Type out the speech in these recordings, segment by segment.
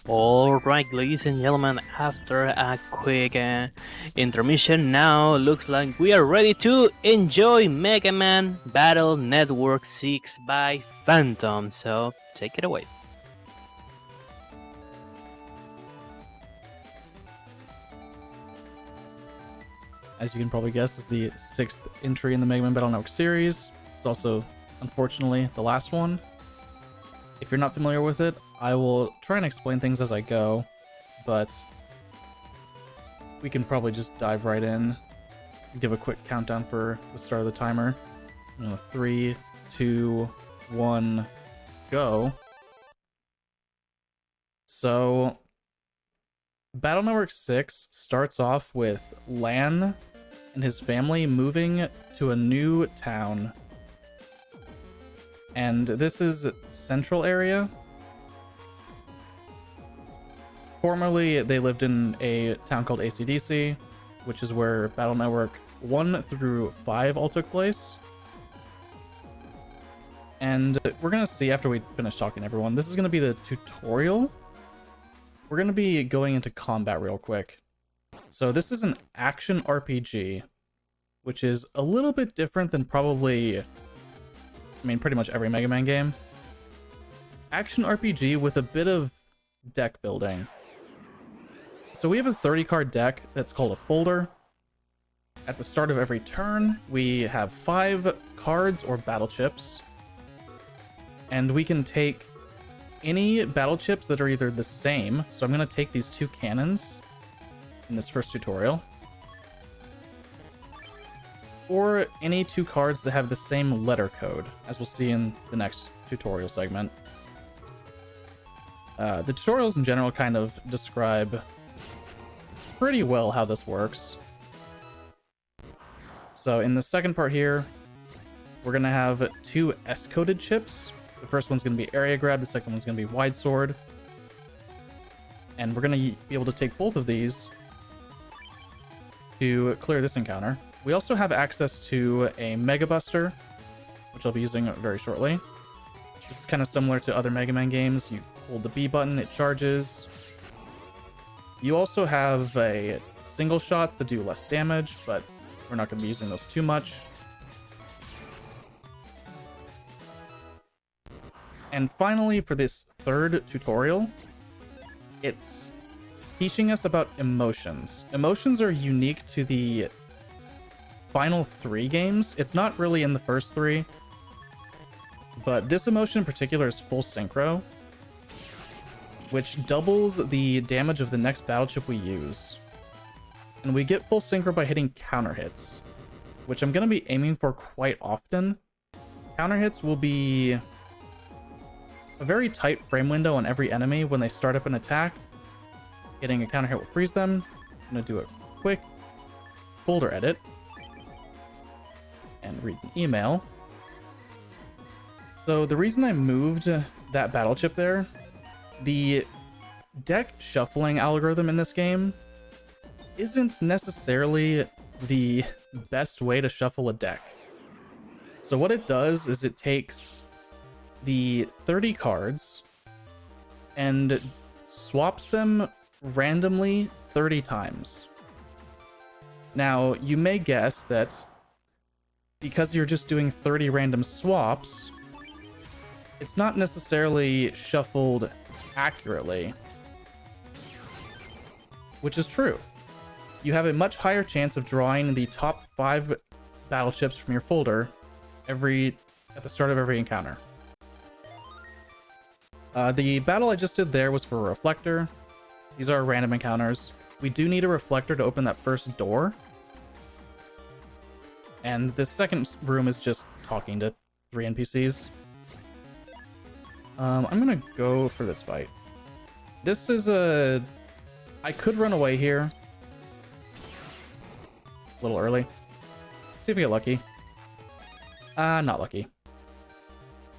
Alright, ladies and gentlemen, after a quick intermission, now looks like we are ready to enjoy Mega Man Battle Network 6 by Phantom. So, take it away. As you can probably guess, is the 6th entry in the Mega Man Battle Network series. It's also, unfortunately, the last one. If you're not familiar with it, I will try and explain things as I go, but we can probably just dive right in. Give a quick countdown for the start of the timer. 3, 2, 1, go. So, Battle Network 6 starts off with Lan and his family moving to a new town. And this is Central Area. Formerly, they lived in a town called ACDC, which is where Battle Network 1 through 5 all took place. And we're going to see after we finish talking to everyone, this is going to be the tutorial. We're going to be going into combat real quick. So this is an action RPG, which is a little bit different than probably, pretty much every Mega Man game. Action RPG with a bit of deck building. So we have a 30-card deck that's called a folder. At the start of every turn, we have 5 cards or battle chips. And we can take any battle chips that are either the same. So I'm going to take these 2 cannons in this first tutorial. Or any 2 cards that have the same letter code, as we'll see in the next tutorial segment. The tutorials in general kind of describe pretty well how this works. So in the second part here, we're going to have 2 S-coded chips. The first one's going to be Area Grab, the second one's going to be Wide Sword. And we're going to be able to take both of these to clear this encounter. We also have access to a Mega Buster, which I'll be using very shortly. This is kind of similar to other Mega Man games. You hold the B button, it charges. You also have a single shots that do less damage, but we're not going to be using those too much. And finally, for this third tutorial, it's teaching us about emotions. Emotions are unique to the final 3 games. It's not really in the first 3, but this emotion in particular is full synchro, which doubles the damage of the next battle chip we use. And we get full synchro by hitting counter hits, which I'm going to be aiming for quite often. Counter hits will be a very tight frame window on every enemy when they start up an attack. Getting a counter hit will freeze them. I'm going to do a quick folder edit and read the email. So the reason I moved that battle chip there, the deck shuffling algorithm in this game isn't necessarily the best way to shuffle a deck. So what it does is it takes the 30 cards and swaps them randomly 30 times. Now, you may guess that because you're just doing 30 random swaps, it's not necessarily shuffled accurately, which is true. You have a much higher chance of drawing the top 5 battle chips from your folder at the start of every encounter. The battle I just did there was for a reflector. These are random encounters. We do need a reflector to open that first door. And this second room is just talking to 3 NPCs. I'm gonna go for this fight. This is I could run away here. A little early. See if we get lucky. Not lucky.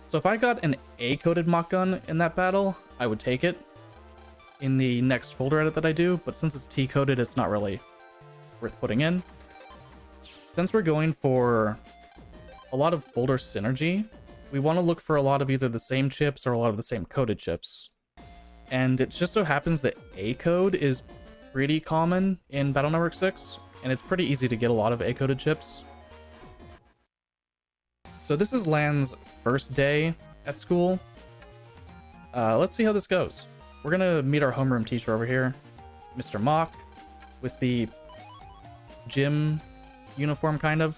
So if I got an A-coded mock gun in that battle, I would take it in the next folder edit that I do, but since it's T-coded, it's not really worth putting in. Since we're going for a lot of folder synergy, we want to look for a lot of either the same chips or a lot of the same coded chips. And it just so happens that A code is pretty common in Battle Network 6, and it's pretty easy to get a lot of A coded chips. So this is Lan's first day at school. Let's see how this goes. We're gonna meet our homeroom teacher over here, Mr. Mock, with the gym uniform, kind of.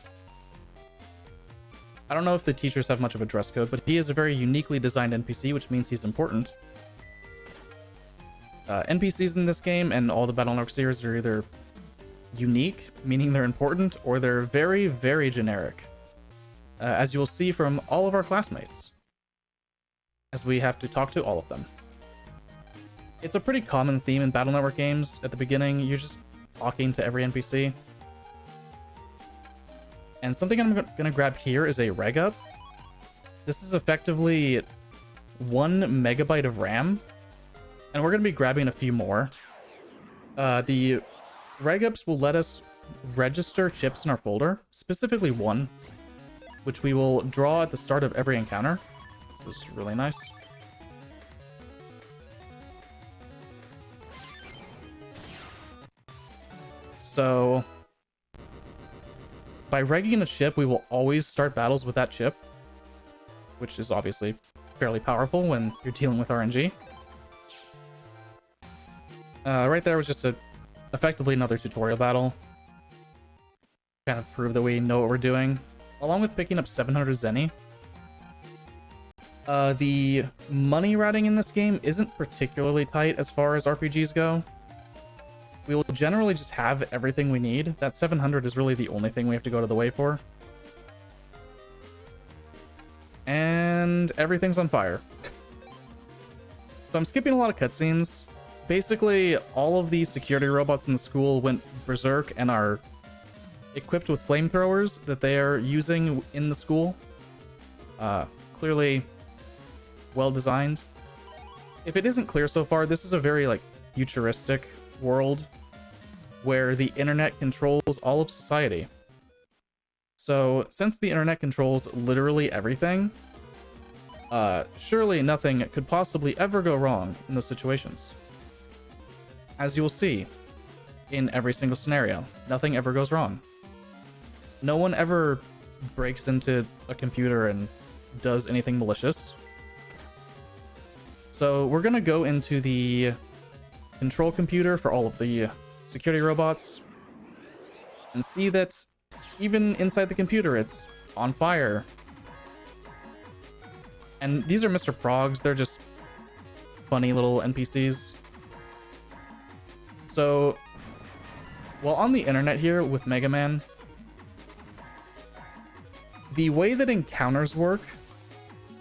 I don't know if the teachers have much of a dress code, but he is a very uniquely designed NPC, which means he's important. NPCs in this game and all the Battle Network series are either unique, meaning they're important, or they're very, very generic. As you will see from all of our classmates, as we have to talk to all of them. It's a pretty common theme in Battle Network games. At the beginning, you're just talking to every NPC. And something I'm gonna grab here is a reg up. This is effectively 1 megabyte of RAM. And we're going to be grabbing a few more. The reg ups will let us register chips in our folder, specifically one, which we will draw at the start of every encounter. This is really nice. So, by regging a chip, we will always start battles with that chip, which is obviously fairly powerful when you're dealing with RNG. Right there was just effectively another tutorial battle. Kind of prove that we know what we're doing. Along with picking up 700 Zenny. The money routing in this game isn't particularly tight as far as RPGs go. We will generally just have everything we need. That 700 is really the only thing we have to go to the way for. And everything's on fire. So I'm skipping a lot of cutscenes. Basically, all of the security robots in the school went berserk and are equipped with flamethrowers that they are using in the school. Clearly well designed. If it isn't clear so far, this is a very futuristic world where the internet controls all of society. So since the internet controls literally everything, surely nothing could possibly ever go wrong in those situations. As you will see in every single scenario, nothing ever goes wrong. No one ever breaks into a computer and does anything malicious. So we're gonna go into the control computer for all of the security robots and see that even inside the computer, it's on fire. And these are Mr. Progs. They're just funny little NPCs. So, while on the internet here with Mega Man, the way that encounters work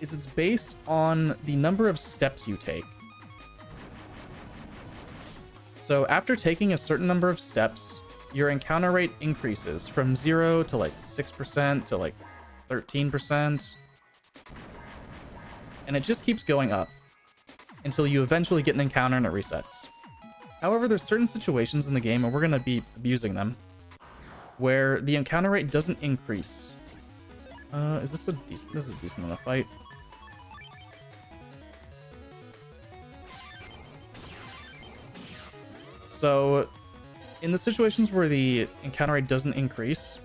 is it's based on the number of steps you take. So after taking a certain number of steps, your encounter rate increases from 0 to 6% to 13%. And it just keeps going up until you eventually get an encounter and it resets. However, there's certain situations in the game, and we're going to be abusing them, where the encounter rate doesn't increase. This is a decent enough fight. So, in the situations where the encounter rate doesn't increase,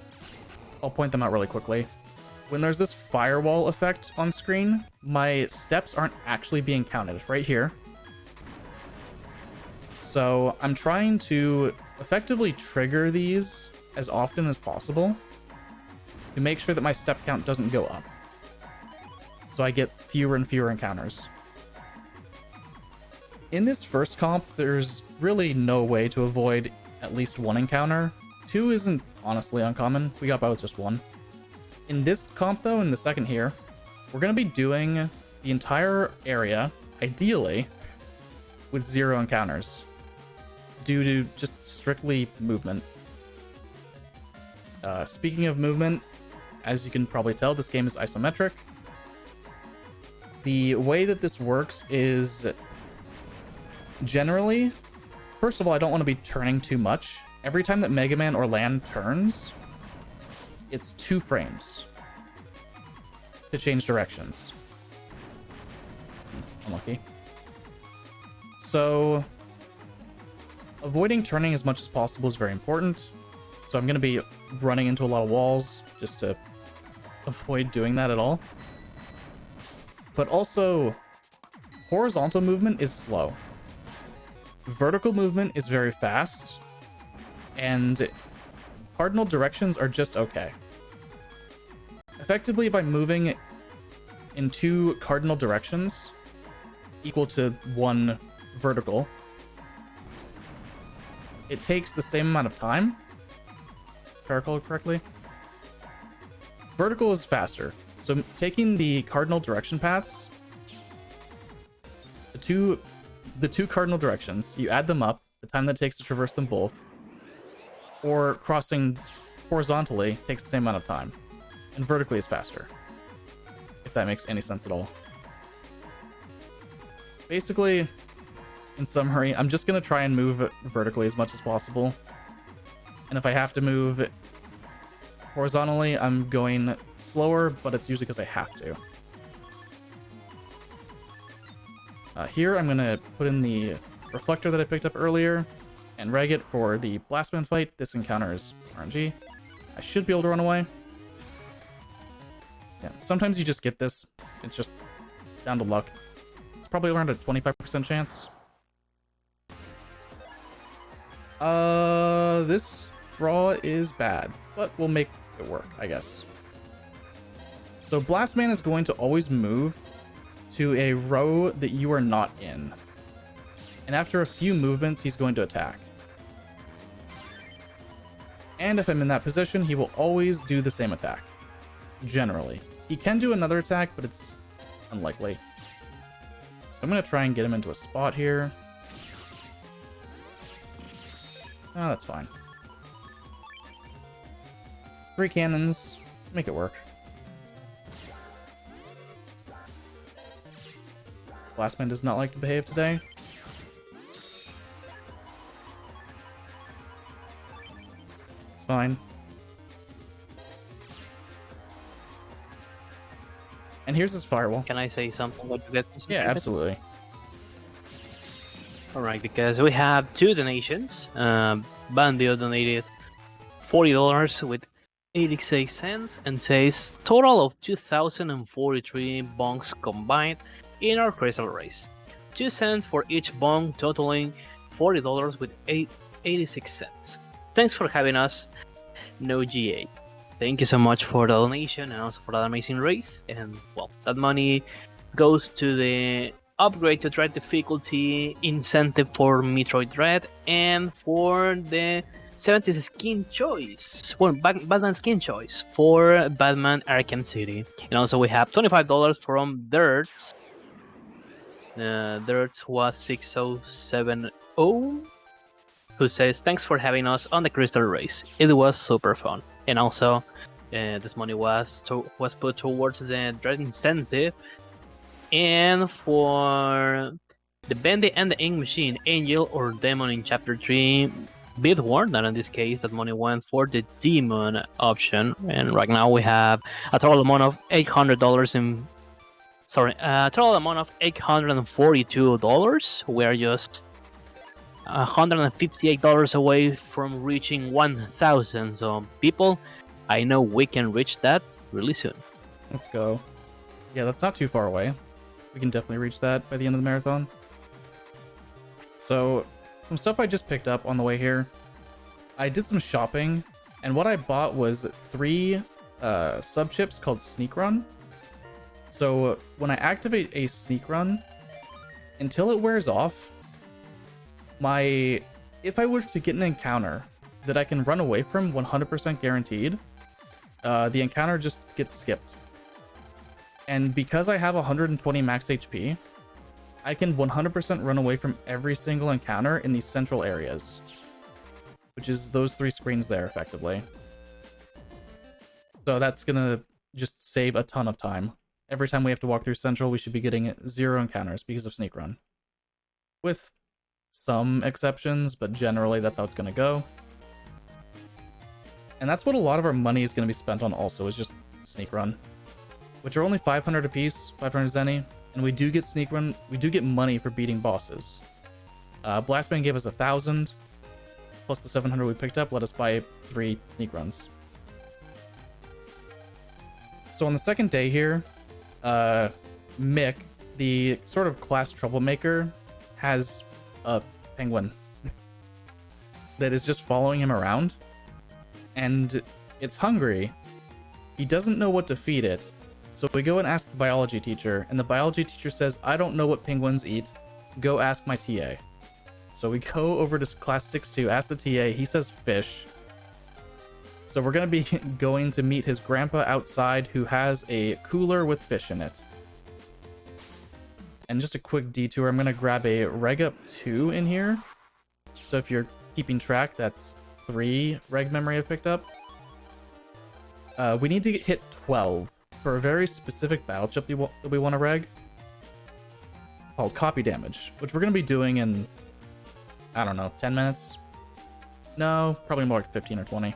I'll point them out really quickly. When there's this firewall effect on screen, my steps aren't actually being counted right here. So I'm trying to effectively trigger these as often as possible to make sure that my step count doesn't go up. So I get fewer and fewer encounters. In this first comp, there's really no way to avoid at least one encounter. 2 isn't honestly uncommon. We got by with just 1. In this comp though, in the second here, we're going to be doing the entire area, ideally, with 0 encounters, due to just strictly movement. Speaking of movement, as you can probably tell, this game is isometric. The way that this works is generally, first of all, I don't want to be turning too much. Every time that Mega Man or Lan turns, it's 2 frames to change directions. Unlucky. So avoiding turning as much as possible is very important. So I'm going to be running into a lot of walls just to avoid doing that at all. But also, horizontal movement is slow. Vertical movement is very fast. And cardinal directions are just okay. Effectively, by moving in 2 cardinal directions equal to 1 vertical, it takes the same amount of time. If I recall correctly. Vertical is faster. So taking the cardinal direction paths, the two cardinal directions, you add them up, the time that it takes to traverse them both, or crossing horizontally takes the same amount of time, and vertically is faster. If that makes any sense at all. Basically, in summary, I'm just going to try and move vertically as much as possible. And if I have to move horizontally, I'm going slower, but it's usually because I have to. Here, I'm going to put in the reflector that I picked up earlier and reg it for the Blastman fight. This encounters RNG. I should be able to run away. Yeah, sometimes you just get this. It's just down to luck. It's probably around a 25% chance. This draw is bad, but we'll make it work, I guess. So Blastman is going to always move to a row that you are not in. And after a few movements, he's going to attack. And if I'm in that position, he will always do the same attack. Generally. He can do another attack, but it's unlikely. I'm going to try and get him into a spot here. Oh, that's fine. 3 cannons. Make it work. Blastman does not like to behave today. It's fine. And here's his firewall. Can I say something about that? Yeah, absolutely. Alright, because we have 2 donations. Bandio donated $40 with 86 cents and says total of 2,043 bonks combined in our crystal race. 2 cents for each bonk, totaling $40 with 86 cents. Thanks for having us, No GA. Thank you so much for the donation and also for that amazing race. And well, that money goes to the upgrade to Dread difficulty incentive for Metroid Dread and for the 70s skin choice, well, Batman skin choice for Batman Arkham City. And also we have $25 from Dirts. Dirts was 6070, who says thanks for having us on the Crystal Race. It was super fun. And also this money was put towards the Dread incentive and for the Bendy and the Ink Machine, Angel or Demon in Chapter 3 bid war. That in this case, that money went for the Demon option. And right now we have a total amount of $800 in... Sorry, a total amount of $842. We are just $158 away from reaching 1,000. So people, I know we can reach that really soon. Let's go. Yeah, that's not too far away. We can definitely reach that by the end of the marathon. So, some stuff I just picked up on the way here. I did some shopping, and what I bought was 3 sub-chips called Sneak Run. So, when I activate a Sneak Run, until it wears off, if I were to get an encounter that I can run away from 100% guaranteed, the encounter just gets skipped. And because I have 120 max HP, I can 100% run away from every single encounter in these central areas. Which is those 3 screens there, effectively. So that's gonna just save a ton of time. Every time we have to walk through central, we should be getting 0 encounters because of Sneak Run. With some exceptions, but generally that's how it's gonna go. And that's what a lot of our money is gonna be spent on also, is just Sneak Run. Which are only 500 apiece, 500 zenny, and we do get Sneak Run, we do get money for beating bosses. Blastman gave us 1,000, plus the 700 we picked up, let us buy 3 sneak runs. So on the second day here, Mick, the sort of class troublemaker, has a penguin that is just following him around, and it's hungry. He doesn't know what to feed it, so we go and ask the biology teacher, and the biology teacher says, I don't know what penguins eat, go ask my TA. So we go over to class 6-2, ask the TA, he says fish. So we're going to be going to meet his grandpa outside, who has a cooler with fish in it. And just a quick detour, I'm going to grab a Reg Up 2 in here. So if you're keeping track, that's 3 Reg Memory I've picked up. We need to hit 12 for a very specific battle chip that we want to reg, called Copy Damage, which we're going to be doing in, I don't know, 10 minutes? No, probably more like 15 or 20.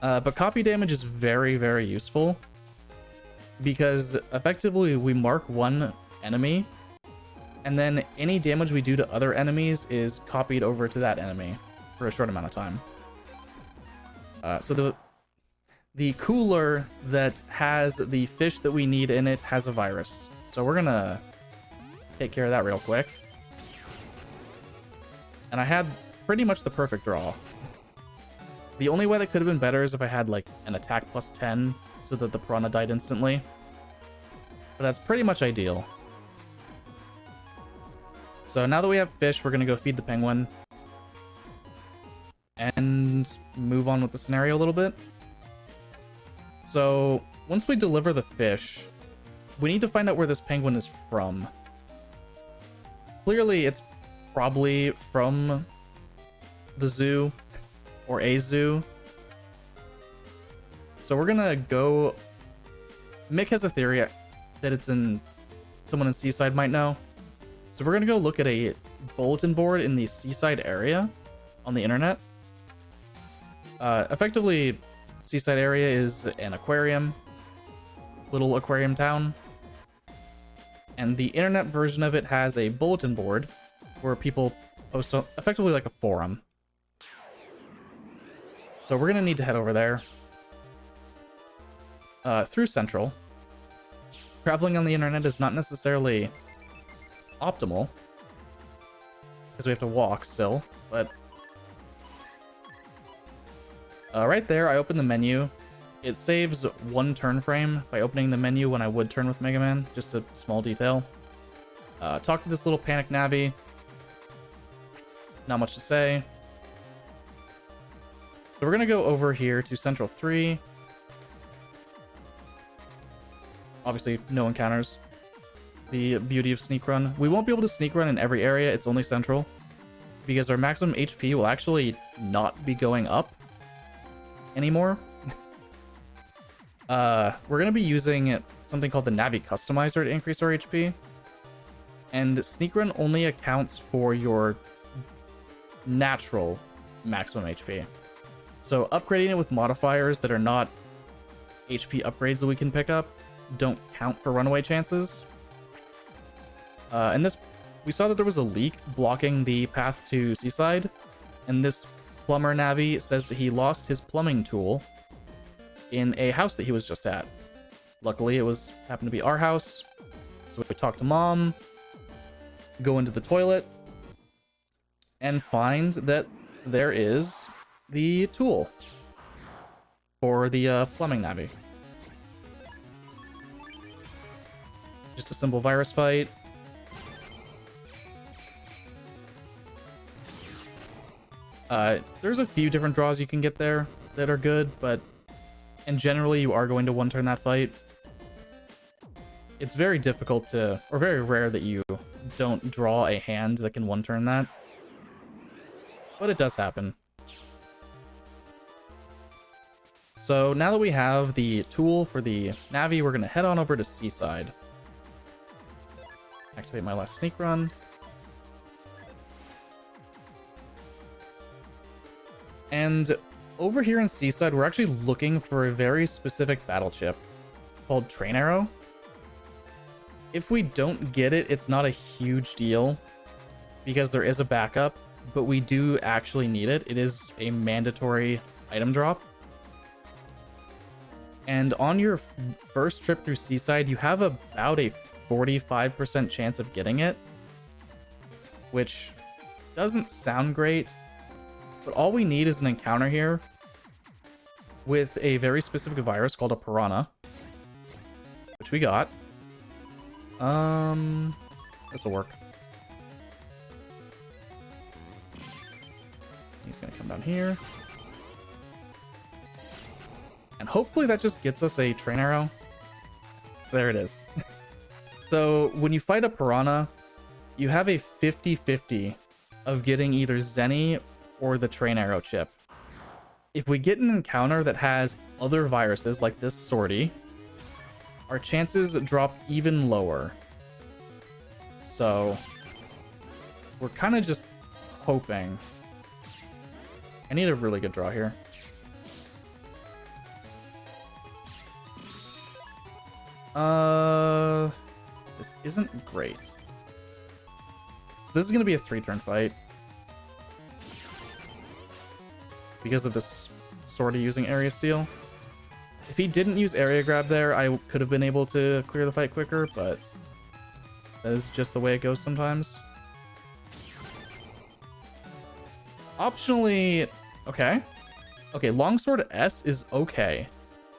But Copy Damage is very, very useful, because effectively we mark one enemy, and then any damage we do to other enemies is copied over to that enemy for a short amount of time. So the cooler that has the fish that we need in it has a virus. So we're gonna take care of that real quick. And I had pretty much the perfect draw. The only way that could have been better is if I had like an attack plus 10 so that the piranha died instantly. But that's pretty much ideal. So now that we have fish, we're gonna go feed the penguin and move on with the scenario a little bit. So once we deliver the fish, we need to find out where this penguin is from. Clearly it's probably from the zoo or a zoo. So we're gonna go. Mick has a theory that it's in someone in Seaside might know. So we're gonna go look at a bulletin board in the Seaside area on the internet. Effectively, Seaside area is an aquarium, little aquarium town, and the internet version of it has a bulletin board where people post effectively like a forum. So we're gonna need to head over there through Central. Traveling on the internet is not necessarily optimal because we have to walk still, but right there, I open the menu. It saves 1 turn frame by opening the menu when I would turn with Mega Man. Just a small detail. Talk to this little panic Navi. Not much to say. So we're going to go over here to Central 3. Obviously, no encounters. The beauty of Sneak Run. We won't be able to Sneak Run in every area. It's only Central. Because our maximum HP will actually not be going up anymore. We're going to be using something called the Navi Customizer to increase our HP. And Sneak Run only accounts for your natural maximum HP. So upgrading it with modifiers that are not HP upgrades that we can pick up don't count for runaway chances. And this, we saw that there was a leak blocking the path to Seaside, and this plumber Navi says that he lost his plumbing tool in a house that he was just at. Luckily, it happened to be our house, so we talk to Mom, go into the toilet, and find that there is the tool for the plumbing Navi. Just a simple virus fight. There's a few different draws you can get there that are good, and generally you are going to one-turn that fight. It's very difficult to, or very rare that you don't draw a hand that can one-turn that. But it does happen. So now that we have the tool for the Navi, we're going to head on over to Seaside. Activate my last sneak run. And over here in Seaside, we're actually looking for a very specific battle chip called Train Arrow. If we don't get it, it's not a huge deal. because there is a backup, but we do actually need it. It is a mandatory item drop. And on your first trip through Seaside, you have about a 45% chance of getting it, which doesn't sound great, but all we need is an encounter here with a very specific virus called a piranha, which we got. This'll work. He's gonna come down here. And hopefully that just gets us a train arrow. There it is. So when you fight a piranha, you have a 50-50 of getting either Zenny or the train arrow chip. If we get an encounter that has other viruses like this sortie, our chances drop even lower. So we're kind of just hoping. I need a really good draw here. This isn't great. So this is going to be a 3-turn fight. Because of this sortie using area steal. If he didn't use area grab there, I could have been able to clear the fight quicker, but that is just the way it goes sometimes. Optionally, okay. Okay, Longsword S is okay.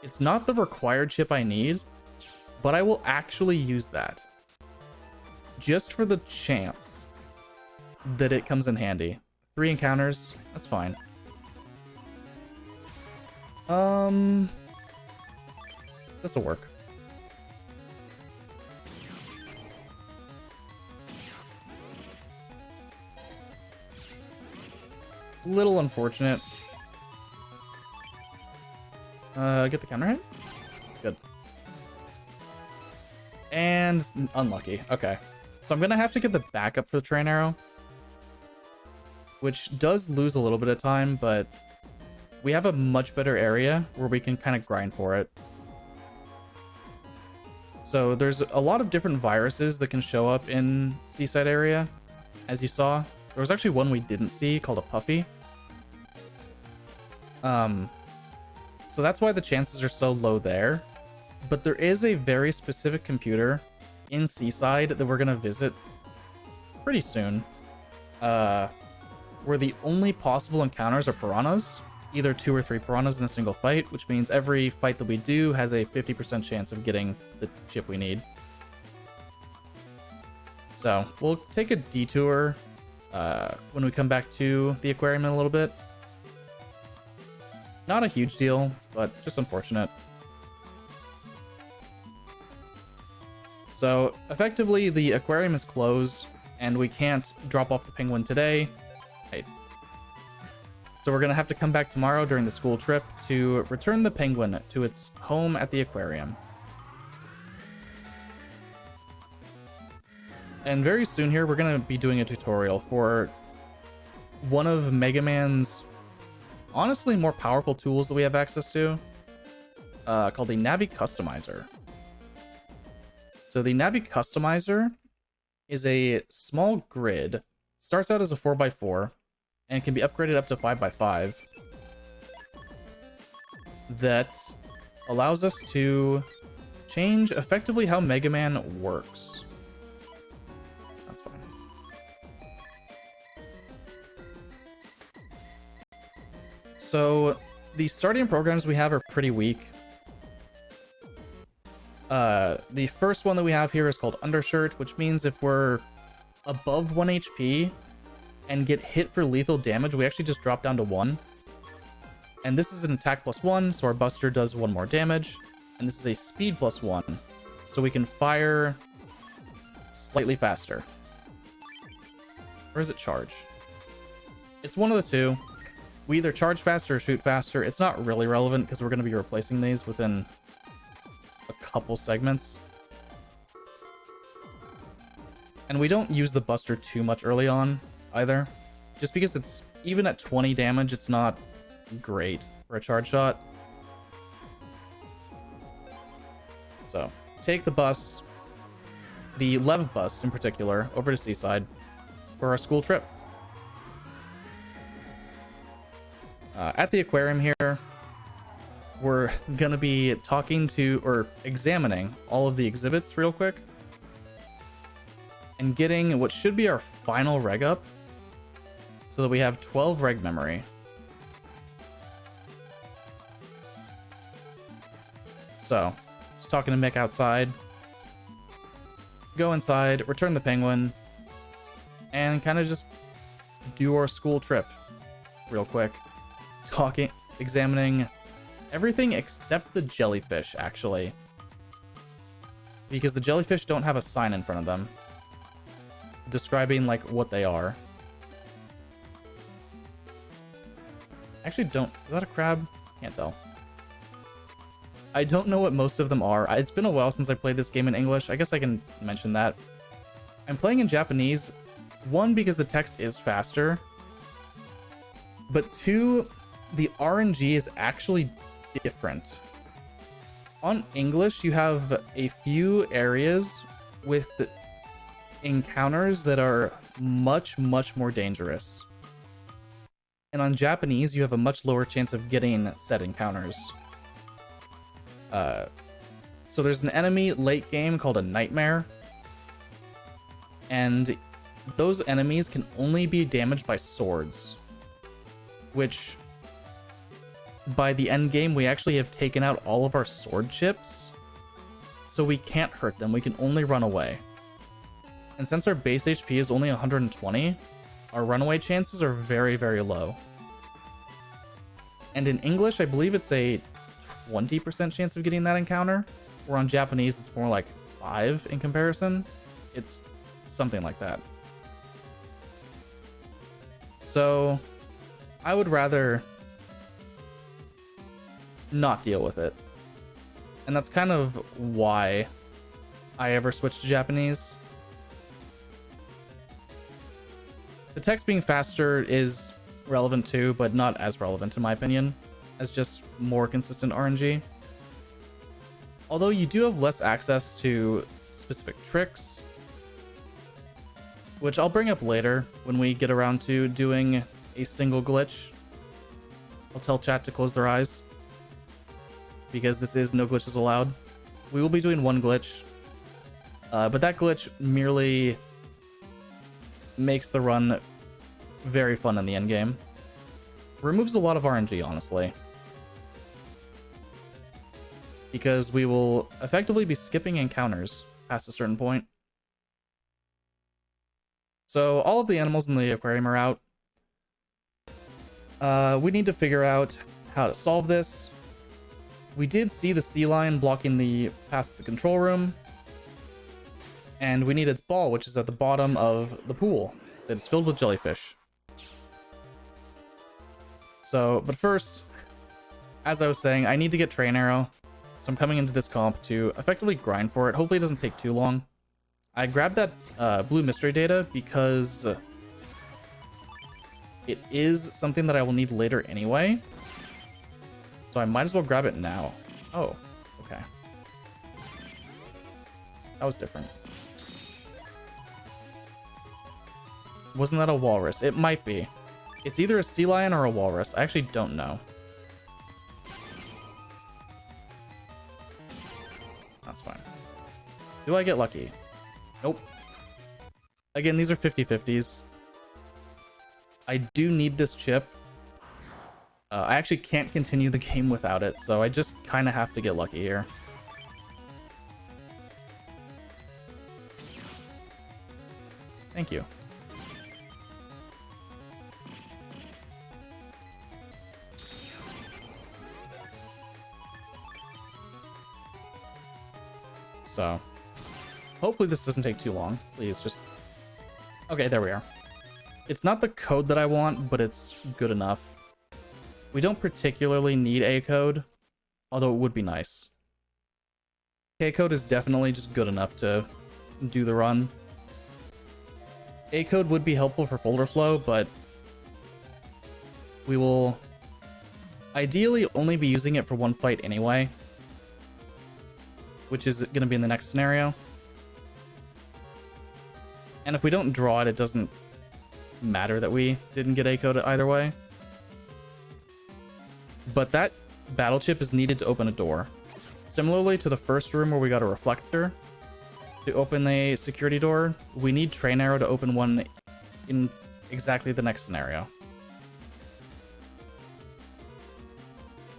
It's not the required chip I need, but I will actually use that. Just for the chance that it comes in handy. 3 encounters, that's fine. This'll work. Little unfortunate. Get the counter hit? Good. And unlucky. Okay. So I'm gonna have to get the backup for the train arrow, which does lose a little bit of time, but we have a much better area where we can kind of grind for it. So there's a lot of different viruses that can show up in Seaside area, as you saw. There was actually one we didn't see called a puppy. So that's why the chances are so low there. But there is a very specific computer in Seaside that we're gonna visit pretty soon, where the only possible encounters are piranhas, either 2 or 3 piranhas in a single fight, which means every fight that we do has a 50% chance of getting the chip we need. So we'll take a detour when we come back to the aquarium in a little bit. Not a huge deal, but just unfortunate. So effectively the aquarium is closed and we can't drop off the penguin today. Right. So we're gonna have to come back tomorrow during the school trip to return the penguin to its home at the aquarium. And very soon here, we're gonna be doing a tutorial for one of Mega Man's honestly more powerful tools that we have access to, called the Navi Customizer. So the Navi Customizer is a small grid, starts out as a 4x4, and can be upgraded up to 5x5, that allows us to change effectively how Mega Man works. That's fine. So the starting programs we have are pretty weak. The first one that we have here is called Undershirt, which means if we're above 1 HP and get hit for lethal damage, we actually just drop down to 1. And this is an attack +1, so our Buster does 1 more damage. And this is a speed +1, so we can fire slightly faster. Or is it charge? It's one of the two. We either charge faster or shoot faster. It's not really relevant because we're going to be replacing these within a couple segments. And we don't use the Buster too much early on either, just because it's even at 20 damage, it's not great for a charge shot. So take the bus, the Lev bus in particular, over to Seaside. for our school trip. At the aquarium here, we're gonna be talking to, or examining, all of the exhibits real quick. And getting what should be our final reg up, so that we have 12 reg memory. So, just talking to Mick outside. Go inside, return the penguin, and kind of just do our school trip real quick. Talking, examining everything except the jellyfish, actually. Because the jellyfish don't have a sign in front of them describing, like, what they are. Actually, don't... Is that a crab? Can't tell. I don't know what most of them are. It's been a while since I played this game in English. I guess I can mention that. I'm playing in Japanese. One, because the text is faster. But two, the RNG is actually different. On English, you have a few areas with encounters that are much, much more dangerous. And on Japanese, you have a much lower chance of getting said encounters. So there's an enemy late game called a nightmare. And those enemies can only be damaged by swords. Which, by the end game, we actually have taken out all of our sword chips. So we can't hurt them, we can only run away. And since our base HP is only 120, our runaway chances are very, very low. And in English, I believe it's a 20% chance of getting that encounter, where on Japanese, it's more like 5 in comparison. It's something like that. So, I would rather not deal with it. And that's kind of why I ever switched to Japanese. The text being faster is relevant too, but not as relevant in my opinion, as just more consistent RNG. Although you do have less access to specific tricks, which I'll bring up later when we get around to doing a single glitch. I'll tell chat to close their eyes, because this is no glitches allowed. We will be doing one glitch, but that glitch merely makes the run very fun in the end game. Removes a lot of RNG, honestly, because we will effectively be skipping encounters past a certain point. So all of the animals in the aquarium are out. We need to figure out how to solve this. We did see the sea lion blocking the path to the control room, and we need its ball, which is at the bottom of the pool that's filled with jellyfish. So, but first, as I was saying, I need to get Train Arrow, so I'm coming into this comp to effectively grind for it. Hopefully it doesn't take too long. I grabbed that blue mystery data because it is something that I will need later anyway. So I might as well grab it now. Oh, okay. That was different. Wasn't that a walrus? It might be. It's either a sea lion or a walrus. I actually don't know. That's fine. Do I get lucky? Nope. Again, these are 50-50s. I do need this chip. I actually can't continue the game without it, so I just kind of have to get lucky here. Thank you. So, hopefully this doesn't take too long. Please, just... Okay, there we are. It's not the code that I want, but it's good enough. We don't particularly need a code, although it would be nice. A code is definitely just good enough to do the run. A code would be helpful for folder flow, but we will ideally only be using it for one fight anyway, which is going to be in the next scenario. And if we don't draw it, it doesn't matter that we didn't get A code either way. But that battle chip is needed to open a door. Similarly to the first room where we got a reflector, to open a security door, we need Train Arrow to open one in exactly the next scenario.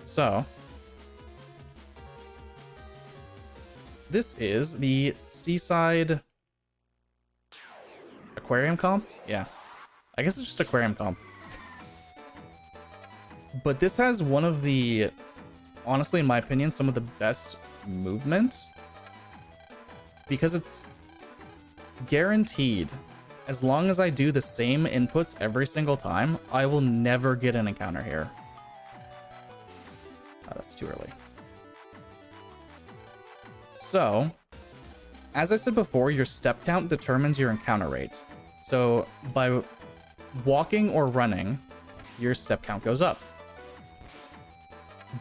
So, this is the Seaside Aquarium comp? Yeah. I guess it's just Aquarium comp. But this has one of the, honestly, in my opinion, some of the best movement. Because it's guaranteed, as long as I do the same inputs every single time, I will never get an encounter here. Oh, that's too early. So, as I said before, your step count determines your encounter rate. So, by walking or running, your step count goes up.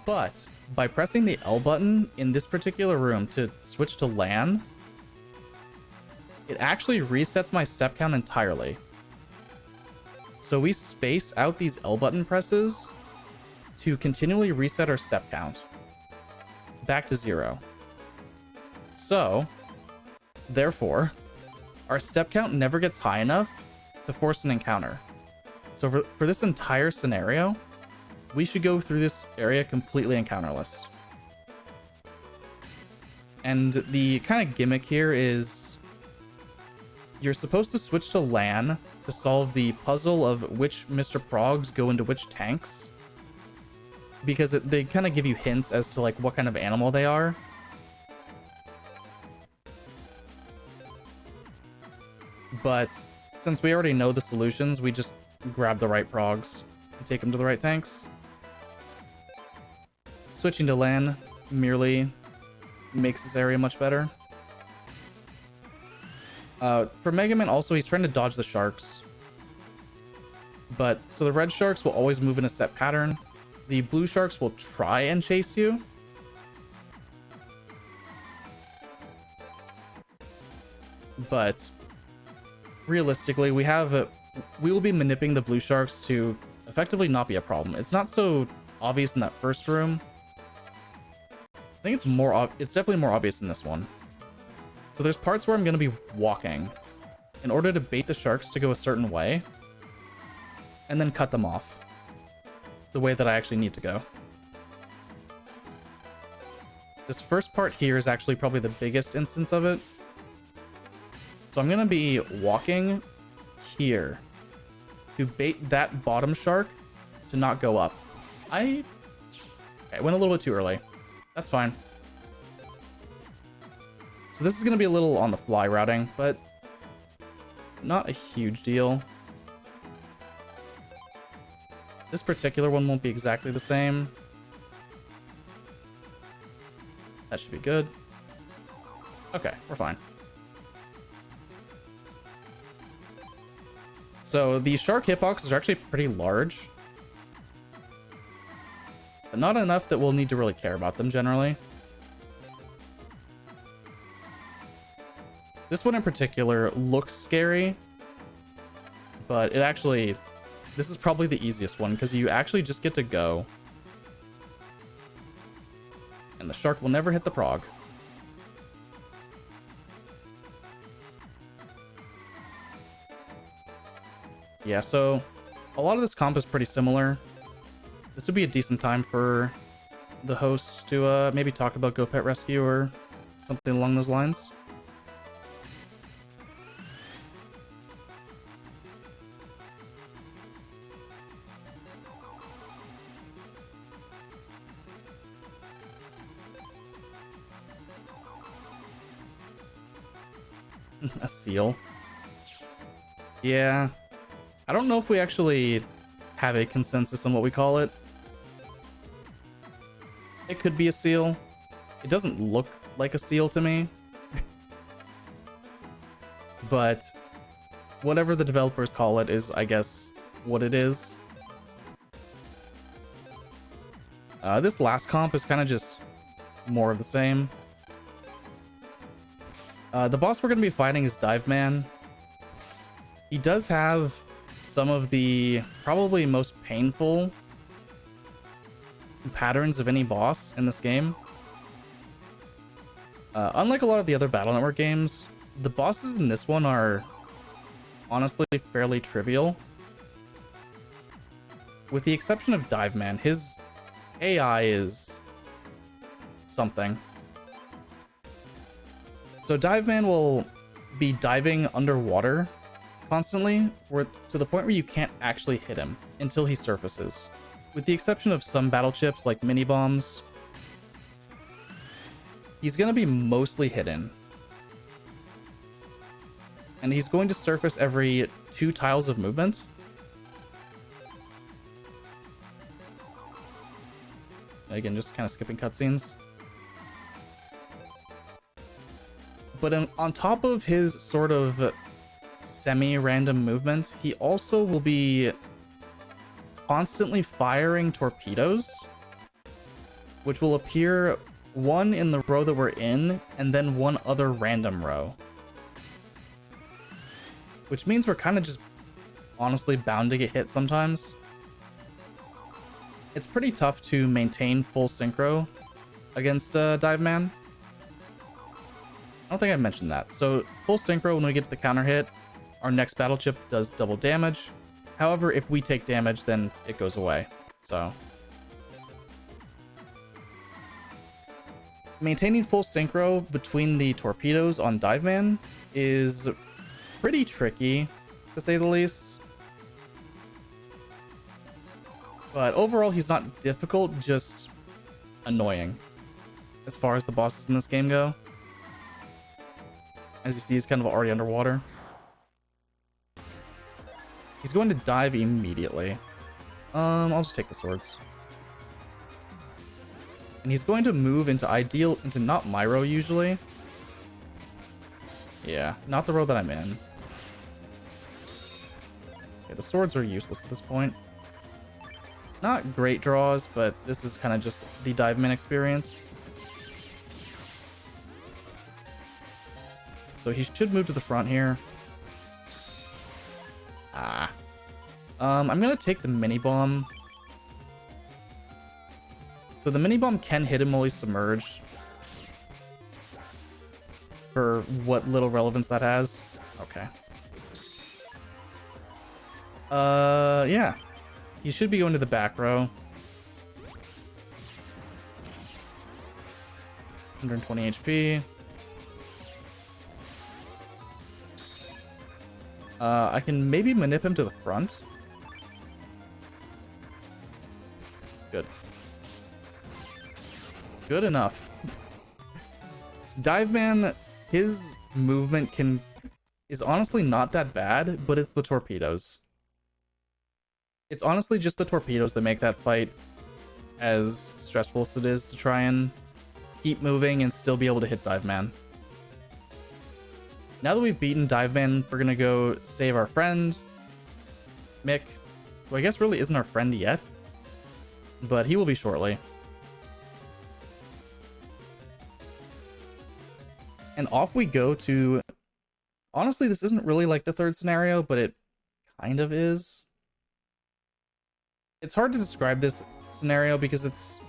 But, by pressing the L button in this particular room to switch to LAN, it actually resets my step count entirely. So we space out these L button presses to continually reset our step count back to 0. So, therefore, our step count never gets high enough to force an encounter. So for this entire scenario, we should go through this area completely encounterless. And the kind of gimmick here is you're supposed to switch to LAN to solve the puzzle of which Mr. Progs go into which tanks. Because they kind of give you hints as to like what kind of animal they are. But since we already know the solutions, we just grab the right Progs and take them to the right tanks. Switching to LAN merely makes this area much better. For Mega Man also, he's trying to dodge the sharks. But, so the red sharks will always move in a set pattern. The blue sharks will try and chase you. But, realistically, we will be manipulating the blue sharks to effectively not be a problem. It's not so obvious in that first room. I think it's definitely more obvious in this one. So there's parts where I'm going to be walking in order to bait the sharks to go a certain way and then cut them off the way that I actually need to go. This first part here is actually probably the biggest instance of it. So I'm going to be walking here to bait that bottom shark to not go up. I went a little bit too early. That's fine. So this is going to be a little on the fly routing, but not a huge deal. This particular one won't be exactly the same. That should be good. Okay, we're fine. So the shark hitboxes are actually pretty large, but not enough that we'll need to really care about them generally. This one in particular looks scary, but this is probably the easiest one because you actually just get to go. And the shark will never hit the prog. Yeah, so a lot of this comp is pretty similar. This would be a decent time for the host to maybe talk about Go Pet Rescue or something along those lines. A seal. Yeah. I don't know if we actually have a consensus on what we call it. It could be a seal. It doesn't look like a seal to me. But whatever the developers call it is, I guess, what it is. This last comp is kind of just more of the same. The boss we're going to be fighting is Dive Man. He does have some of the probably most painful patterns of any boss in this game. Unlike a lot of the other Battle Network games, the bosses in this one are honestly fairly trivial. With the exception of Dive Man, his AI is something. So Dive Man will be diving underwater constantly, to the point where you can't actually hit him until he surfaces. With the exception of some battle chips like mini bombs, he's going to be mostly hidden. And he's going to surface every 2 tiles of movement. Again, just kind of skipping cutscenes. But on top of his sort of semi-random movement, he also will be constantly firing torpedoes, which will appear one in the row that we're in, and then one other random row. Which means we're kind of just honestly bound to get hit sometimes. It's pretty tough to maintain full synchro against Dive Man. I don't think I mentioned that. So full synchro, when we get the counter hit, our next battle chip does double damage. However, if we take damage, then it goes away. So maintaining full synchro between the torpedoes on Dive Man is pretty tricky, to say the least. But overall, he's not difficult, just annoying as far as the bosses in this game go. As you see, he's kind of already underwater. He's going to dive immediately. I'll just take the swords. And he's going to move into not my row usually. Yeah, not the row that I'm in. Okay, the swords are useless at this point. Not great draws, but this is kind of just the Dive Man experience. So he should move to the front here. I'm gonna take the mini bomb. So the mini bomb can hit him while he's submerged. For what little relevance that has. Okay. Yeah. He should be going to the back row. 120 HP. I can maybe manip him to the front. Good. Good enough. Dive Man, his movement is honestly not that bad, but it's the torpedoes. It's honestly just the torpedoes that make that fight as stressful as it is to try and keep moving and still be able to hit Dive Man. Now that we've beaten Dive Man, we're gonna go save our friend, Mick, who I guess really isn't our friend yet, but he will be shortly. And off we go to... Honestly, this isn't really like the third scenario, but it kind of is. It's hard to describe this scenario because it's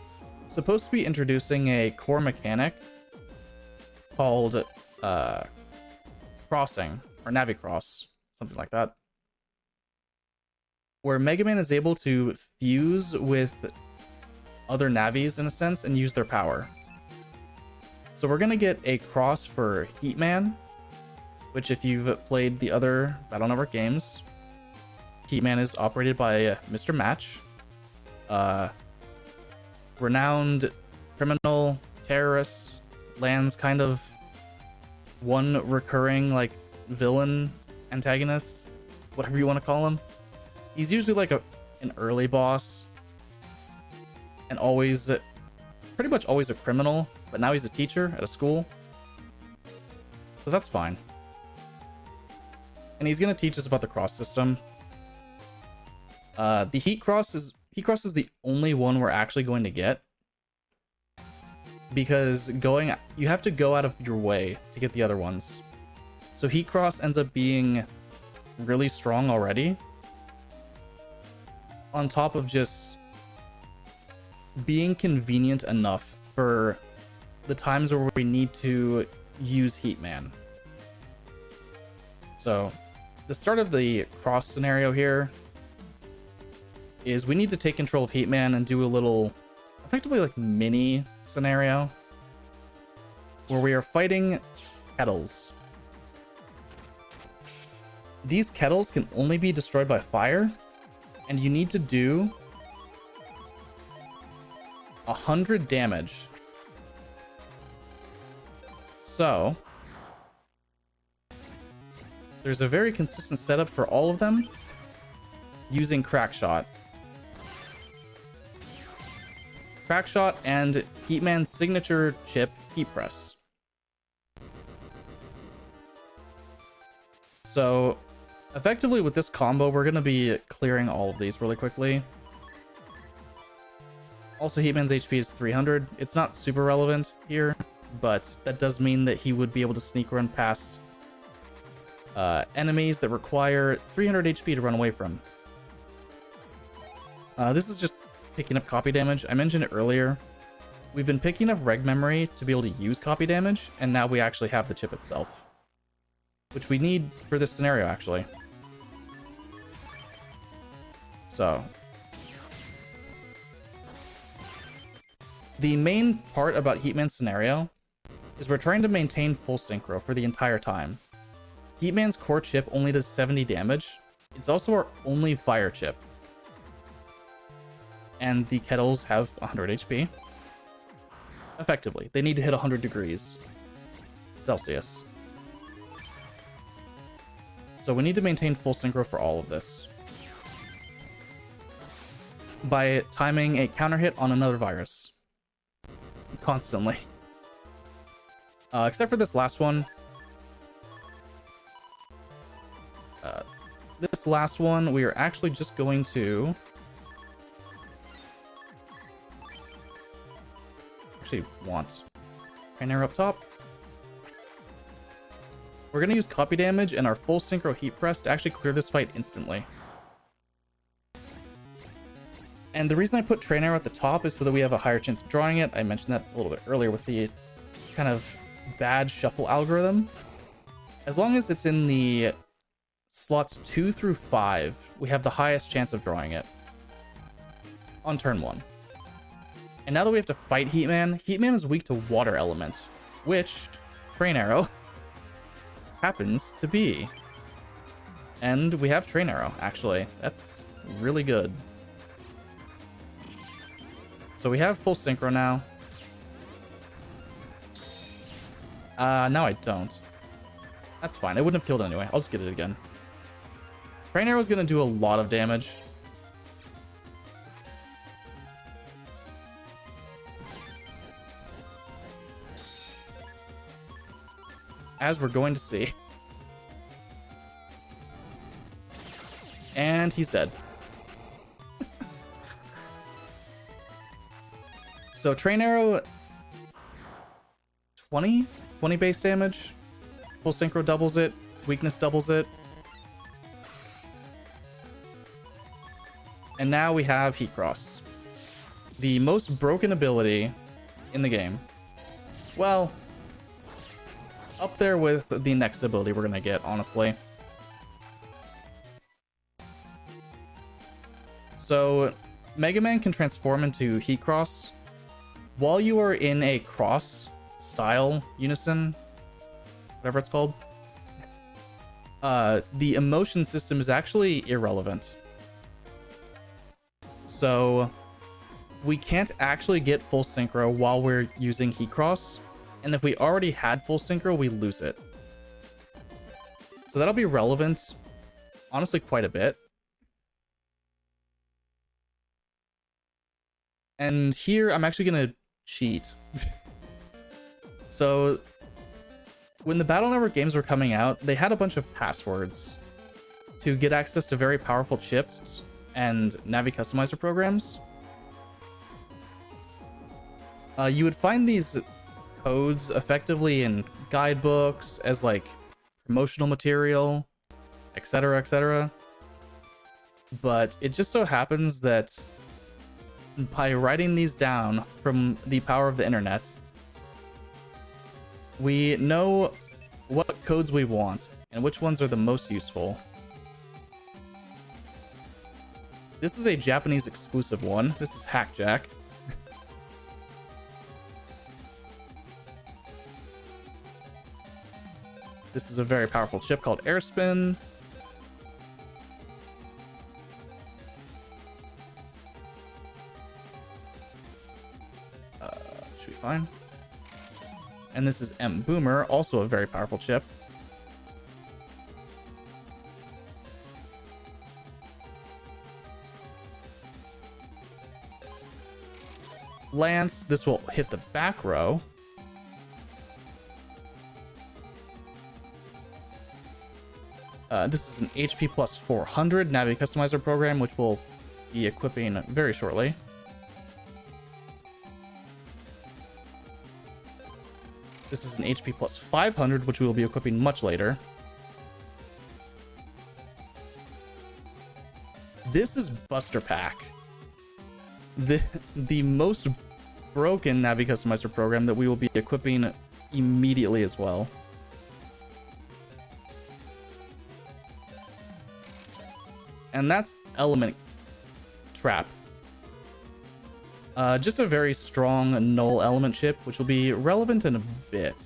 supposed to be introducing a core mechanic called crossing, or Navicross, something like that, where Mega Man is able to fuse with other Navis in a sense and use their power. So we're gonna get a cross for Heat Man, which if you've played the other Battle Network games, Heat Man is operated by Mr. Match, renowned criminal, terrorist, lands kind of one recurring like villain, antagonist, whatever you want to call him. He's usually like an early boss and always pretty much always a criminal, but now he's a teacher at a school, so that's fine. And he's gonna teach us about the cross system. The Heat Cross is the only one we're actually going to get, because you have to go out of your way to get the other ones. So Heat Cross ends up being really strong already, on top of just being convenient enough for the times where we need to use Heatman. So the start of the cross scenario here is we need to take control of Heatman and do a little, effectively like mini scenario where we are fighting kettles. These kettles can only be destroyed by fire, and you need to do 100 damage. So there's a very consistent setup for all of them using Crackshot. Crackshot and Heatman's signature chip, Heat Press. So effectively with this combo, we're going to be clearing all of these really quickly. Also, Heatman's HP is 300. It's not super relevant here, but that does mean that he would be able to sneak run past enemies that require 300 HP to run away from. This is just picking up copy damage. I mentioned it earlier. We've been picking up reg memory to be able to use copy damage, and now we actually have the chip itself, which we need for this scenario, actually. So the main part about Heatman's scenario is we're trying to maintain full synchro for the entire time. Heatman's core chip only does 70 damage. It's also our only fire chip. And the kettles have 100 HP. Effectively, they need to hit 100 degrees Celsius. So we need to maintain full synchro for all of this by timing a counter hit on another virus constantly. Except for this last one. This last one, we are actually just going to want Trainer up top. We're going to use copy damage and our full synchro heat press to actually clear this fight instantly. And the reason I put Train Arrow at the top is so that we have a higher chance of drawing it. I mentioned that a little bit earlier with the kind of bad shuffle algorithm. As long as it's in the slots 2 through 5, we have the highest chance of drawing it on turn 1. And now that we have to fight Heatman, Heatman is weak to water element, which Train Arrow happens to be. And we have Train Arrow, actually. That's really good. So we have full synchro now. No, I don't. That's fine. I wouldn't have killed anyway. I'll just get it again. Train Arrow is going to do a lot of damage. As we're going to see. And he's dead. So Train Arrow, 20 base damage. Full synchro doubles it. Weakness doubles it. And now we have Heat Cross. The most broken ability in the game. Well, up there with the next ability we're gonna get, honestly. So Mega Man can transform into Heat Cross while you are in a cross style unison, whatever it's called. The emotion system is actually irrelevant. So we can't actually get full synchro while we're using Heat Cross. And if we already had full synchro, we lose it. So that'll be relevant, honestly, quite a bit. And here, I'm actually going to cheat. So when the Battle Network games were coming out, they had a bunch of passwords to get access to very powerful chips and Navi customizer programs. You would find these codes effectively in guidebooks as like promotional material, etc., etc. But it just so happens that by writing these down from the power of the internet, we know what codes we want and which ones are the most useful. This is a Japanese exclusive one. This is Hackjack. This is a very powerful chip called Airspin. Should be fine. And this is M Boomer, also a very powerful chip. Lance, this will hit the back row. This is an HP plus 400 Navi Customizer program, which we'll be equipping very shortly. This is an HP plus 500, which we will be equipping much later. This is Buster Pack. The most broken Navi Customizer program that we will be equipping immediately as well. And that's Element Trap. Just a very strong null element chip, which will be relevant in a bit.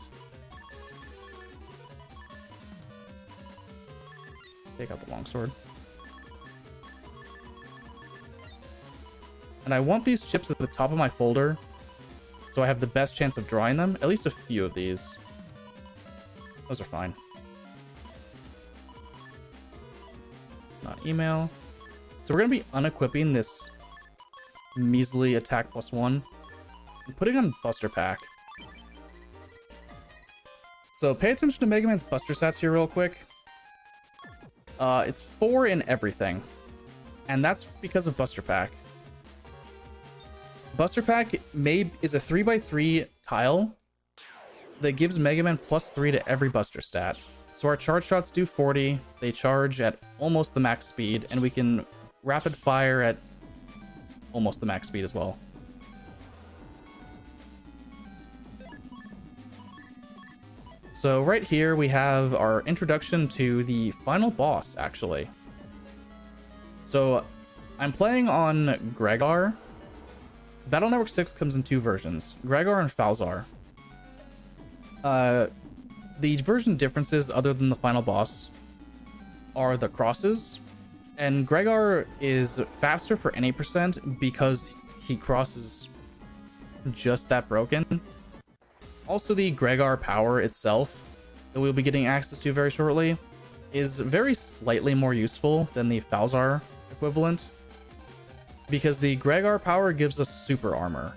Take out the longsword. And I want these chips at the top of my folder, so I have the best chance of drawing them. At least a few of these. Those are fine. Not email. So we're going to be unequipping this measly attack +1 and putting on Buster Pack. So pay attention to Mega Man's Buster stats here real quick. It's 4 in everything, and that's because of Buster Pack. Buster Pack is a 3x3 tile that gives Mega Man +3 to every Buster stat. So our charge shots do 40, they charge at almost the max speed, and we can rapid fire at almost the max speed as well. So right here we have our introduction to the final boss, actually. So I'm playing on Gregar. Battle Network 6 comes in 2 versions, Gregar and Falzar. The version differences, other than the final boss, are the crosses. And Gregar is faster for any percent because he crosses just that broken. Also, the Gregar power itself, that we'll be getting access to very shortly, is very slightly more useful than the Falzar equivalent, because the Gregar power gives us super armor,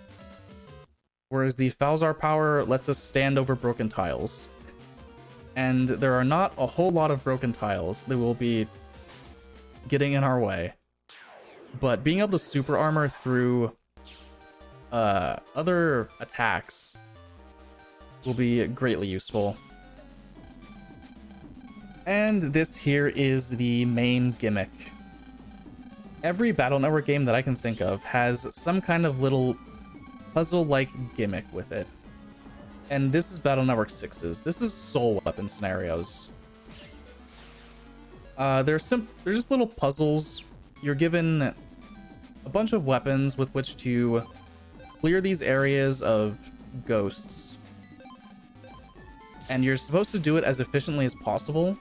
whereas the Falzar power lets us stand over broken tiles. And there are not a whole lot of broken tiles that will be getting in our way. But being able to super armor through other attacks will be greatly useful. And this here is the main gimmick. Every Battle Network game that I can think of has some kind of little puzzle-like gimmick with it. And this is Battle Network 6's. This is soul weapon scenarios. They're just little puzzles. You're given a bunch of weapons with which to clear these areas of ghosts. And you're supposed to do it as efficiently as possible.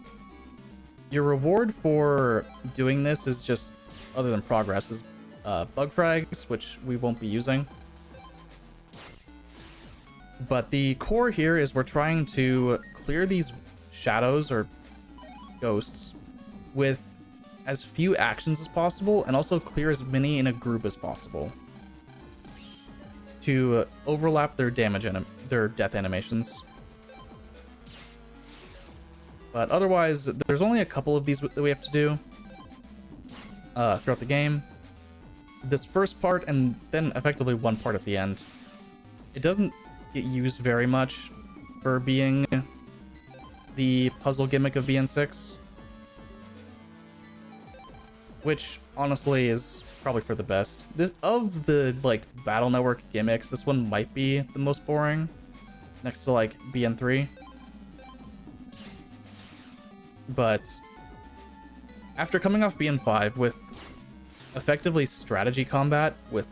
Your reward for doing this is just, other than progress, is bug frags, which we won't be using. But the core here is we're trying to clear these shadows or ghosts with as few actions as possible, and also clear as many in a group as possible to overlap their their death animations. But otherwise, there's only a couple of these that we have to do throughout the game. This first part, and then effectively one part at the end. It doesn't get used very much for being the puzzle gimmick of BN6, which honestly is probably for the best. This of the like Battle Network gimmicks, this one might be the most boring, next to like BN3. But after coming off BN5 with effectively strategy combat with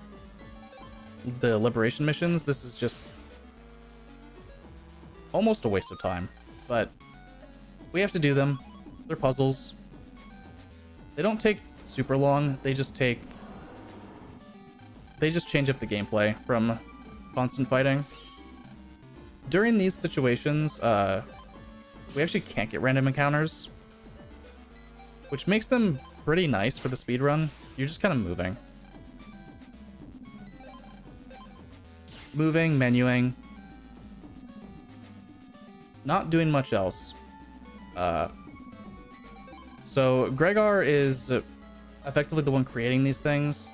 the Liberation missions, this is just almost a waste of time. But we have to do them. They're puzzles. They don't take super long. They just change up the gameplay from constant fighting. During these situations, we actually can't get random encounters, which makes them pretty nice for the speedrun. You're just kind of moving. Moving, menuing. Not doing much else. So Gregar is effectively the one creating these things.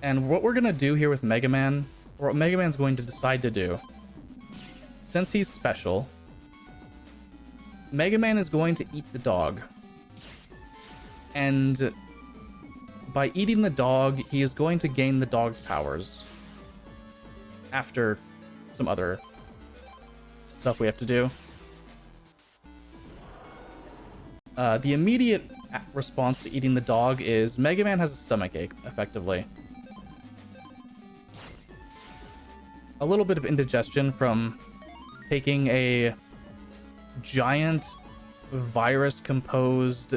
And what we're going to do here with Mega Man, or what Mega Man's going to decide to do, since he's special, Mega Man is going to eat the dog. And by eating the dog, he is going to gain the dog's powers. After some other stuff we have to do. The immediate response to eating the dog is Mega Man has a stomachache, effectively. A little bit of indigestion from taking a giant virus-composed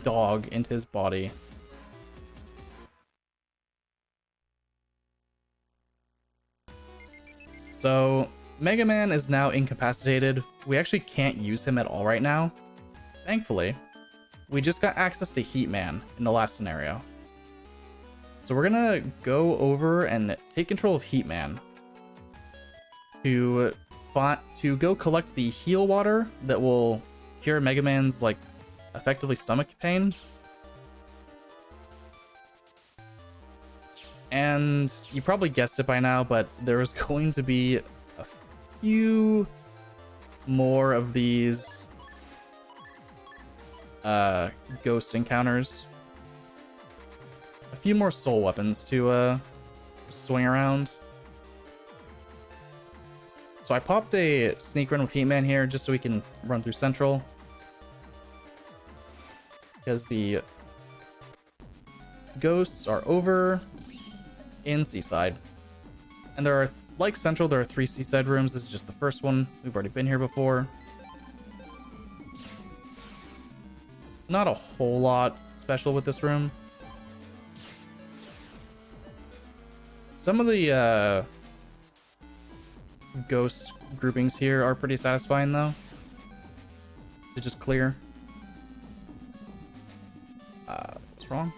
dog into his body. So, Mega Man is now incapacitated. We actually can't use him at all right now. Thankfully, we just got access to Heat Man in the last scenario. So we're gonna go over and take control of Heat Man to go collect the heal water that will cure Mega Man's, like, effectively stomach pain. And you probably guessed it by now, but there is going to be a few more of these ghost encounters. A few more soul weapons to swing around. So I popped a sneak run with Heat Man here just so we can run through Central. Because the ghosts are over in Seaside. And there are, like Central, there are 3 Seaside rooms. This is just the first one. We've already been here before. Not a whole lot special with this room. Some of the ghost groupings here are pretty satisfying, though, to just clear. What's wrong?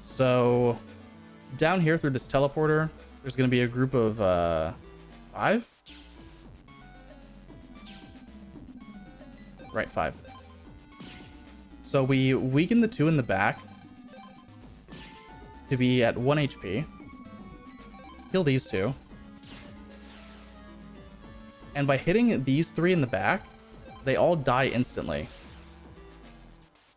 So down here through this teleporter, there's going to be a group of 5? Right, 5. So we weaken the 2 in the back to be at 1 HP. Kill these 2. And by hitting these 3 in the back, they all die instantly.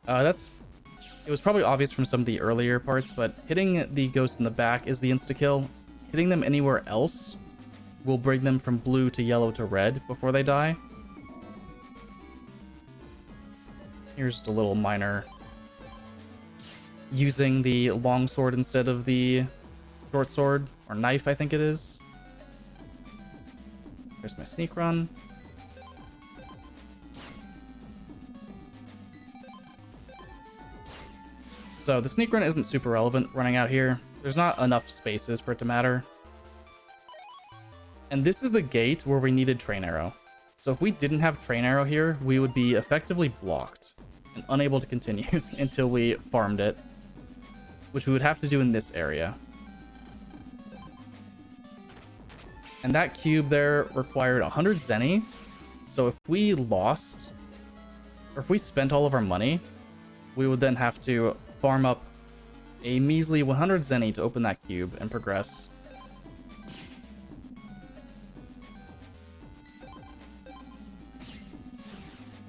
It was probably obvious from some of the earlier parts, but hitting the ghost in the back is the insta-kill. Hitting them anywhere else will bring them from blue to yellow to red before they die. Here's just a little minor. Using the long sword instead of the short sword, or knife, I think it is. There's my sneak run. So the sneak run isn't super relevant running out here. There's not enough spaces for it to matter. And this is the gate where we needed Train Arrow. So if we didn't have Train Arrow here, we would be effectively blocked and unable to continue until we farmed it, which we would have to do in this area. And that cube there required 100 Zenny. So if we lost, or if we spent all of our money, we would then have to farm up a measly 100 Zenny to open that cube and progress.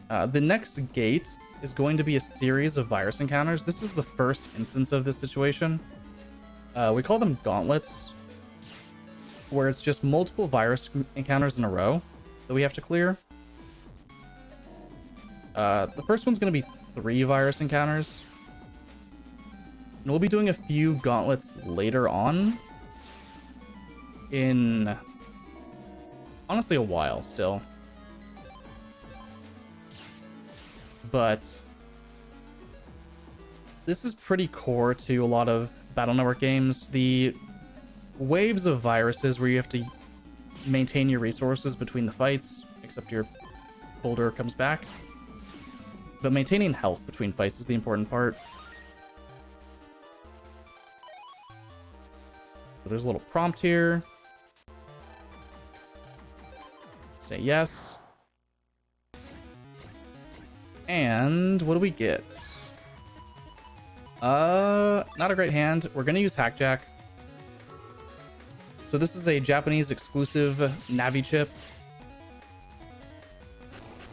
The next gate is going to be a series of virus encounters. This is the first instance of this situation. We call them Gauntlets, where it's just multiple virus encounters in a row that we have to clear. The first one's going to be 3 virus encounters. And we'll be doing a few Gauntlets later on. In, honestly, a while still. But this is pretty core to a lot of Battle Network games. The waves of viruses where you have to maintain your resources between the fights, except your folder comes back. But maintaining health between fights is the important part. So there's a little prompt here. Say yes. And what do we get? Not a great hand. We're gonna use Hackjack. So this is a Japanese exclusive Navi chip.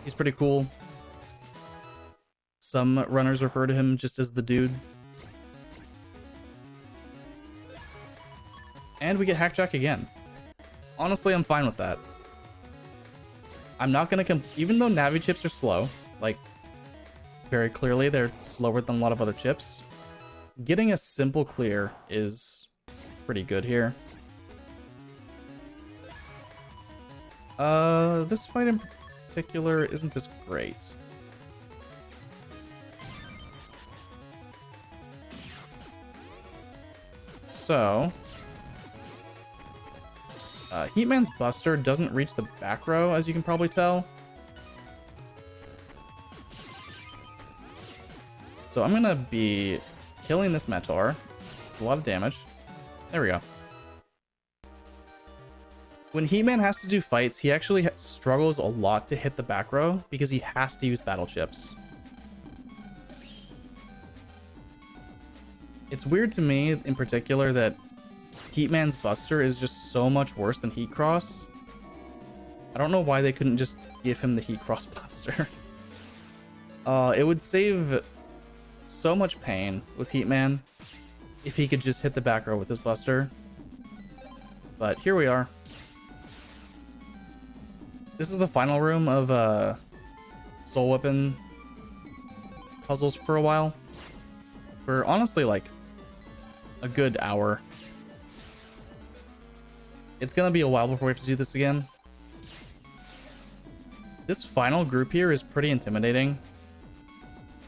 He's pretty cool. Some runners refer to him just as the dude. And we get Hackjack again. Honestly, I'm fine with that. I'm not gonna even though Navi chips are slow, like very clearly they're slower than a lot of other chips, getting a simple clear is pretty good here. This fight in particular isn't as great. So Heatman's Buster doesn't reach the back row, as you can probably tell. So I'm gonna be killing this Meteor. A lot of damage. There we go. When Heatman has to do fights, he actually struggles a lot to hit the back row because he has to use battle chips. It's weird to me, in particular, that Heatman's Buster is just so much worse than Heatcross. I don't know why they couldn't just give him the Heatcross Buster. It would save so much pain with Heatman if he could just hit the back row with his Buster. But here we are. This is the final room of Soul Weapon puzzles for a while. For honestly like a good hour. It's gonna be a while before we have to do this again. This final group here is pretty intimidating,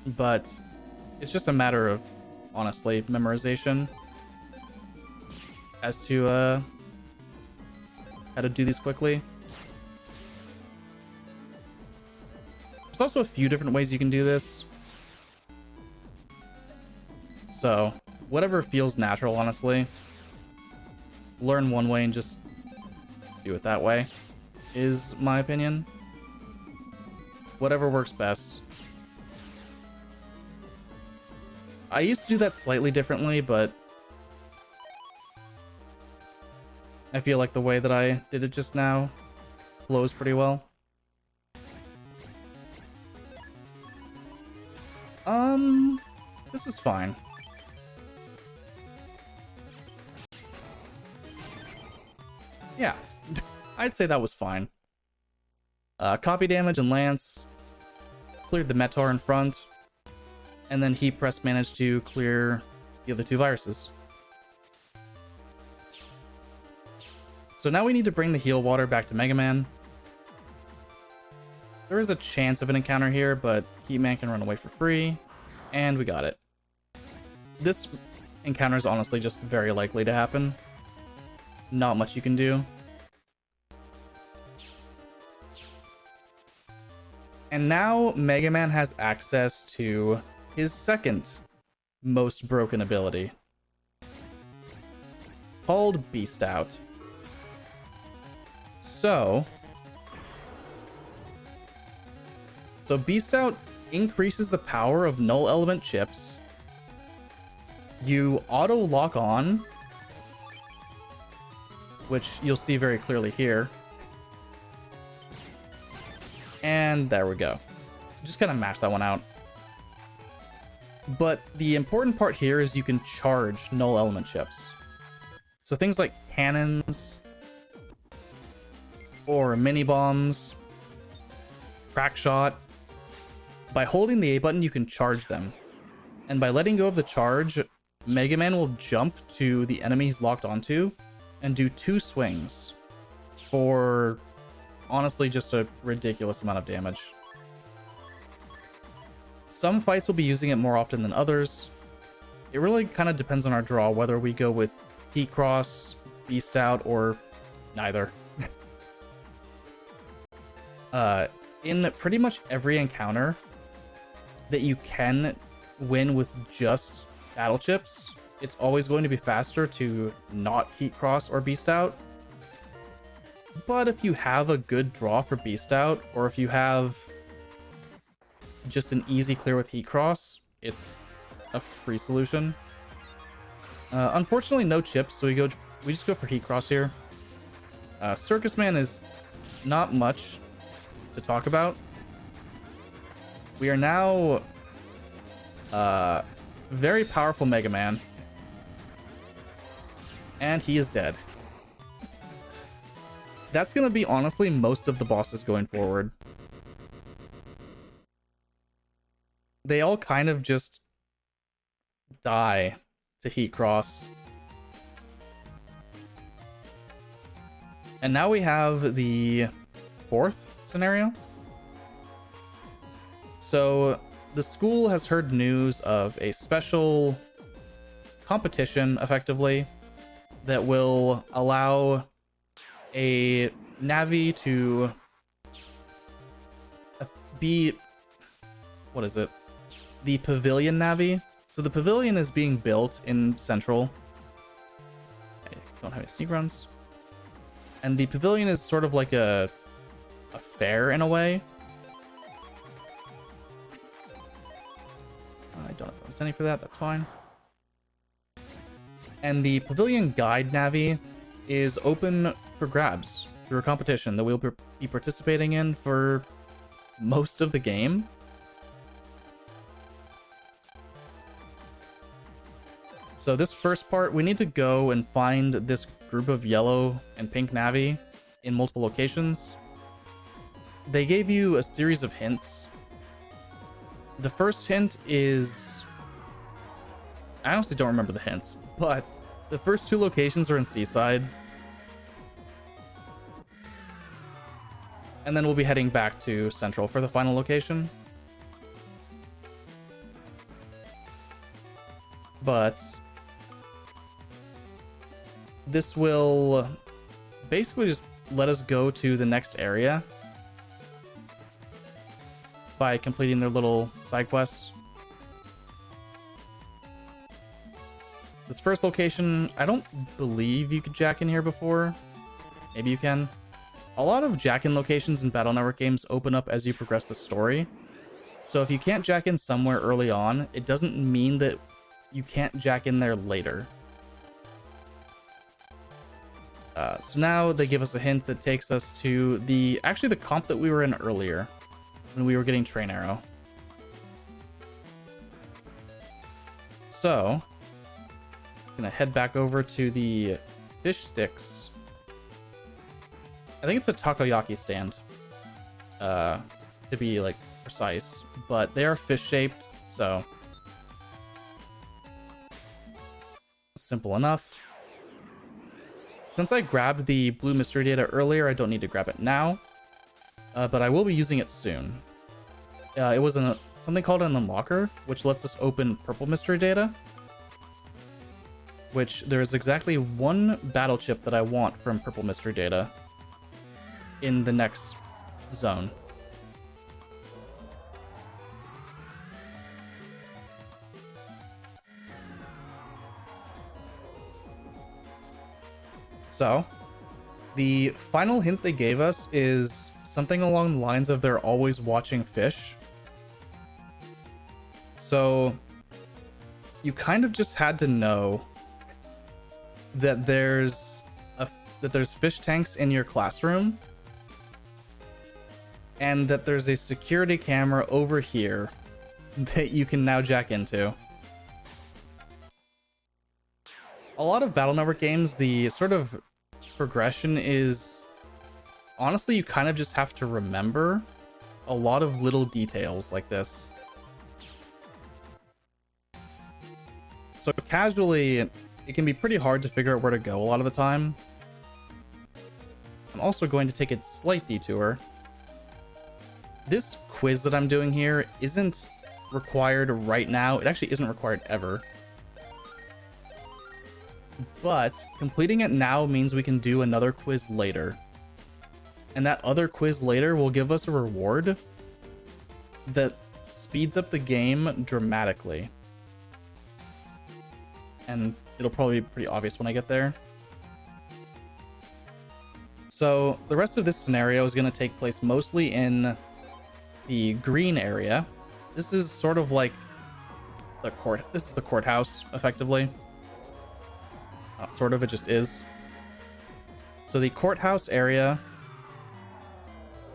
but it's just a matter of, honestly, memorization as to how to do these quickly. There's also a few different ways you can do this. So, whatever feels natural, honestly. Learn one way and just do it that way, is my opinion. Whatever works best. I used to do that slightly differently, but I feel like the way that I did it just now flows pretty well. This is fine. Yeah, I'd say that was fine. Copy damage and Lance cleared the Meteor in front, and then Heat Press managed to clear the other 2 viruses. So now we need to bring the heal water back to Mega Man. There is a chance of an encounter here, but Heatman can run away for free, and we got it. This encounter is honestly just very likely to happen. Not much you can do. And now Mega Man has access to his second most broken ability, called Beast Out. So Beast Out increases the power of null element chips. You auto lock on, which you'll see very clearly here. And there we go. Just kind of mash that one out. But the important part here is you can charge null element chips. So things like cannons or mini bombs, crack shot. By holding the A button, you can charge them. And by letting go of the charge, Mega Man will jump to the enemy he's locked onto and do 2 swings for honestly just a ridiculous amount of damage. Some fights will be using it more often than others. It really kind of depends on our draw, whether we go with Heat Cross, Beast Out, or neither. In pretty much every encounter that you can win with just battle chips, it's always going to be faster to not Heat Cross or Beast Out. But if you have a good draw for Beast Out, or if you have just an easy clear with Heat Cross, it's a free solution. Unfortunately, no chips, so we just go for Heat Cross here. Circus Man is not much to talk about. We are now very powerful Mega Man, and he is dead. That's gonna be honestly most of the bosses going forward. They all kind of just die to Heat Cross. And now we have the 4th scenario. So the school has heard news of a special competition, effectively, that will allow a Navi to be... what is it? The Pavilion Navi. So the Pavilion is being built in Central. I don't have any sneak runs. And the Pavilion is sort of like a fair in a way. I don't have any for that, that's fine. And the Pavilion Guide Navi is open for grabs through a competition that we'll be participating in for most of the game. So this first part, we need to go and find this group of yellow and pink Navi in multiple locations. They gave you a series of hints. The first hint is... I honestly don't remember the hints, but the first 2 locations are in Seaside. And then we'll be heading back to Central for the final location. But this will basically just let us go to the next area by completing their little side quest. This first location, I don't believe you could jack in here before. Maybe you can. A lot of jack-in locations in Battle Network games open up as you progress the story. So if you can't jack in somewhere early on, it doesn't mean that you can't jack in there later. So now they give us a hint that takes us to the comp that we were in earlier when we were getting Train Arrow. So I'm gonna head back over to the fish sticks. I think it's a takoyaki stand, to be like precise, but they are fish shaped, so simple enough. Since I grabbed the blue mystery data earlier, I don't need to grab it now, but I will be using it soon. It was something called an unlocker, which lets us open purple mystery data, which there's exactly 1 battle chip that I want from purple mystery data in the next zone. So, the final hint they gave us is something along the lines of they're always watching fish. So, you kind of just had to know that there's fish tanks in your classroom and that there's a security camera over here that you can now jack into. A lot of Battle Network games, the sort of progression is, honestly, you kind of just have to remember a lot of little details like this. So casually, it can be pretty hard to figure out where to go a lot of the time. I'm also going to take a slight detour. This quiz that I'm doing here isn't required right now. It actually isn't required ever. But completing it now means we can do another quiz later. And that other quiz later will give us a reward that speeds up the game dramatically. And it'll probably be pretty obvious when I get there. So the rest of this scenario is going to take place mostly in the green area. This is sort of like the court. This is the courthouse, effectively. Not sort of, it just is. So the courthouse area,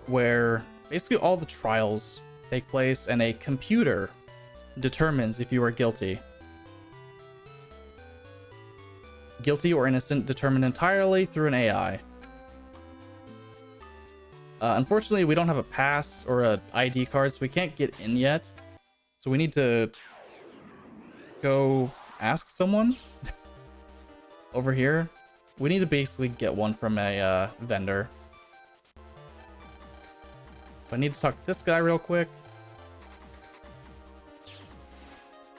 where basically all the trials take place, and a computer determines if you are guilty. Guilty or innocent, determined entirely through an AI. Unfortunately, we don't have a pass or an ID card, so we can't get in yet. So we need to go ask someone over here. We need to basically get one from a vendor. I need to talk to this guy real quick.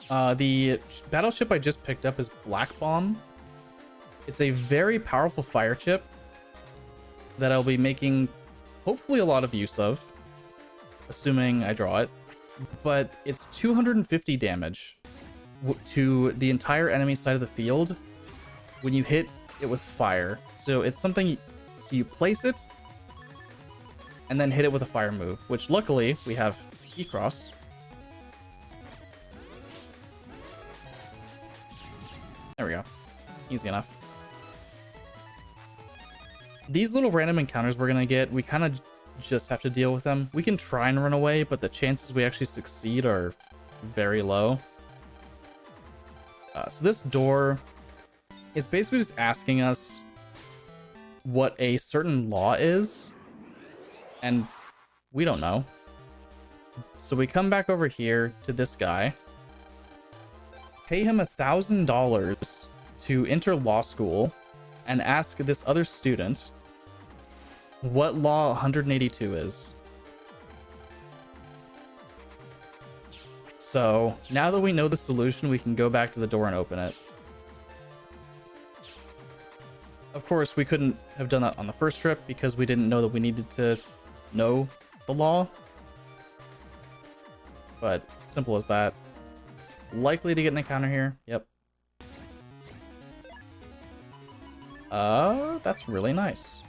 The battleship I just picked up is Black Bomb. It's a very powerful fire chip that I'll be making hopefully a lot of use of, assuming I draw it. But it's 250 damage to the entire enemy side of the field when you hit it with fire. So it's something, so you place it and then hit it with a fire move, which luckily we have E-Cross. There we go. Easy enough. These little random encounters we're gonna get, we kind of just have to deal with them. We can try and run away, but the chances we actually succeed are very low. So this door is basically just asking us what a certain law is, and we don't know. So we come back over here to this guy, pay him $1,000 to enter law school, and ask this other student what law 182 is. So now that we know the solution, we can go back to the door and open it. Of course, we couldn't have done that on the first trip because we didn't know that we needed to know the law. But simple as that. Likely to get an encounter here. Yep. That's really nice.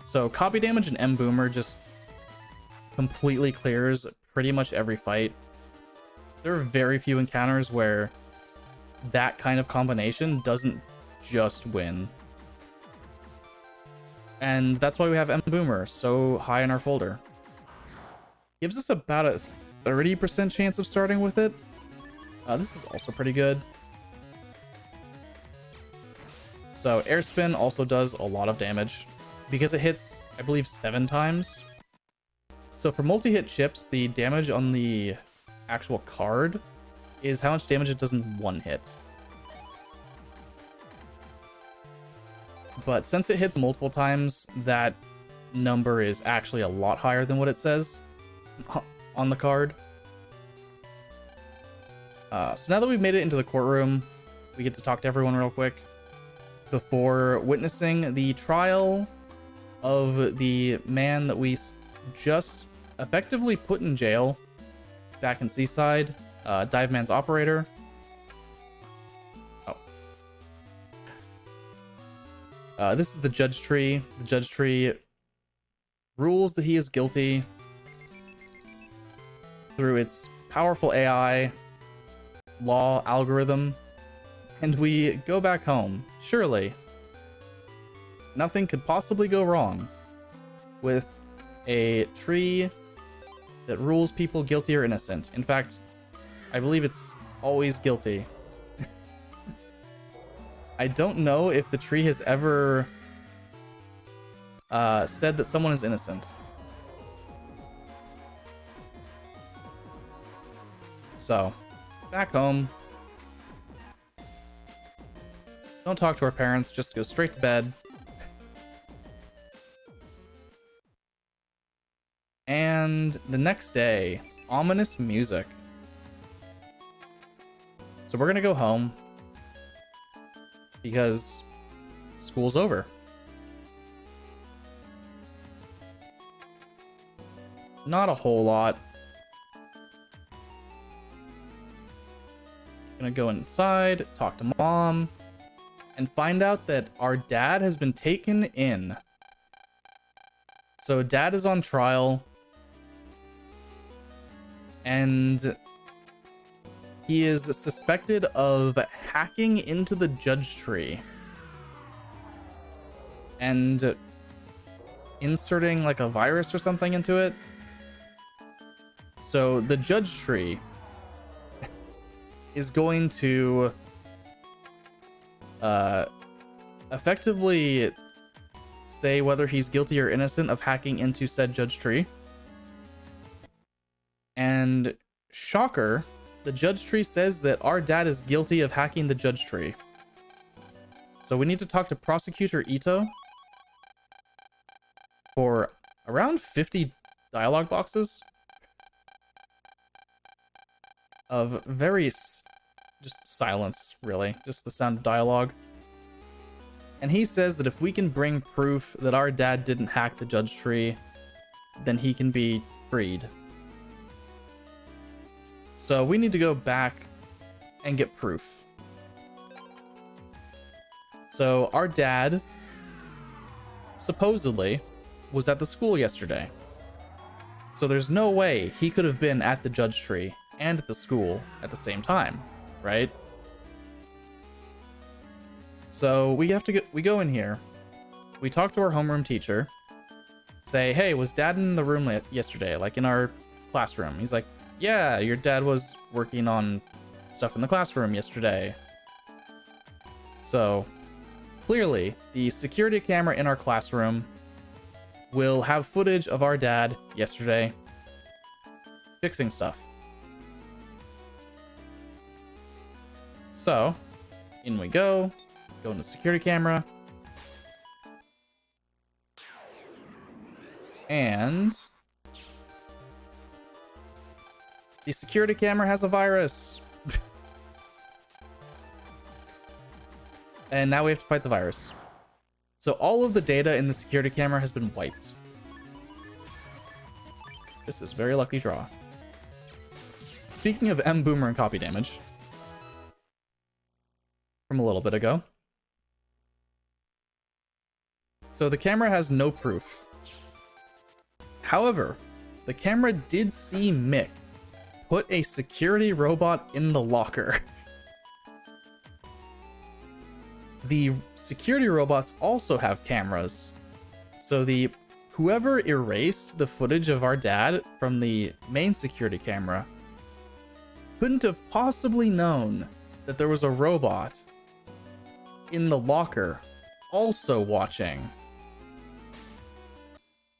So copy damage and M Boomer just completely clears pretty much every fight. There are very few encounters where that kind of combination doesn't just win. And that's why we have M Boomer so high in our folder. Gives us about a 30% chance of starting with it. This is also pretty good. So Air Spin also does a lot of damage because it hits, I believe, 7 times. So for multi-hit chips, the damage on the actual card is how much damage it does in one hit. But since it hits multiple times, that number is actually a lot higher than what it says on the card. So now that we've made it into the courtroom, we get to talk to everyone real quick before witnessing the trial of the man that we just effectively put in jail back in Seaside, Dive Man's operator. This is the judge tree. The judge tree rules that he is guilty through its powerful AI law algorithm, and we go back home. Surely. nothing could possibly go wrong with a tree that rules people guilty or innocent. In fact, I believe it's always guilty. I don't know if the tree has ever said that someone is innocent. So, back home. Don't talk to our parents, just go straight to bed. And the next day, ominous music. So we're gonna go home because school's over. Not a whole lot. Gonna go inside, talk to mom, and find out that our dad has been taken in. So dad is on trial, and he is suspected of hacking into the judge tree and inserting like a virus or something into it. So the judge tree is going to effectively say whether he's guilty or innocent of hacking into said judge tree. And shocker, the judge tree says that our dad is guilty of hacking the judge tree. So we need to talk to Prosecutor Ito for around 50 dialogue boxes of very just silence, really, just the sound of dialogue. And he says that if we can bring proof that our dad didn't hack the judge tree, then he can be freed. So we need to go back and get proof. So our dad supposedly was at the school yesterday. So there's no way he could have been at the judge tree and at the school at the same time, right? So we go in here, we talk to our homeroom teacher, say, hey, was dad in the room yesterday, like in our classroom? He's like, yeah, your dad was working on stuff in the classroom yesterday. So clearly the security camera in our classroom will have footage of our dad yesterday fixing stuff. So in we go into the security camera, and the security camera has a virus. And now we have to fight the virus. So all of the data in the security camera has been wiped. This is very lucky draw. Speaking of M Boomer and copy damage from a little bit ago. So the camera has no proof. However, the camera did see Mick put a security robot in the locker. The security robots also have cameras. So whoever erased the footage of our dad from the main security camera couldn't have possibly known that there was a robot in the locker also watching.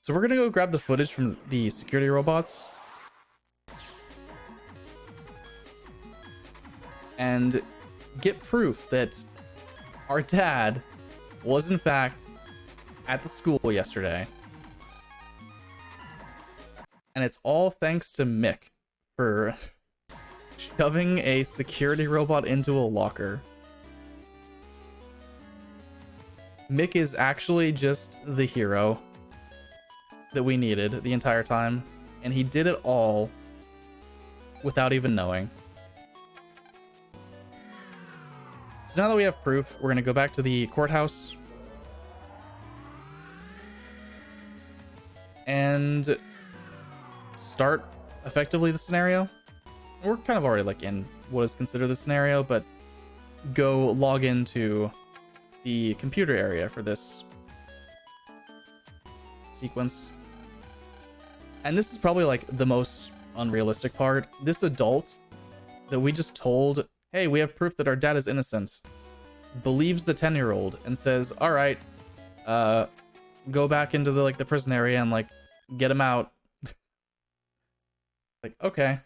So we're gonna go grab the footage from the security robots and get proof that our dad was in fact at the school yesterday. And it's all thanks to Mick for shoving a security robot into a locker. Mick is actually just the hero that we needed the entire time, and he did it all without even knowing. So now that we have proof, we're going to go back to the courthouse and start effectively the scenario. We're kind of already like in what is considered the scenario, but go log into the computer area for this sequence. And this is probably like the most unrealistic part. This adult that we just told, hey, we have proof that our dad is innocent, believes the 10-year-old and says, all right, go back into the prison area and like get him out. Like, okay.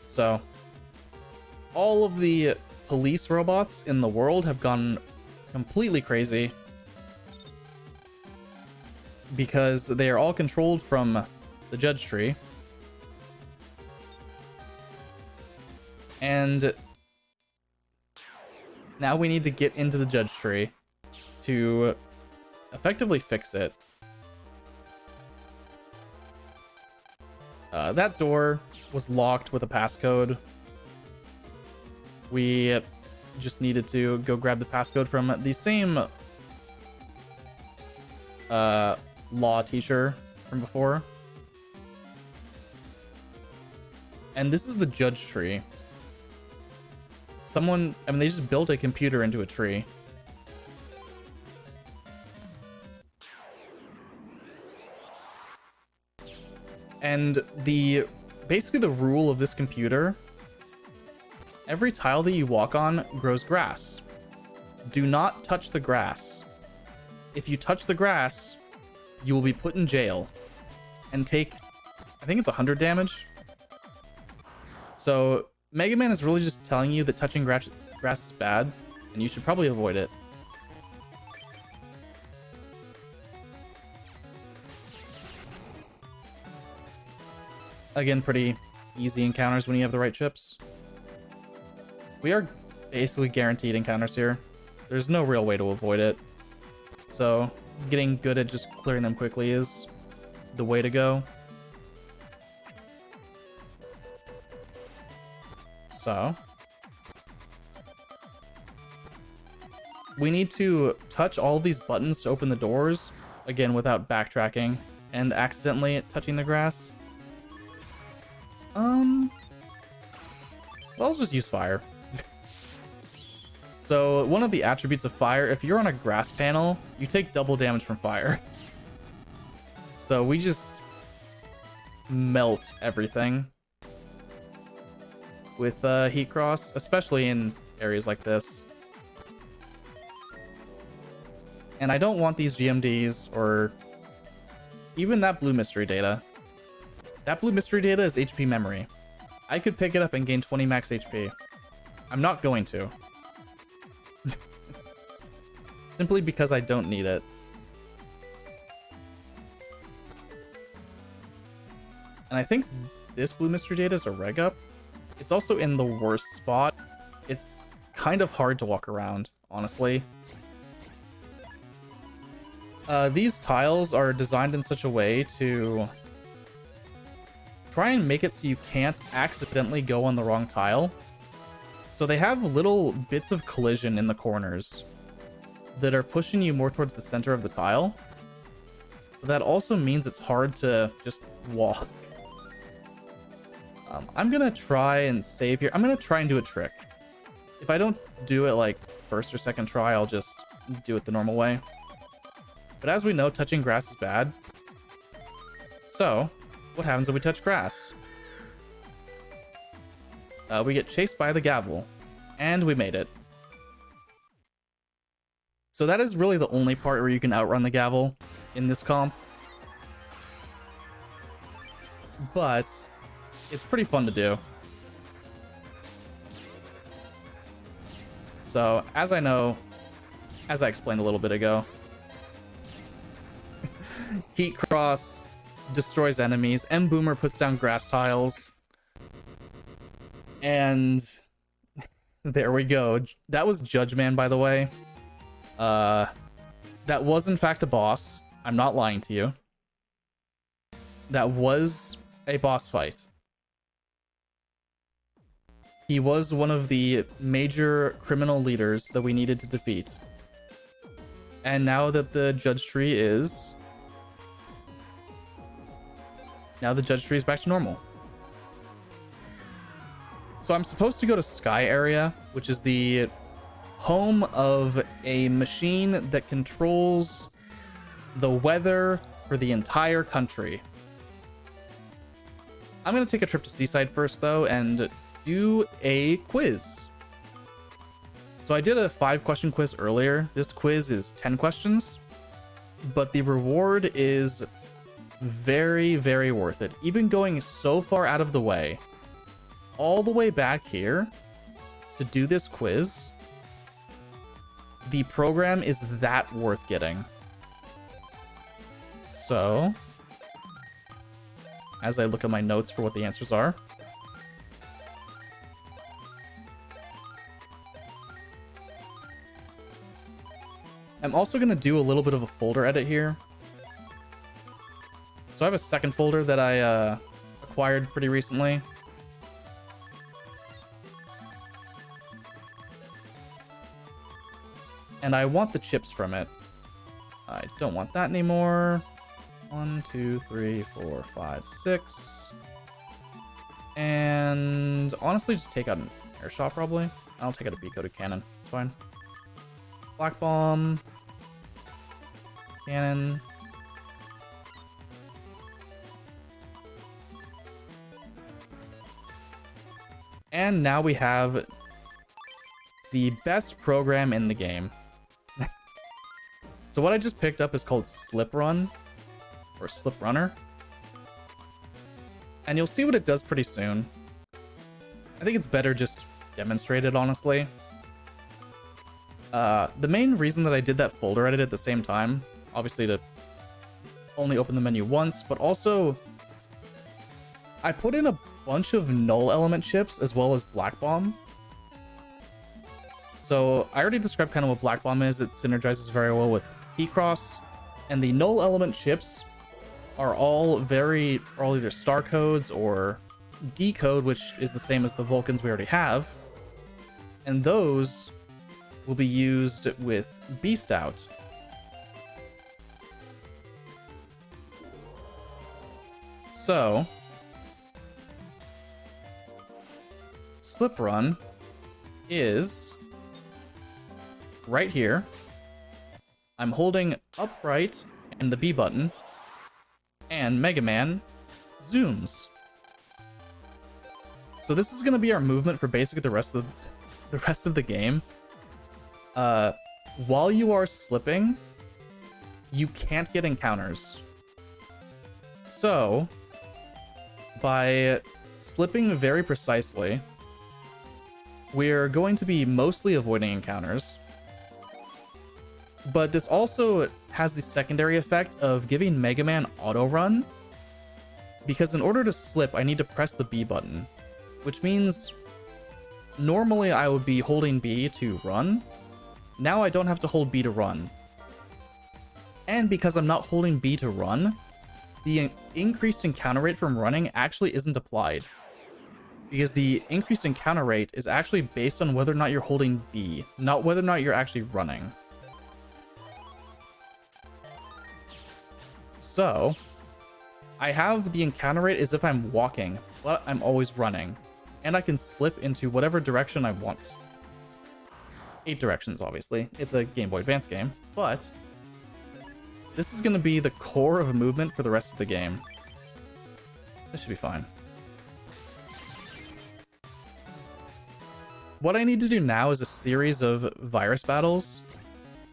So all of the police robots in the world have gone completely crazy because they are all controlled from the judge tree. And now we need to get into the judge tree to effectively fix it. That door was locked with a passcode. We just needed to go grab the passcode from the same law teacher from before. And this is the judge tree. They just built a computer into a tree. And basically the rule of this computer, every tile that you walk on grows grass. Do not touch the grass. If you touch the grass, you will be put in jail and take, I think it's 100 damage. So Mega Man is really just telling you that touching grass is bad, and you should probably avoid it. Again, pretty easy encounters when you have the right chips. We are basically guaranteed encounters here. There's no real way to avoid it. So getting good at just clearing them quickly is the way to go. So we need to touch all of these buttons to open the doors, again without backtracking and accidentally touching the grass. Well, I'll just use fire. So one of the attributes of fire, if you're on a grass panel, you take double damage from fire. So we just melt everything with Heat Cross, especially in areas like this. And I don't want these GMDs or even that blue mystery data. That blue mystery data is HP memory. I could pick it up and gain 20 max HP. I'm not going to. Simply because I don't need it. And I think this blue mystery data is a reg up. It's also in the worst spot. It's kind of hard to walk around, honestly. These tiles are designed in such a way to try and make it so you can't accidentally go on the wrong tile. So they have little bits of collision in the corners that are pushing you more towards the center of the tile. But that also means it's hard to just walk. I'm gonna try and save here. I'm gonna try and do a trick. If I don't do it like first or second try, I'll just do it the normal way. But as we know, touching grass is bad. So what happens if we touch grass? We get chased by the gavel, and we made it. So that is really the only part where you can outrun the gavel in this comp. But it's pretty fun to do. So as I explained a little bit ago, Heat Cross destroys enemies, M Boomer puts down grass tiles, and there we go. That was Judge Man, by the way. That was in fact a boss. I'm not lying to you. That was a boss fight. He was one of the major criminal leaders that we needed to defeat. And now that the judge tree is... Now the judge tree is back to normal. So I'm supposed to go to Sky area, which is the home of a machine that controls the weather for the entire country. I'm going to take a trip to Seaside first, though, and do a quiz. So I did a 5-question quiz earlier. This quiz is 10 questions, but the reward is very, very worth it. Even going so far out of the way, all the way back here to do this quiz, the program is that worth getting. So, as I look at my notes for what the answers are, I'm also going to do a little bit of a folder edit here. So I have a second folder that I acquired pretty recently. And I want the chips from it. I don't want that anymore. 1, 2, 3, 4, 5, 6. And honestly, just take out an air shot probably. I'll take out a B-coded cannon. It's fine. Black bomb. Cannon. And now we have the best program in the game. So what I just picked up is called Slip Run, or Slip Runner. And you'll see what it does pretty soon. I think it's better just demonstrated, honestly. The main reason that I did that folder edit at the same time, obviously to only open the menu once, but also I put in a bunch of null element chips as well as Black Bomb. So I already described kind of what Black Bomb is. It synergizes very well with P-Cross, and the null element chips are all either star codes or D code, which is the same as the Vulcans we already have, and those will be used with Beast Out. So Slip Run is right here. I'm holding upright and the B button, and Mega Man zooms. So this is going to be our movement for basically the rest of the game. While you are slipping, you can't get encounters. So by slipping very precisely, we're going to be mostly avoiding encounters. But this also has the secondary effect of giving Mega Man auto run, because in order to slip, I need to press the B button, which means normally I would be holding B to run. Now I don't have to hold B to run. And because I'm not holding B to run, the increased encounter rate from running actually isn't applied, because the increased encounter rate is actually based on whether or not you're holding B, not whether or not you're actually running. So I have the encounter rate as if I'm walking, but I'm always running, and I can slip into whatever direction I want. 8 directions, obviously. It's a Game Boy Advance game, but this is going to be the core of movement for the rest of the game. This should be fine. What I need to do now is a series of virus battles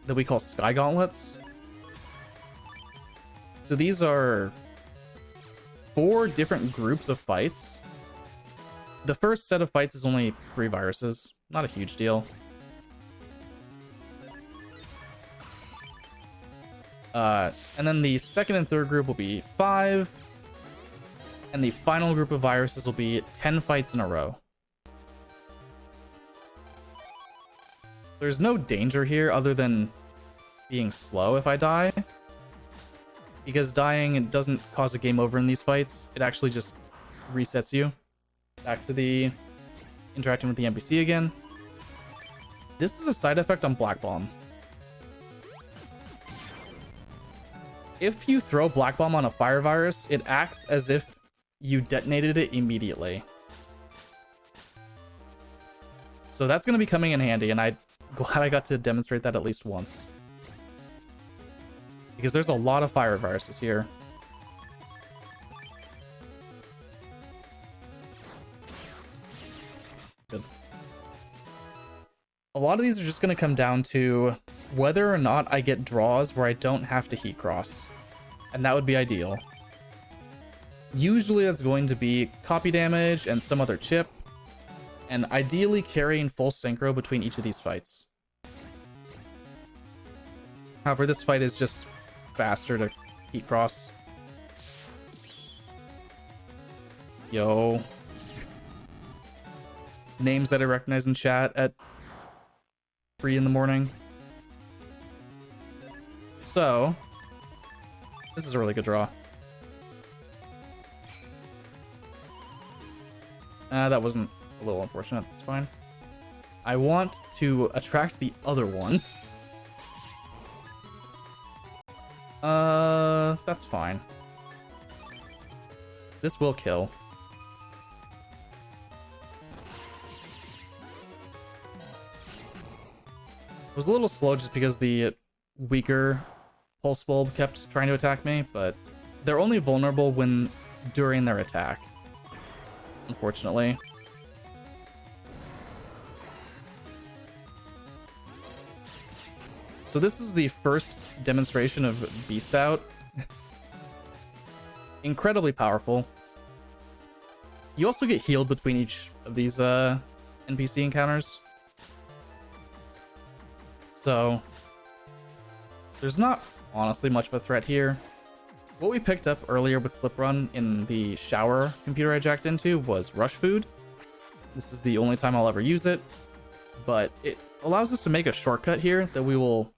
that we call Sky Gauntlets. So these are 4 different groups of fights. The first set of fights is only 3 viruses. Not a huge deal. And then the second and third group will be 5. And the final group of viruses will be 10 fights in a row. There's no danger here other than being slow if I die, because dying doesn't cause a game over in these fights. It actually just resets you back to the interacting with the NPC again. This is a side effect on Black Bomb. If you throw Black Bomb on a fire virus, it acts as if you detonated it immediately. So that's going to be coming in handy, and I Glad I got to demonstrate that at least once. Because there's a lot of fire viruses here. Good. A lot of these are just going to come down to whether or not I get draws where I don't have to heat cross. And that would be ideal. Usually that's going to be copy damage and some other chip. And ideally carrying full synchro between each of these fights. However, this fight is just faster to heat cross. Yo. Names that I recognize in chat at 3 in the morning. So, this is a really good draw. That wasn't a little unfortunate. It's fine. I want to attract the other one. That's fine. This will kill. It was a little slow just because the weaker pulse bulb kept trying to attack me, but they're only vulnerable when during their attack. Unfortunately. So this is the first demonstration of Beast Out. Incredibly powerful. You also get healed between each of these NPC encounters. So there's not honestly much of a threat here. What we picked up earlier with Slip Run in the shower computer I jacked into was Rush Food. This is the only time I'll ever use it, but it allows us to make a shortcut here that we will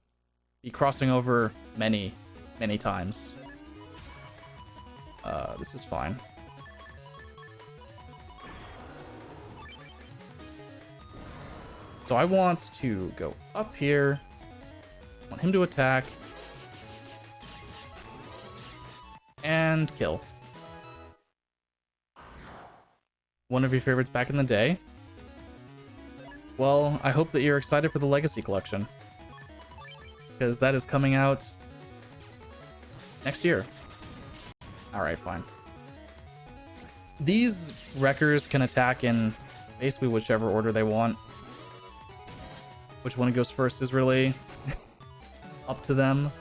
be crossing over many, many times. This is fine. So I want to go up here. I want him to attack. And kill. One of your favorites back in the day. Well, I hope that you're excited for the Legacy Collection. Because that is coming out next year. Alright, fine. These wreckers can attack in basically whichever order they want. Which one goes first is really up to them.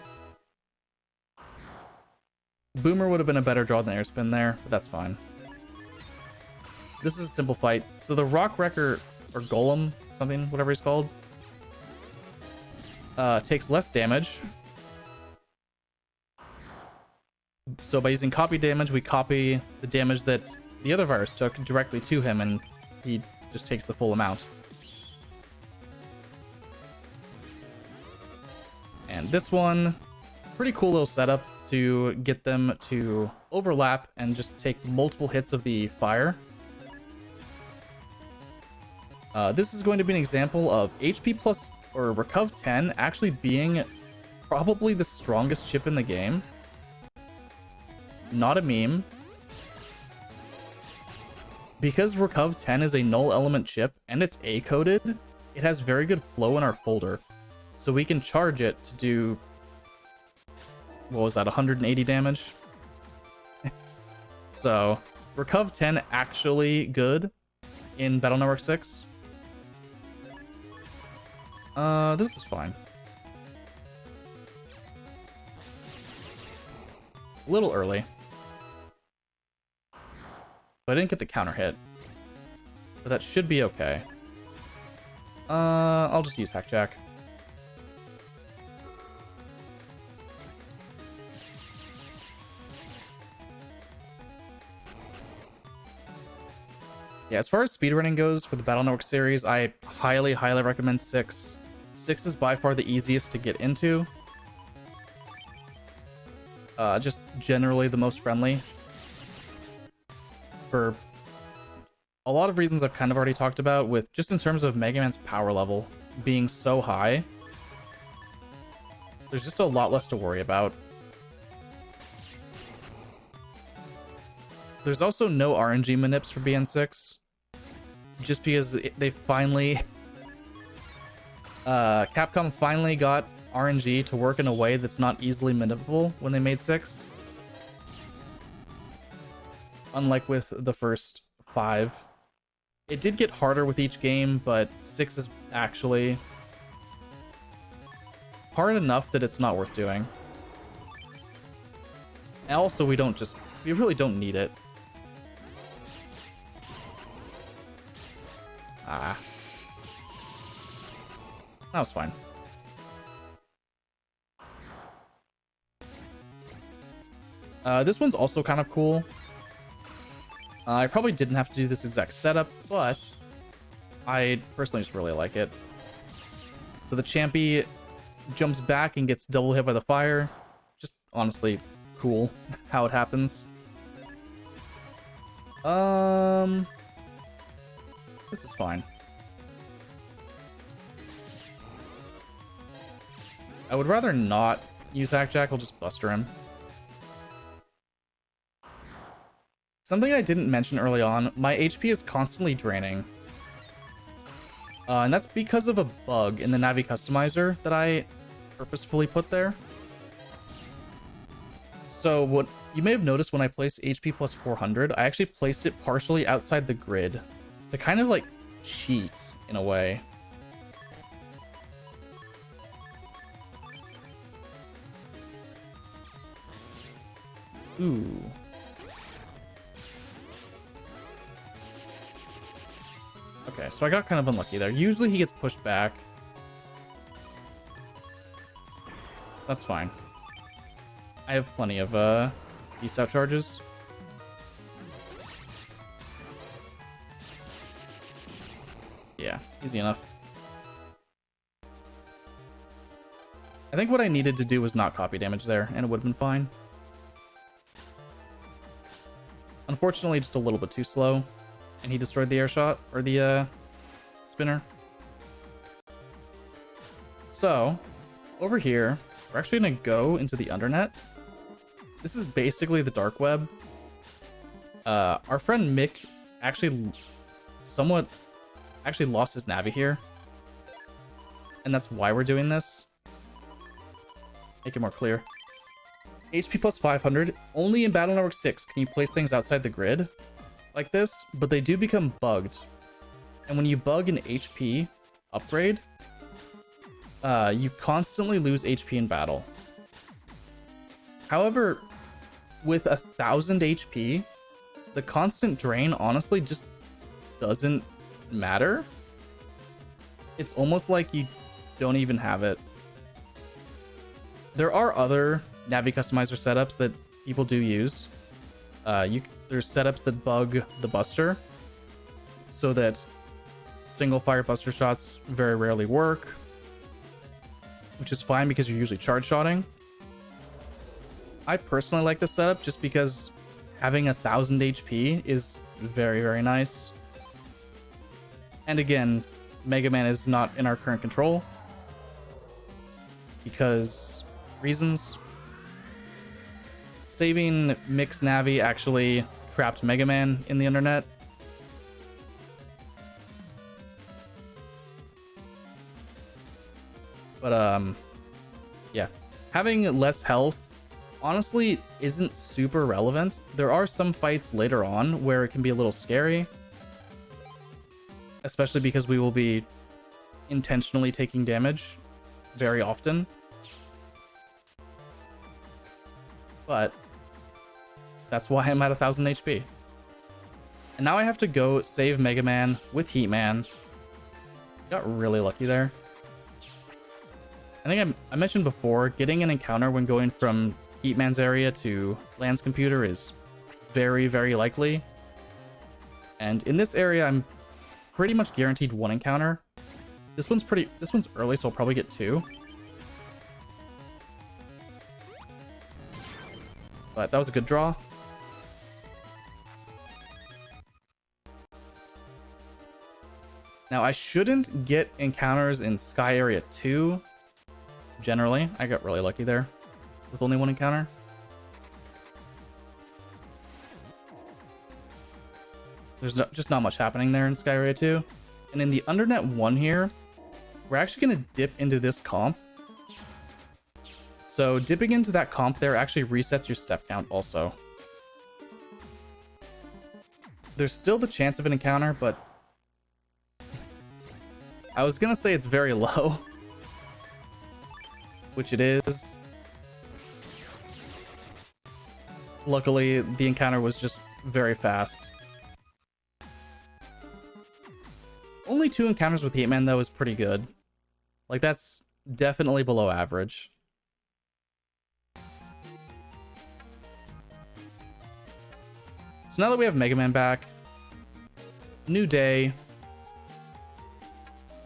Boomer would have been a better draw than Airspin there, but that's fine. This is a simple fight. So the Rock Wrecker, or Golem, something, whatever he's called, takes less damage. So by using copy damage, we copy the damage that the other virus took directly to him, and he just takes the full amount. And this one, pretty cool little setup to get them to overlap and just take multiple hits of the fire. This is going to be an example of HP plus or Recuv 10 actually being probably the strongest chip in the game. Not a meme. Because Recuv 10 is a null element chip and it's A-coded, it has very good flow in our folder. So we can charge it to do, what was that, 180 damage? So, Recuv 10 actually good in Battle Network 6. This is fine. A little early. But I didn't get the counter hit. But that should be okay. I'll just use Hackjack. Yeah, as far as speedrunning goes for the Battle Network series, I highly, highly recommend 6. 6 is by far the easiest to get into. Just generally the most friendly. For a lot of reasons I've kind of already talked about, with just in terms of Mega Man's power level being so high. There's just a lot less to worry about. There's also no RNG manips for BN6. Just because they finally Capcom finally got RNG to work in a way that's not easily manipulable when they made 6. Unlike with the first 5. It did get harder with each game, but 6 is actually hard enough that it's not worth doing. And also, we really don't need it. Ah. That was fine. This one's also kind of cool. I probably didn't have to do this exact setup, but I personally just really like it. So the Champy jumps back and gets double hit by the fire. Just honestly cool how it happens. This is fine. I would rather not use Hackjack, I'll just Buster him. Something I didn't mention early on, my HP is constantly draining. And that's because of a bug in the Navi Customizer that I purposefully put there. So what you may have noticed when I placed HP plus 400, I actually placed it partially outside the grid to kind of like cheat in a way. Ooh. Okay, so I got kind of unlucky there. Usually he gets pushed back. That's fine. I have plenty of beast out charges. Yeah, easy enough. I think what I needed to do was not copy damage there, and it would have been fine. Unfortunately, just a little bit too slow, and he destroyed the air shot, or the spinner. So, over here, we're actually going to go into the Undernet. This is basically the dark web. Our friend Mick actually lost his Navi here. And that's why we're doing this. Make it more clear. HP plus 500. Only in Battle Network 6 can you place things outside the grid like this, but they do become bugged. And when you bug an HP upgrade, you constantly lose HP in battle. However, with 1000 HP, the constant drain honestly just doesn't matter. It's almost like you don't even have it. There are other Navi Customizer setups that people do use. There's setups that bug the Buster so that single fire Buster shots very rarely work, which is fine because you're usually charge shotting. I personally like this setup just because having 1000 HP is very, very nice. And again, Mega Man is not in our current control because reasons. Saving Mix Navi actually trapped Mega Man in the Undernet. But yeah, having less health honestly isn't super relevant. There are some fights later on where it can be a little scary, especially because we will be intentionally taking damage very often. But that's why I'm at 1000 HP. And now I have to go save Mega Man with Heat Man. Got really lucky there. I think I mentioned before, getting an encounter when going from Heat Man's area to Land's computer is very, very likely. And in this area, I'm pretty much guaranteed one encounter. This one's early, so I'll probably get 2. But that was a good draw. Now, I shouldn't get encounters in Sky Area 2. Generally, I got really lucky there with only one encounter. There's just not much happening there in Sky Area 2. And in the Undernet 1 here, we're actually going to dip into this comp. So dipping into that comp there actually resets your step count also. There's still the chance of an encounter, but I was going to say it's very low, which it is. Luckily, the encounter was just very fast. Only 2 encounters with Heatman, though, is pretty good. Like, that's definitely below average. So now that we have Mega Man back, new day.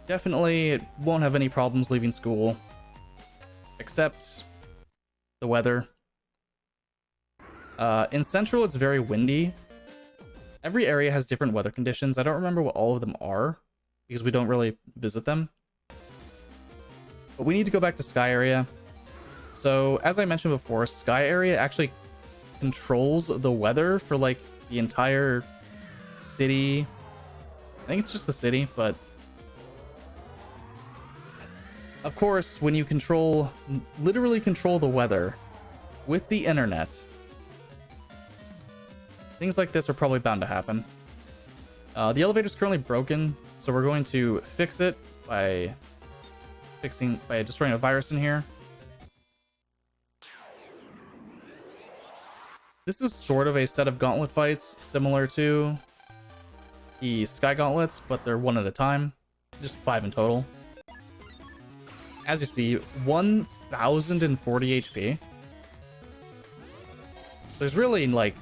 Definitely won't have any problems leaving school. Except the weather. In Central, it's very windy. Every area has different weather conditions. I don't remember what all of them are, because we don't really visit them. But we need to go back to Sky Area. So, as I mentioned before, Sky Area actually controls the weather for, like, the entire city. I think it's just the city, but... Of course, when you literally control the weather with the internet, things like this are probably bound to happen. The elevator's currently broken, so we're going to fix it by destroying a virus in here. This is sort of a set of gauntlet fights, similar to the Sky Gauntlets, but they're 1 at a time. Just 5 in total. As you see, 1040 HP. There's really, like...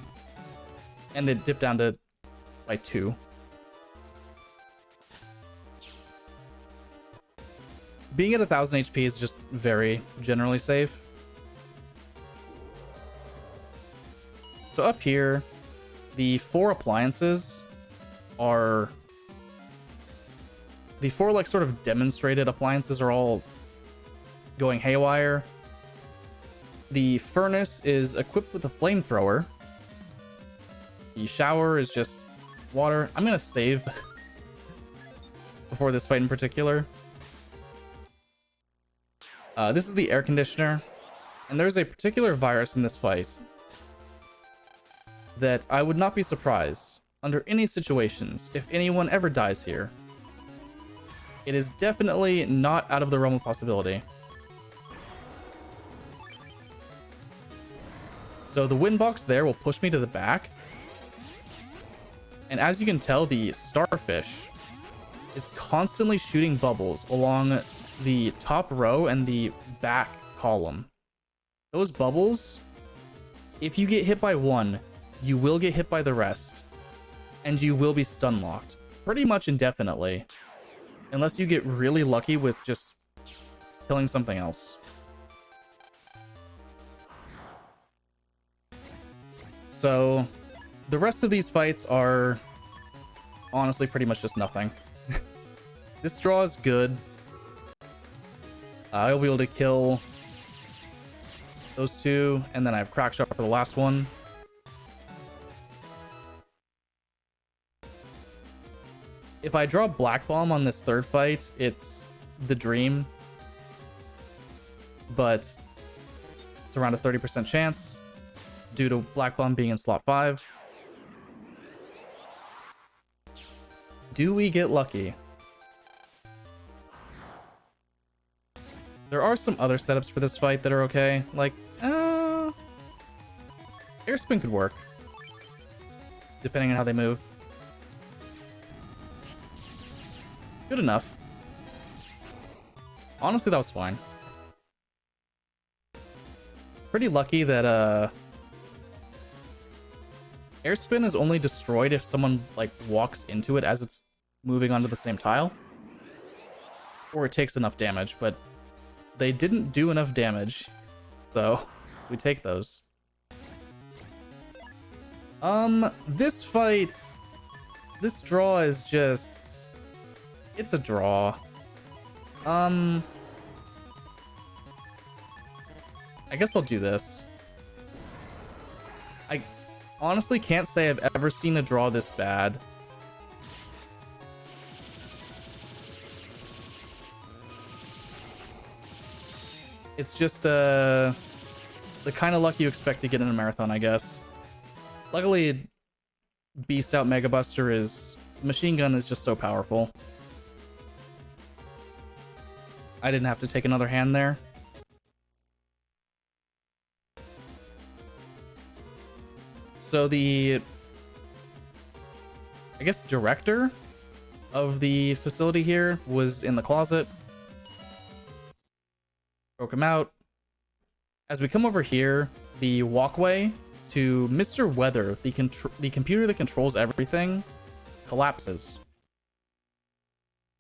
And it dipped down to, by 2. Being at 1000 HP is just very generally safe. So up here, the 4 appliances are... The 4, like, sort of demonstrated appliances are all going haywire. The furnace is equipped with a flamethrower. The shower is just water. I'm gonna save before this fight in particular. This is the air conditioner, and there's a particular virus in this fight that I would not be surprised under any situations if anyone ever dies here. It is definitely not out of the realm of possibility. So the wind box there will push me to the back. And as you can tell, the starfish is constantly shooting bubbles along the top row and the back column. Those bubbles, if you get hit by one, you will get hit by the rest. And you will be stun locked. Pretty much indefinitely. Unless you get really lucky with just killing something else. So, the rest of these fights are honestly pretty much just nothing. This draw is good. I'll be able to kill those 2, and then I have Crack Shot for the last one. If I draw Black Bomb on this 3rd fight, it's the dream. But it's around a 30% chance due to Black Bomb being in slot 5. Do we get lucky? There are some other setups for this fight that are okay. Like, Air Spin could work, depending on how they move. Good enough. Honestly, that was fine. Pretty lucky that, Air Spin is only destroyed if someone, like, walks into it as it's moving onto the same tile. Or it takes enough damage, but they didn't do enough damage, so we take those. This fight... This draw is just... It's a draw. I guess I'll do this. I honestly can't say I've ever seen a draw this bad. It's just the kind of luck you expect to get in a marathon, I guess. Luckily, Beast Out Mega Buster is... Machine Gun is just so powerful. I didn't have to take another hand there. So the... I guess director of the facility here was in the closet. Broke him out. As we come over here, the walkway to Mr. Weather, the computer that controls everything, collapses.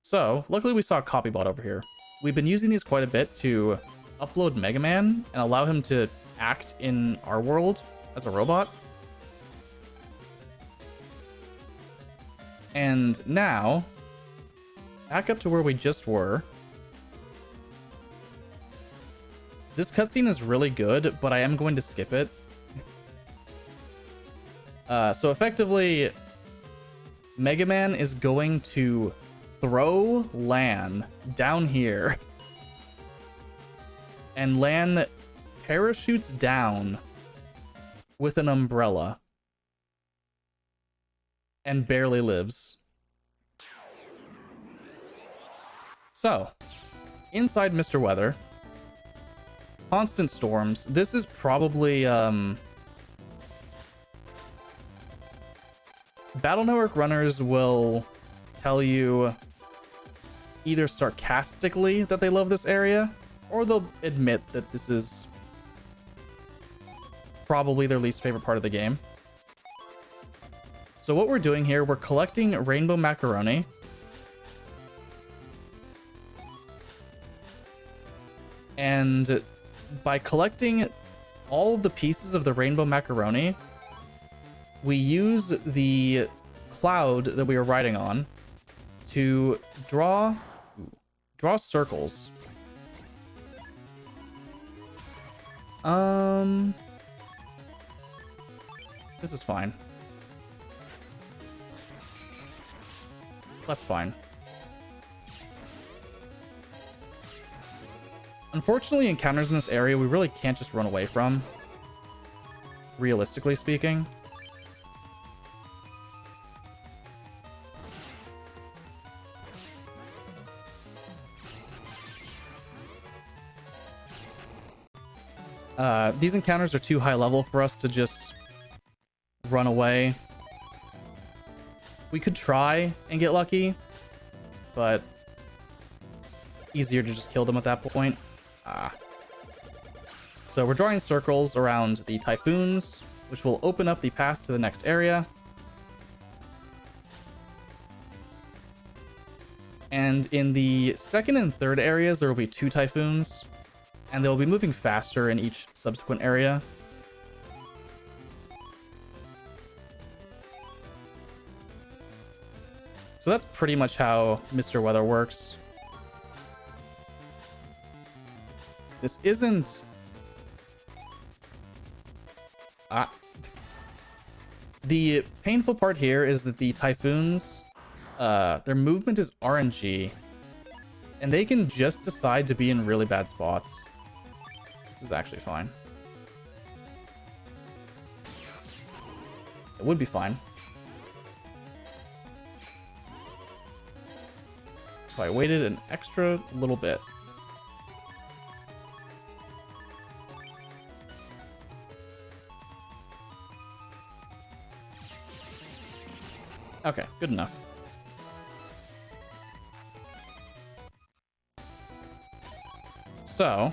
So, luckily we saw a copybot over here. We've been using these quite a bit to upload Mega Man and allow him to act in our world as a robot. And now, back up to where we just were. This cutscene is really good, but I am going to skip it. So effectively, Mega Man is going to throw Lan down here. And Lan parachutes down with an umbrella. And barely lives. So, inside Mr. Weather, constant storms. This is probably Battle Network runners will tell you either sarcastically that they love this area, or they'll admit that this is probably their least favorite part of the game. So what we're doing here, we're collecting rainbow macaroni. And by collecting all of the pieces of the rainbow macaroni, we use the cloud that we are riding on to draw circles. This is fine. That's fine. Unfortunately, encounters in this area we really can't just run away from. Realistically speaking. These encounters are too high level for us to just run away. We could try and get lucky, but easier to just kill them at that point. So we're drawing circles around the typhoons, which will open up the path to the next area. And in the second and third areas, there will be 2 typhoons, and they'll be moving faster in each subsequent area. So that's pretty much how Mr. Weather works. This isn't... The painful part here is that the typhoons, their movement is RNG, and they can just decide to be in really bad spots. This is actually fine. It would be fine. So I waited an extra little bit. Okay, good enough. So,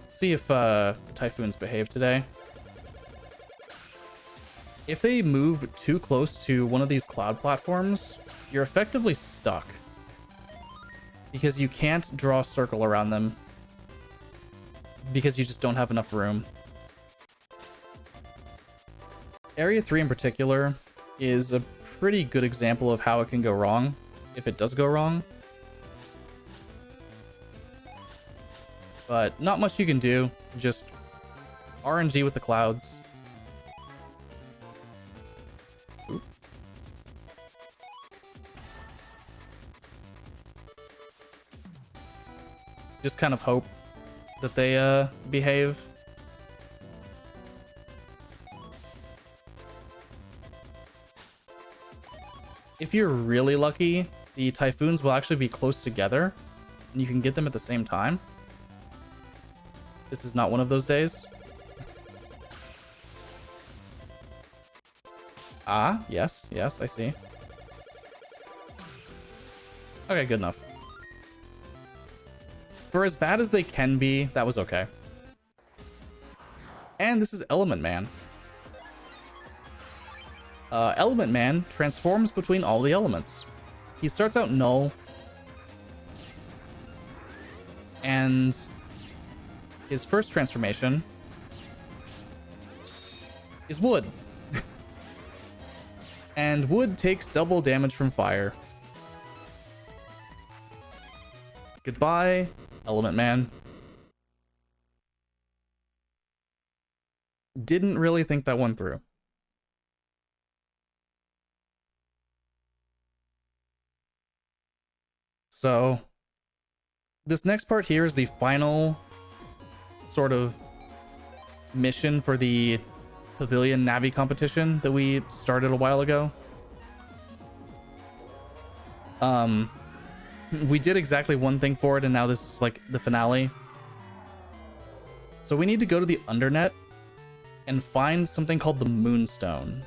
let's see if the typhoons behave today. If they move too close to one of these cloud platforms, you're effectively stuck. Because you can't draw a circle around them. Because you just don't have enough room. Area 3 in particular is a pretty good example of how it can go wrong, if it does go wrong. But not much you can do, just RNG with the clouds. Oop. just kind of hope that they behave. If you're really lucky, the typhoons will actually be close together, and you can get them at the same time. This is not one of those days. Ah, yes, I see. Okay, good enough. For as bad as they can be, that was okay. And this is Element Man. Element Man transforms between all the elements. He starts out null, and his first transformation is wood. And wood takes double damage from fire. Goodbye, Element Man. Didn't really think that one through. So, this next part here is the final sort of mission for the Pavilion Navi competition that we started a while ago. We did exactly one thing for it, and now this is like the finale. So we need to go to the Undernet and find something called the Moonstone.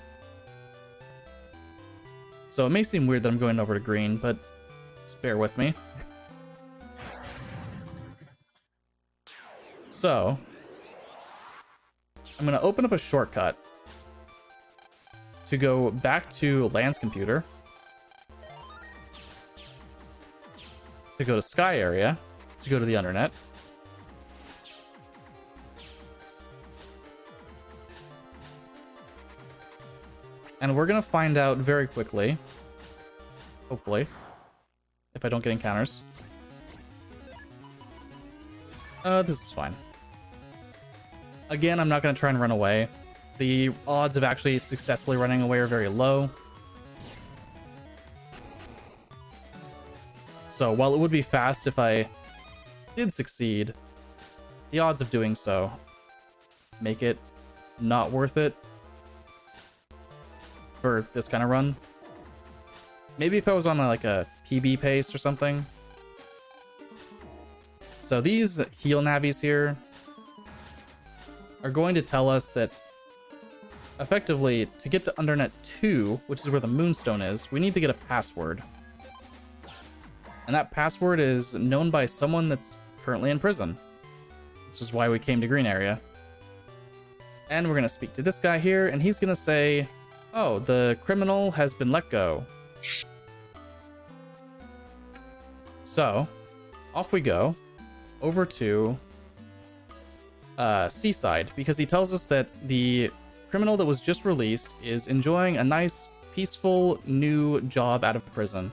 So it may seem weird that I'm going over to green, but just bear with me. So I'm going to open up a shortcut to go back to Lance Computer, to go to Sky Area, to go to the Undernet. And we're going to find out very quickly, hopefully, if I don't get encounters. This is fine. Again, I'm not going to try and run away. The odds of actually successfully running away are very low. So while it would be fast if I did succeed, the odds of doing so make it not worth it for this kind of run. Maybe if I was on like a PB pace or something. So these heal navis here are going to tell us that effectively to get to Undernet 2, which is where the Moonstone is, we need to get a password. And that password is known by someone that's currently in prison. This is why we came to green area. And we're going to speak to this guy here, and he's going to say, oh, the criminal has been let go. So, off we go, over to Seaside, because he tells us that the criminal that was just released is enjoying a nice, peaceful new job out of prison.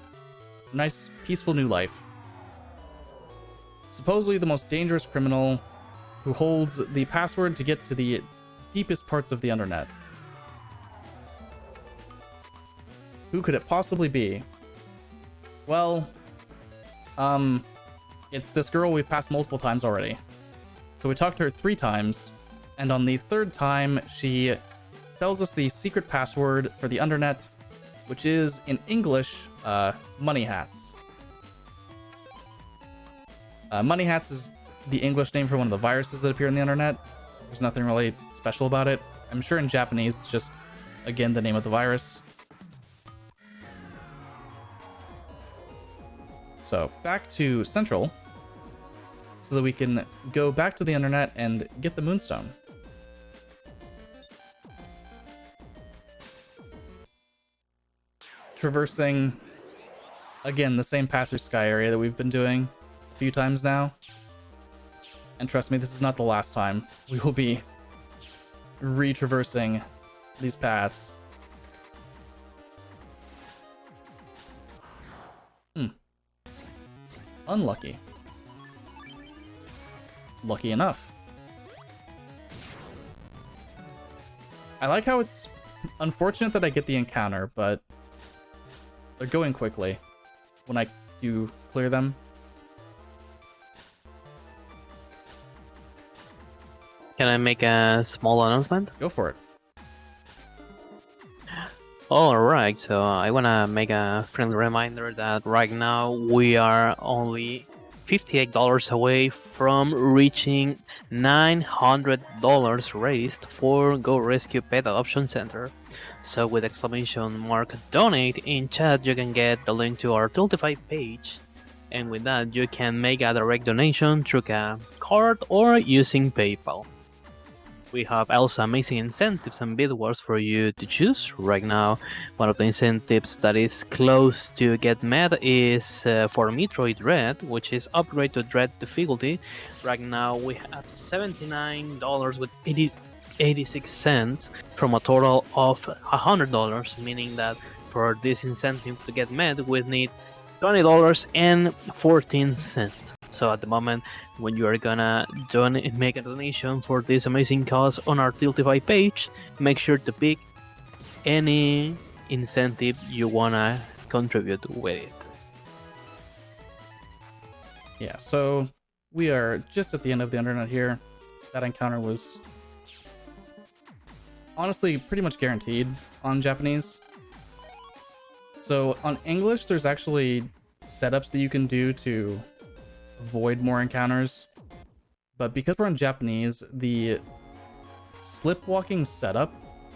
Nice, peaceful new life. Supposedly the most dangerous criminal who holds the password to get to the deepest parts of the Undernet. Who could it possibly be? Well, it's this girl we've passed multiple times already. So we talked to her 3 times, and on the 3rd time, she tells us the secret password for the Undernet, which is, in English, Money Hats. Money Hats is the English name for one of the viruses that appear in the Undernet. There's nothing really special about it. I'm sure in Japanese, it's just, again, the name of the virus. So, back to Central, so that we can go back to the Undernet and get the Moonstone. Traversing, again, the same path through Sky Area that we've been doing a few times now. And trust me, this is not the last time. We will be retraversing these paths. Unlucky. Lucky enough. I like how it's unfortunate that I get the encounter, but they're going quickly when I do clear them. Can I make a small announcement? Go for it. Alright, so I wanna make a friendly reminder that right now we are only $58 away from reaching $900 raised for Go Rescue Pet Adoption Center. So with exclamation mark donate in chat, you can get the link to our Tiltify page, and with that you can make a direct donation through a card or using PayPal. We have also amazing incentives and bid wars for you to choose. Right now, one of the incentives that is close to get met is for Metroid Dread, which is upgrade to Dread difficulty. Right now, we have $79 with 86 cents from a total of $100, meaning that for this incentive to get met, we need $20.14. So at the moment, when you are gonna make a donation for this amazing cause on our Tiltify page, make sure to pick any incentive you wanna contribute with it. Yeah, so we are just at the end of the internet here. That encounter was honestly pretty much guaranteed on Japanese. So on English, there's actually setups that you can do to avoid more encounters. But because we're on Japanese, the slipwalking setup,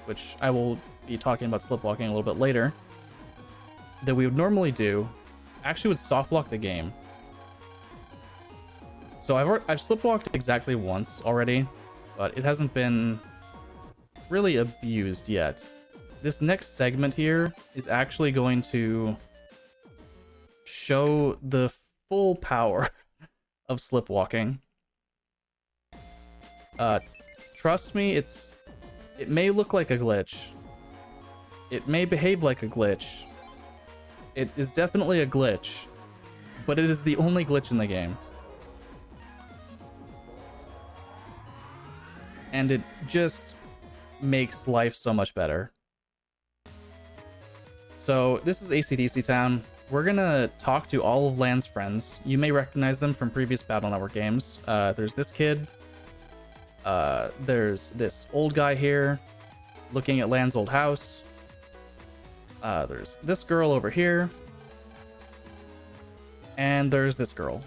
which I will be talking about slipwalking a little bit later, that we would normally do, actually would soft lock the game. So I've slipwalked exactly once already, but it hasn't been really abused yet. This next segment here is actually going to show the full power of slipwalking. Trust me, it may look like a glitch. It may behave like a glitch. It is definitely a glitch, but it is the only glitch in the game. And it just makes life so much better. So this is AC/DC Town. We're gonna talk to all of Lan's friends. You may recognize them from previous Battle Network games. There's this kid. There's this old guy here looking at Lan's old house. There's this girl over here. And there's this girl.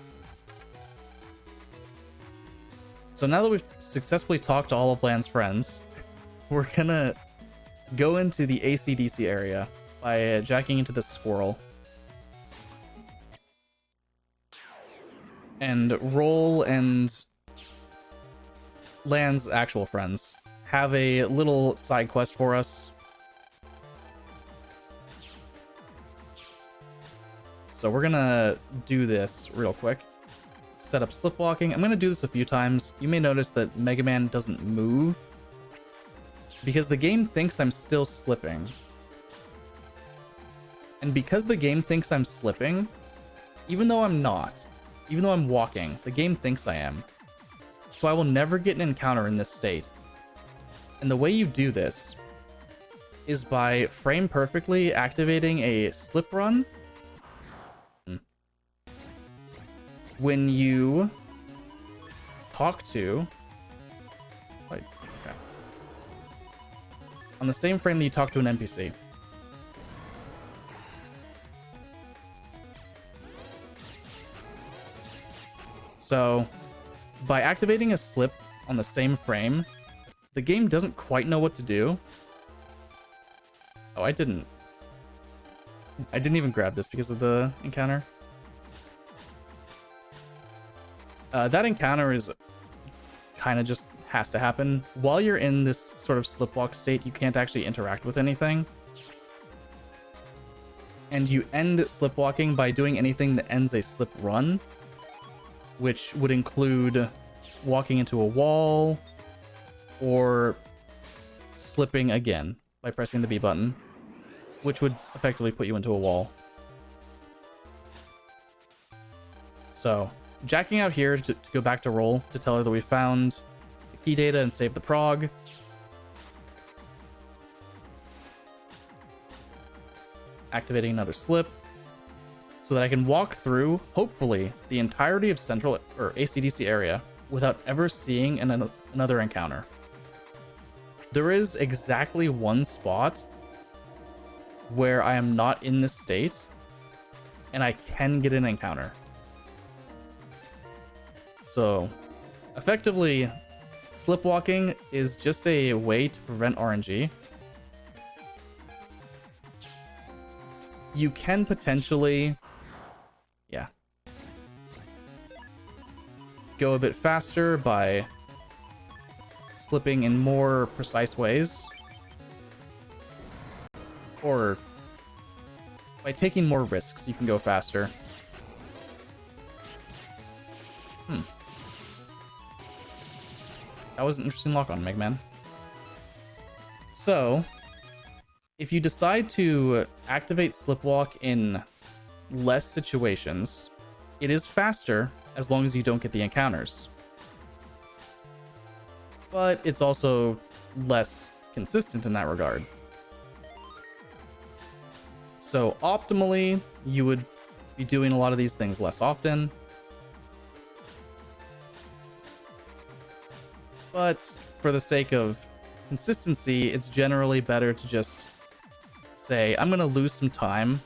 So now that we've successfully talked to all of Lan's friends, we're gonna go into the AC/DC area by jacking into this squirrel. And Roll and Lan's actual friends have a little side quest for us. So we're gonna do this real quick. Set up slipwalking. I'm gonna do this a few times. You may notice that Mega Man doesn't move because the game thinks I'm still slipping. And because the game thinks I'm slipping, even though I'm not, even though I'm walking, the game thinks I am. So I will never get an encounter in this state. And the way you do this is by frame perfectly activating a slip run when you talk to... Wait, okay. On the same frame that you talk to an NPC. So, by activating a slip on the same frame, the game doesn't quite know what to do. Oh, I didn't even grab this because of the encounter. That encounter is kind of just has to happen. While you're in this sort of slipwalk state, you can't actually interact with anything. And you end slipwalking by doing anything that ends a slip run, which would include walking into a wall or slipping again by pressing the B button, which would effectively put you into a wall. So, jacking out here to go back to Roll to tell her that we found the key data and saved the prog. Activating another slip so that I can walk through, hopefully, the entirety of Central or AC/DC area without ever seeing another encounter. There is exactly one spot where I am not in this state, and I can get an encounter. So, effectively, slipwalking is just a way to prevent RNG. You can potentially, go a bit faster by slipping in more precise ways, or by taking more risks, you can go faster. That was an interesting lock on Mega Man. So, if you decide to activate Slipwalk in less situations, it is faster as long as you don't get the encounters. But it's also less consistent in that regard. So optimally, you would be doing a lot of these things less often. But for the sake of consistency, it's generally better to just say, I'm going to lose some time,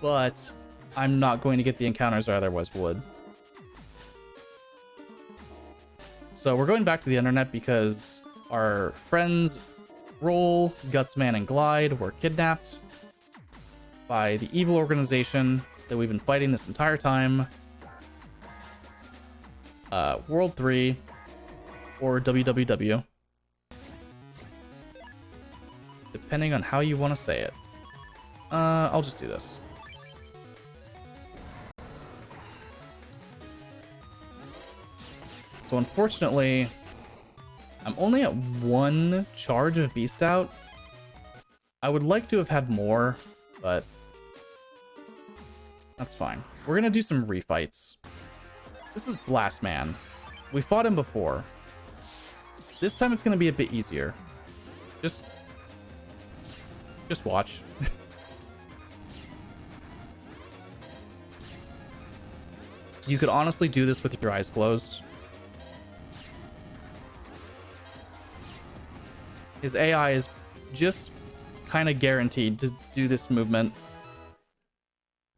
but I'm not going to get the encounters I otherwise would. So we're going back to the internet because our friends Roll, Gutsman, and Glide were kidnapped by the evil organization that we've been fighting this entire time. World 3, or WWW, depending on how you want to say it. I'll just do this. So unfortunately, I'm only at 1 charge of Beast Out. I would like to have had more, but that's fine. We're gonna do some refights. This is Blast Man. We fought him before. This time it's gonna be a bit easier. Just watch. You could honestly do this with your eyes closed. His AI is just kind of guaranteed to do this movement.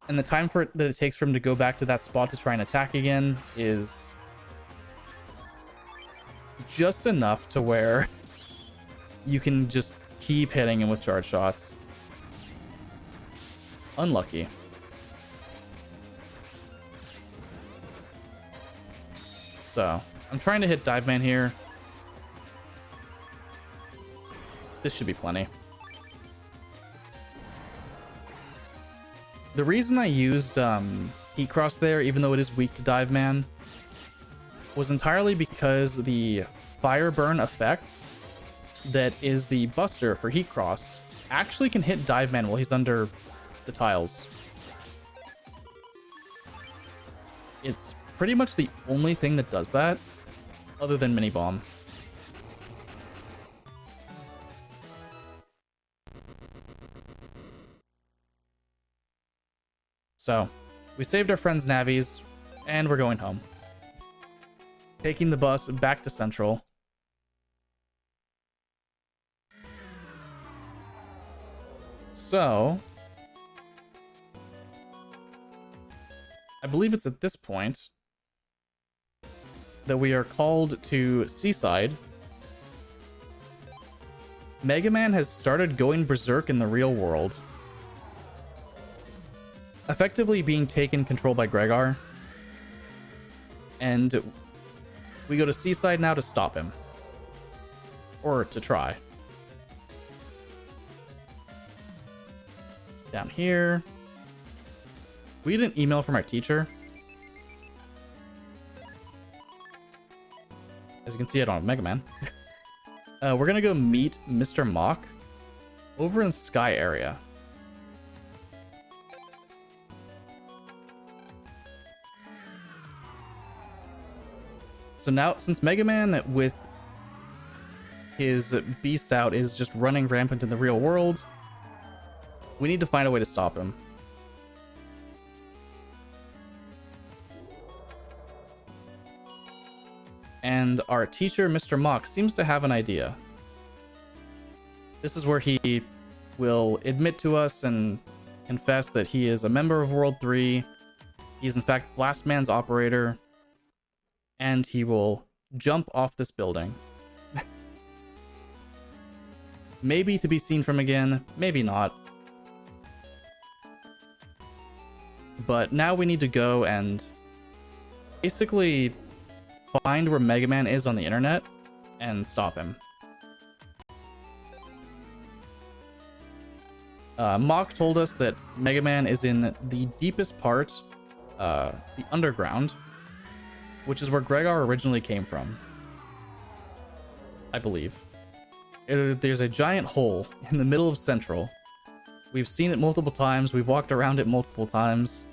And the time that it takes for him to go back to that spot to try and attack again is just enough to where you can just keep hitting him with charge shots. Unlucky. So, I'm trying to hit Dive Man here. This should be plenty. The reason I used Heat Cross there, even though it is weak to Dive Man, was entirely because the Fire Burn effect that is the buster for Heat Cross actually can hit Dive Man while he's under the tiles. It's pretty much the only thing that does that, other than Mini Bomb. So, we saved our friends' navies, and we're going home. Taking the bus back to Central. So, I believe it's at this point that we are called to Seaside. Mega Man has started going berserk in the real world, effectively being taken control by Gregar, and we go to Seaside now to stop him, or to try. Down here, we get an email from our teacher. As you can see, I don't have Mega Man. We're gonna go meet Mr. Mock over in Sky area. So now, since Mega Man with his Beast Out is just running rampant in the real world, we need to find a way to stop him. And our teacher, Mr. Mock, seems to have an idea. This is where he will admit to us and confess that he is a member of World 3. He's in fact Blastman's operator. And he will jump off this building. Maybe to be seen from again, maybe not. But now we need to go and basically find where Mega Man is on the internet and stop him. Mock told us that Mega Man is in the deepest part, the underground, which is where Gregar originally came from, I believe. There's a giant hole in the middle of Central. We've seen it multiple times, we've walked around it multiple times,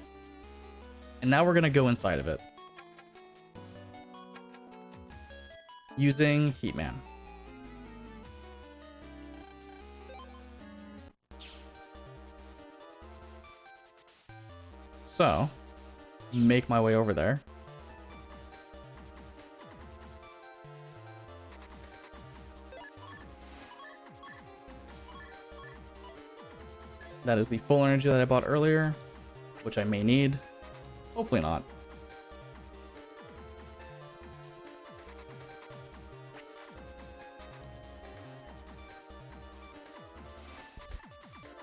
and now we're gonna go inside of it. Using Heatman. So, make my way over there. That is the full energy that I bought earlier, which I may need. Hopefully not.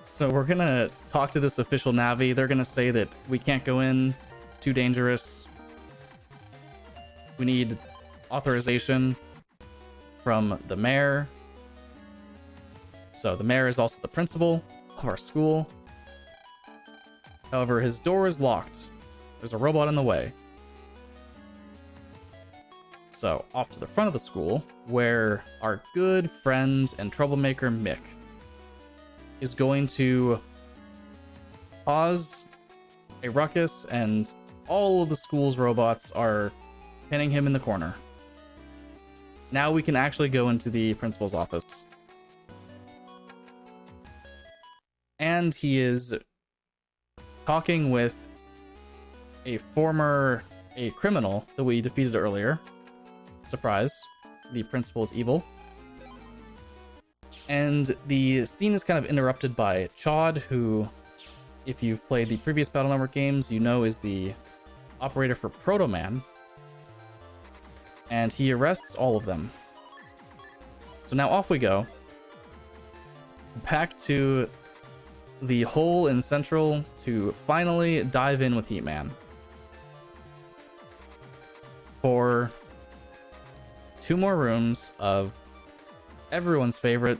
So we're gonna talk to this official Navi. They're gonna say that we can't go in, it's too dangerous. We need authorization from the mayor. So the mayor is also the principal of our school. However, his door is locked. There's a robot in the way. So off to the front of the school, where our good friend and troublemaker Mick is going to cause a ruckus, and all of the school's robots are pinning him in the corner. Now we can actually go into the principal's office. And he is talking with a criminal that we defeated earlier. Surprise, the principal is evil. And the scene is kind of interrupted by Chod, who, if you've played the previous Battle Network games, you know is the operator for Proto Man. And he arrests all of them. So now off we go. Back to the hole in Central to finally dive in with Heatman. For 2 more rooms of everyone's favorite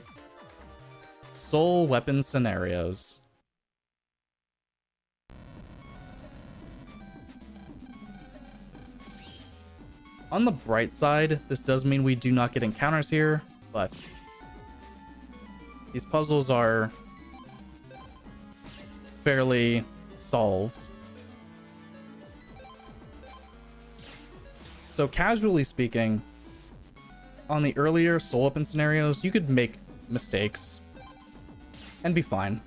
soul weapon scenarios. On the bright side, this does mean we do not get encounters here, but these puzzles are fairly solved. So casually speaking, on the earlier soul weapon scenarios, you could make mistakes and be fine.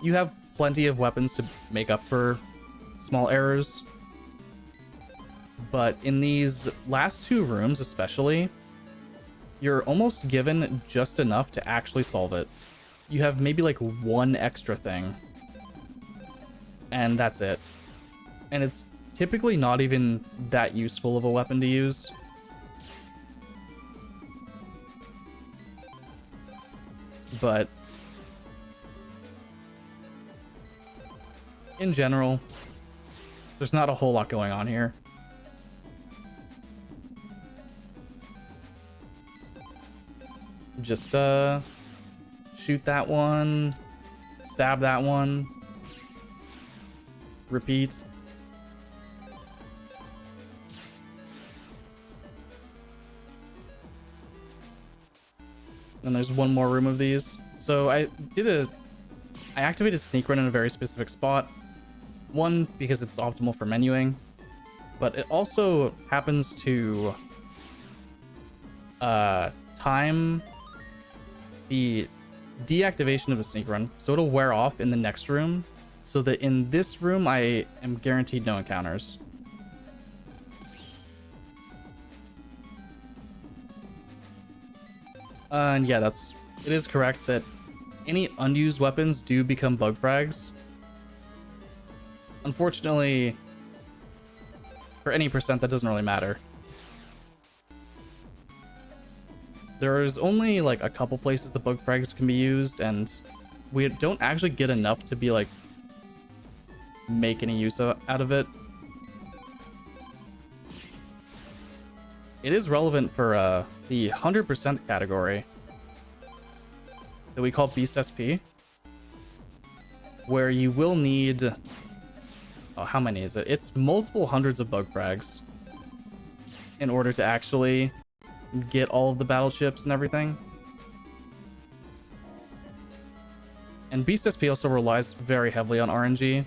You have plenty of weapons to make up for small errors. But in these last 2 rooms especially, you're almost given just enough to actually solve it. You have maybe like 1 extra thing, and that's it. And it's typically not even that useful of a weapon to use. But in general, there's not a whole lot going on here. Just shoot that one, stab that one, repeat. And there's 1 more room of these. So I activated sneak run in a very specific spot. 1, because it's optimal for menuing, but it also happens to time the deactivation of the sneak run, so it'll wear off in the next room, so that in this room I am guaranteed no encounters. And yeah, it is correct that any unused weapons do become bug frags. Unfortunately, for any percent, that doesn't really matter. There is only like a couple places the bug frags can be used, and we don't actually get enough to be like make any use out of it. It is relevant for the 100% category that we call Beast SP, where you will need... Oh, how many is it? It's multiple hundreds of bug frags in order to actually get all of the battleships and everything. And Beast SP also relies very heavily on RNG.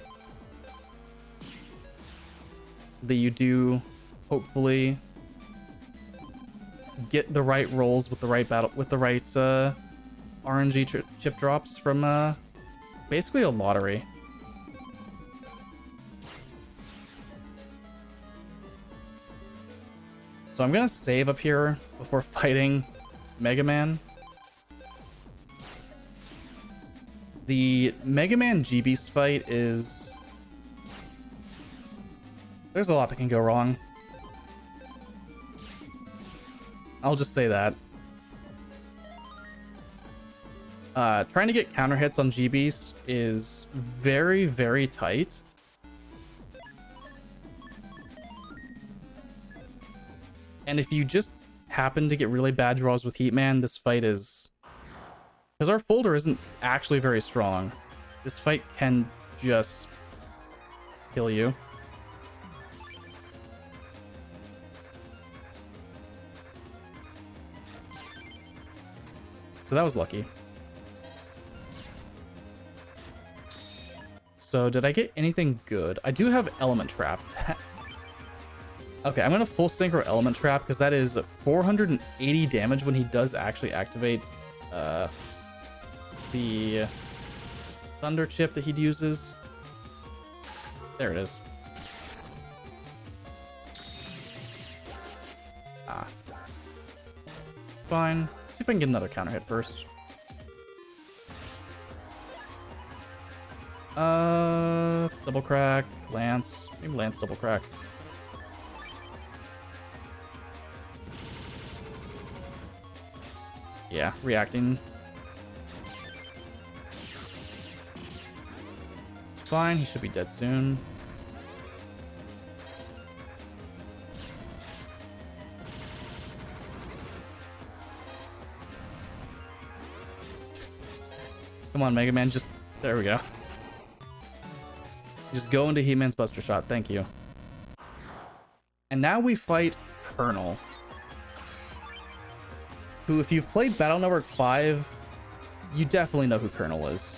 That you do hopefully get the right rolls with the right RNG chip drops from basically a lottery. So I'm gonna save up here before fighting Mega Man. The Mega Man G-Beast fight is... There's a lot that can go wrong. I'll just say that. Trying to get counter hits on G-Beast is very, very tight. And if you just happen to get really bad draws with Heatman, this fight is... Because our folder isn't actually very strong. This fight can just kill you. So that was lucky. So did I get anything good? I do have Element Trap. Okay, I'm gonna full synchro Element Trap because that is 480 damage when he does actually activate the Thunder Chip that he uses. There it is. Ah. Fine. See if I can get another counter hit first. Double crack, Lance. Maybe Lance double crack. Yeah, reacting. It's fine, he should be dead soon. Come on, Mega Man, just... There we go. Just go into He-Man's Buster Shot, thank you. And now we fight Colonel, who, if you've played Battle Network 5, you definitely know who Colonel is.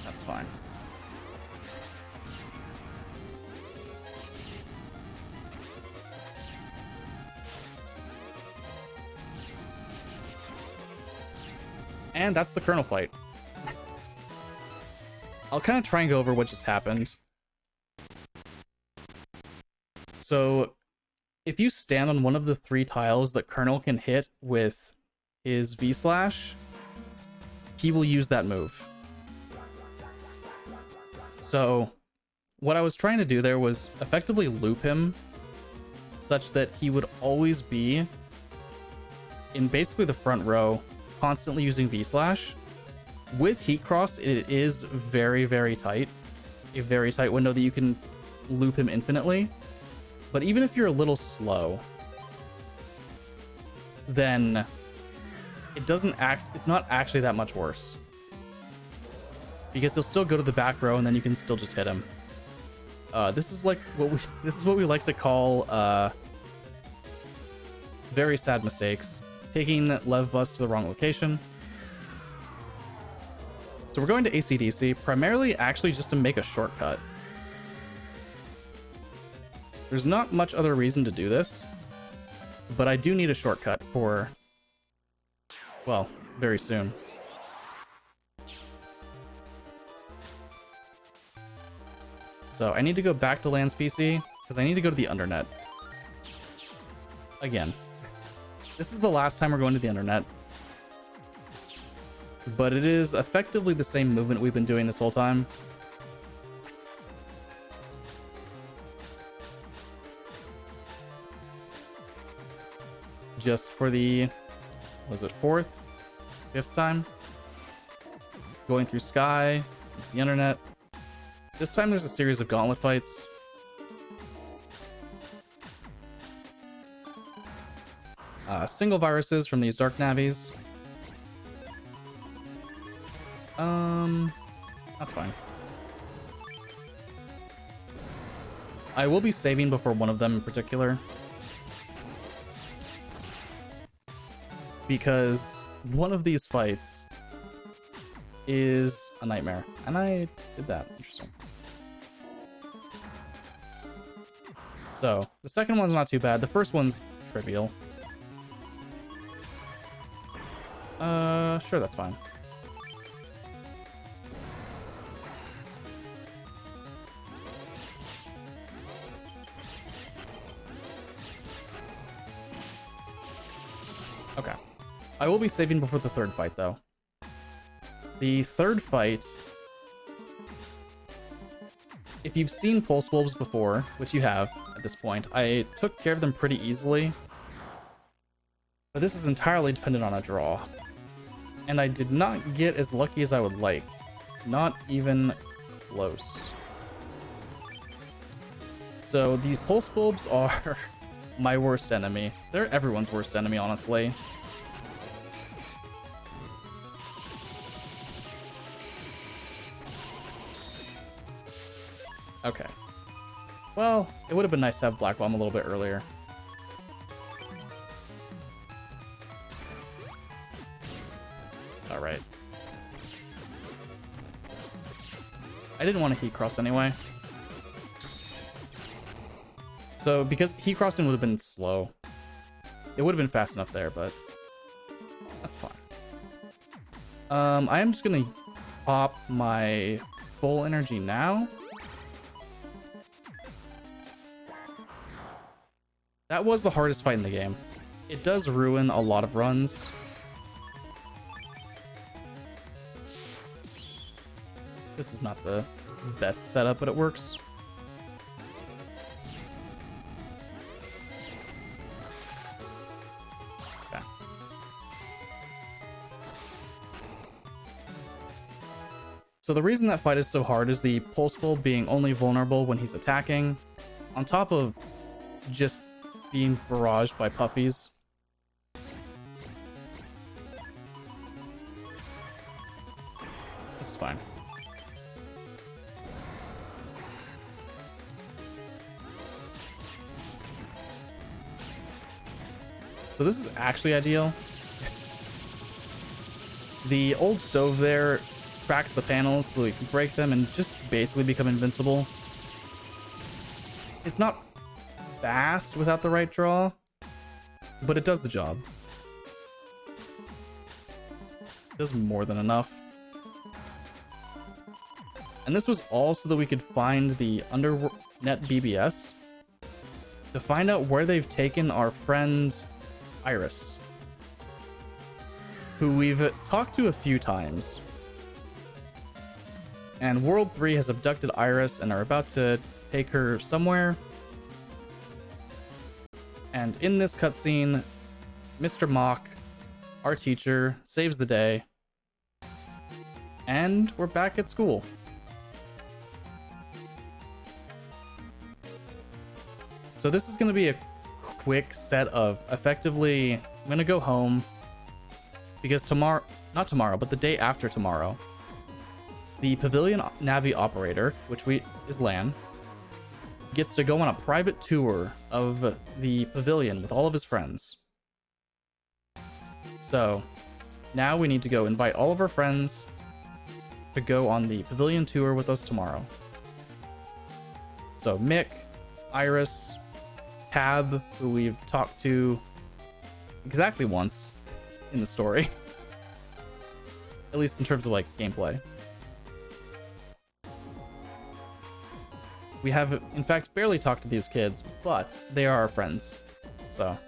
That's fine. And that's the Colonel fight. I'll kind of try and go over what just happened. So, if you stand on one of the 3 tiles that Colonel can hit with his V-Slash, he will use that move. So, what I was trying to do there was effectively loop him such that he would always be in basically the front row, constantly using V-Slash. With Heat Cross, it is very, very tight. A very tight window that you can loop him infinitely. But even if you're a little slow, then it's not actually that much worse. Because he'll still go to the back row and then you can still just hit him. This is what we like to call very sad mistakes. Taking Lev Bus to the wrong location. So we're going to AC/DC, primarily actually just to make a shortcut. There's not much other reason to do this, but I do need a shortcut for, well, very soon. So I need to go back to Lands PC because I need to go to the Undernet. Again. This is the last time we're going to the Undernet. But it is effectively the same movement we've been doing this whole time. Just for the, was it 4th? 5th time? Going through Sky, it's the Internet. This time there's a series of gauntlet fights. Single viruses from these dark navies. That's fine. I will be saving before one of them in particular. Because one of these fights is a nightmare. And I did that. Interesting. So, the second one's not too bad. The first one's trivial. Sure, that's fine. Okay. I will be saving before the third fight, though. The third fight... If you've seen Pulse Bulbs before, which you have at this point, I took care of them pretty easily. But this is entirely dependent on a draw. And I did not get as lucky as I would like. Not even close. So these Pulse Bulbs are my worst enemy. They're everyone's worst enemy, honestly. Okay. Well, it would have been nice to have Black Bomb a little bit earlier. Alright. I didn't want to heat cross anyway. So, because heat crossing would have been slow. It would have been fast enough there, but that's fine. I am just gonna pop my full energy now. That was the hardest fight in the game. It does ruin a lot of runs. This is not the best setup, but it works. Okay. So the reason that fight is so hard is the Pulse Bulb being only vulnerable when he's attacking, on top of just being barraged by puppies. This is fine. So this is actually ideal. The old stove there cracks the panels so we can break them and just basically become invincible. It's not fast without the right draw, but it does the job. It does more than enough. And this was all so that we could find the Undernet BBS to find out where they've taken our friend Iris, who we've talked to a few times. And World 3 has abducted Iris and are about to take her somewhere. And in this cutscene, Mr. Mock, our teacher, saves the day. And we're back at school. So this is going to be a quick set of effectively, I'm going to go home because tomorrow, not tomorrow, but the day after tomorrow, the Pavilion Navi operator, which is Lan, gets to go on a private tour of the Pavilion with all of his friends. So now we need to go invite all of our friends to go on the Pavilion tour with us tomorrow. So Mick, Iris, Tab, who we've talked to exactly once in the story, at least in terms of like gameplay. We have, in fact, barely talked to these kids, but they are our friends. So.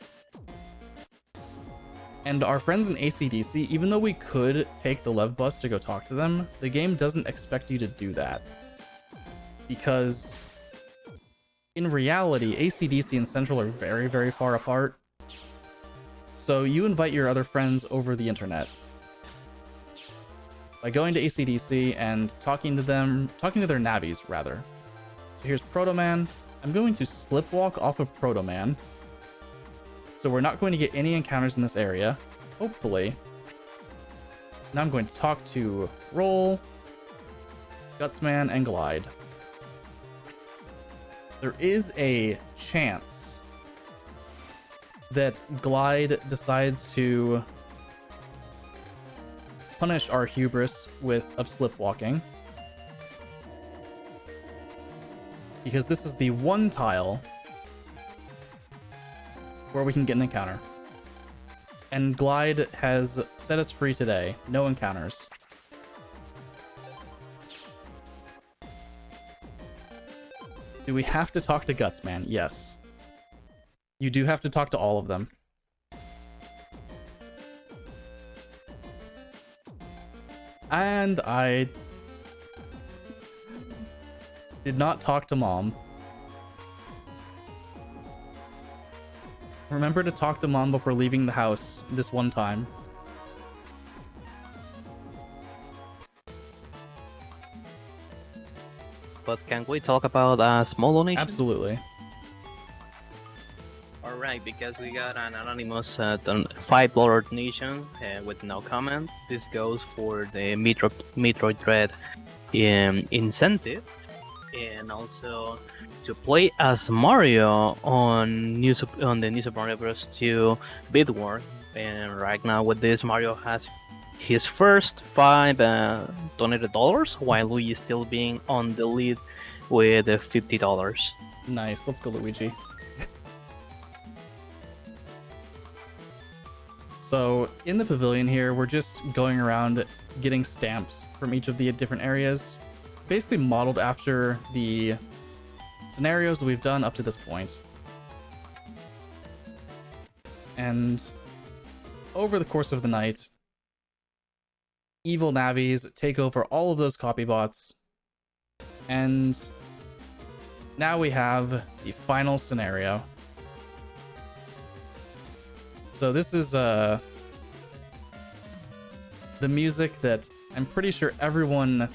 And our friends in AC/DC, even though we could take the Lev bus to go talk to them, the game doesn't expect you to do that. Because in reality, AC/DC and Central are very, very far apart. So you invite your other friends over the internet. By going to AC/DC and talking to their navies, rather. So here's Proto Man. I'm going to slipwalk off of Proto Man. So we're not going to get any encounters in this area, hopefully. Now I'm going to talk to Roll, Gutsman, and Glide. There is a chance that Glide decides to punish our hubris of slipwalking. Because this is the one tile where we can get an encounter. And Glide has set us free today. No encounters. Do we have to talk to Gutsman? Yes. You do have to talk to all of them. And I did not talk to Mom. Remember to talk to Mom before leaving the house this one time. But can we talk about small donation? Absolutely. Alright, because we got an anonymous $5 donation with no comment. This goes for the Metroid Dread incentive, and also to play as Mario on the new Super Mario Bros. 2 Bid War. And right now with this, Mario has his first $5 donated dollars, while Luigi is still being on the lead with $50. Nice, let's go Luigi. So in the pavilion here, we're just going around getting stamps from each of the different areas, basically modeled after the scenarios that we've done up to this point. And over the course of the night, evil navies take over all of those copy bots, and now we have the final scenario. So this is the music that I'm pretty sure everyone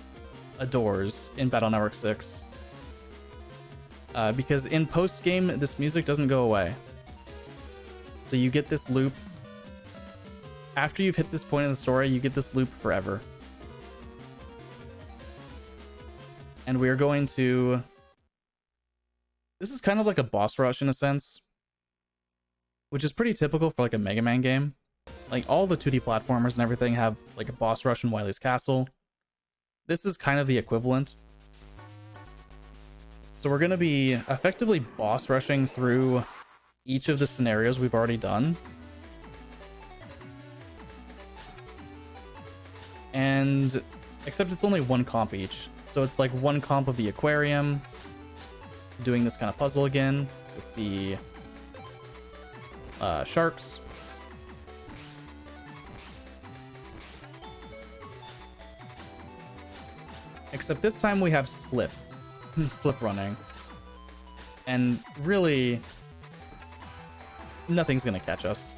adores in Battle Network 6. Because in post-game, this music doesn't go away. So you get this loop. After you've hit this point in the story, you get this loop forever. And we are going to... This is kind of like a boss rush in a sense, which is pretty typical for like a Mega Man game. Like all the 2D platformers and everything have like a boss rush in Wily's Castle. This is kind of the equivalent. So we're going to be effectively boss rushing through each of the scenarios we've already done. And except it's only one comp each. So it's like one comp of the aquarium, doing this kind of puzzle again with the sharks. Except this time we have slip running, and really nothing's gonna catch us.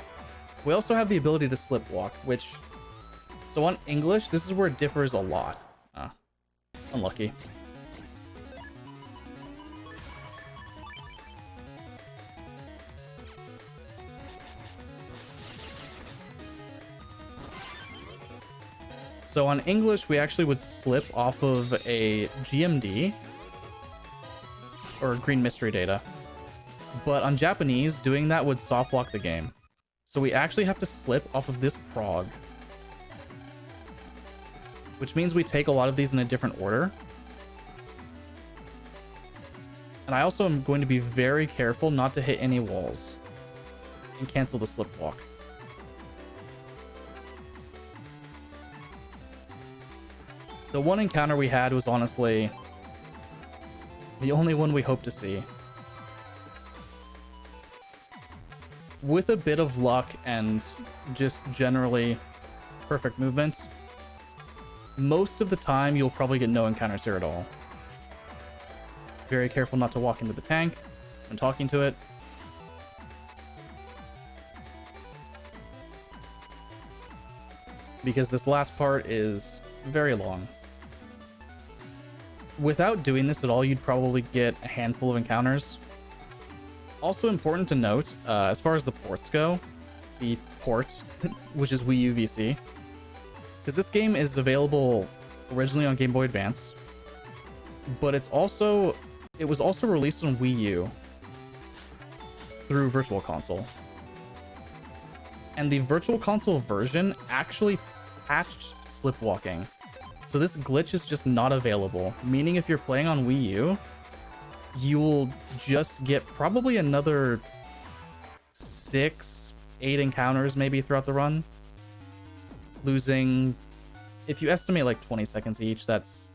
We also have the ability to slip walk, which, so on English, this is where it differs a lot. Unlucky. So on English, we actually would slip off of a GMD or green mystery data. But on Japanese, doing that would soft lock the game. So we actually have to slip off of this prog, which means we take a lot of these in a different order. And I also am going to be very careful not to hit any walls and cancel the slip walk. The one encounter we had was honestly The only one we hope to see. With a bit of luck and just generally perfect movement, most of the time you'll probably get no encounters here at all. Very careful not to walk into the tank when talking to it. Because this last part is very long. Without doing this at all, you'd probably get a handful of encounters. Also important to note, as far as the ports go, the port, which is Wii U VC, because this game is available originally on Game Boy Advance, but it was also released on Wii U through Virtual Console. And the Virtual Console version actually patched slipwalking. So this glitch is just not available, meaning if you're playing on Wii U, you will just get probably another 6, 8 encounters maybe throughout the run. Losing, if you estimate like 20 seconds each, that's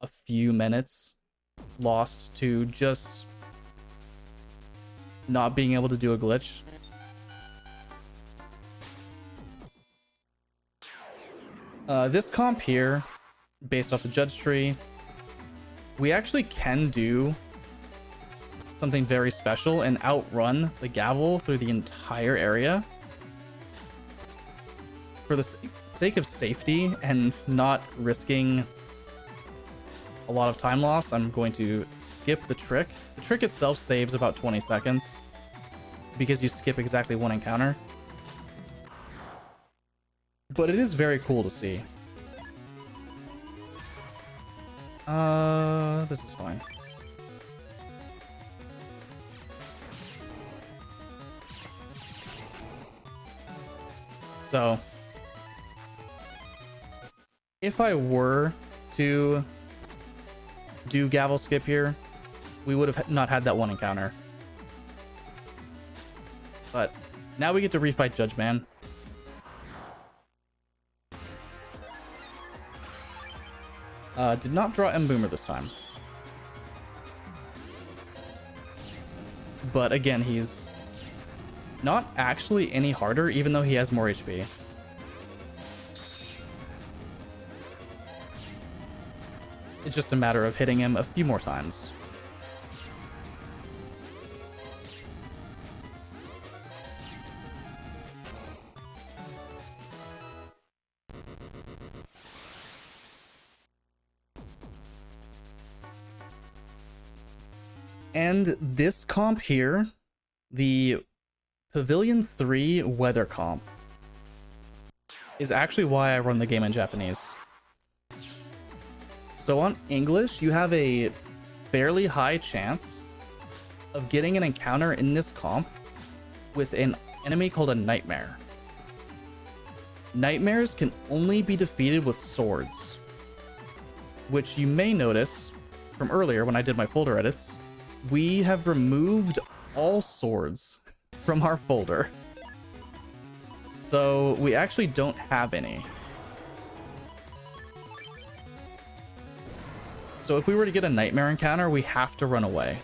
a few minutes lost to just not being able to do a glitch. This comp here, based off the judge tree, we actually can do something very special and outrun the gavel through the entire area. For the sake of safety and not risking a lot of time loss, I'm going to skip the trick. The trick itself saves about 20 seconds because you skip exactly one encounter. But it is very cool to see. This is fine. So, if I were to do gavel skip here, we would have not had that one encounter. But now we get to refight Judge Man. Did not draw M Boomer this time. But again, he's not actually any harder, even though he has more HP. It's just a matter of hitting him a few more times. And this comp here, the Pavilion 3 weather comp, is actually why I run the game in Japanese. So on English, you have a fairly high chance of getting an encounter in this comp with an enemy called a Nightmare. Nightmares can only be defeated with swords, which you may notice from earlier when I did my folder edits. We have removed all swords from our folder. So we actually don't have any. So if we were to get a Nightmare encounter, we have to run away.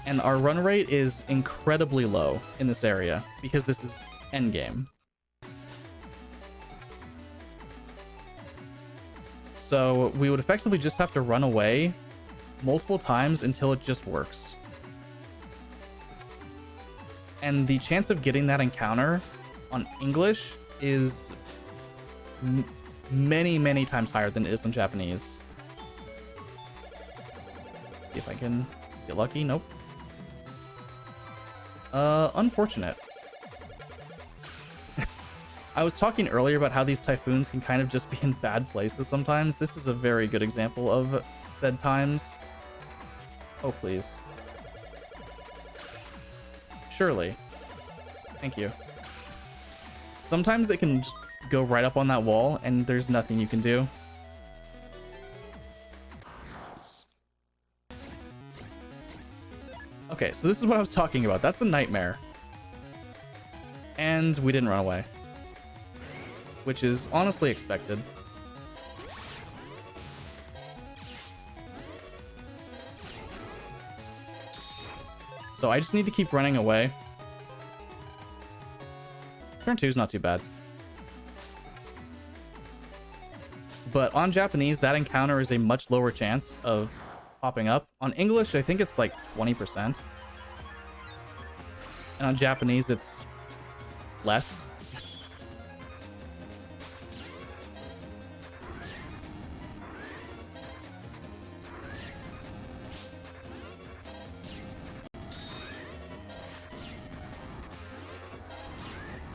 And our run rate is incredibly low in this area because this is endgame. So we would effectively just have to run away multiple times until it just works. And the chance of getting that encounter on English is many, many times higher than it is in Japanese. See if I can get lucky. Nope. Unfortunate. I was talking earlier about how these typhoons can kind of just be in bad places sometimes. This is a very good example of said times. Oh, please. Surely. Thank you. Sometimes it can just go right up on that wall and there's nothing you can do. Okay, so this is what I was talking about. That's a Nightmare. And we didn't run away, which is honestly expected. So I just need to keep running away. Turn 2 is not too bad. But on Japanese, that encounter is a much lower chance of popping up. On English, I think it's like 20%. And on Japanese, it's less.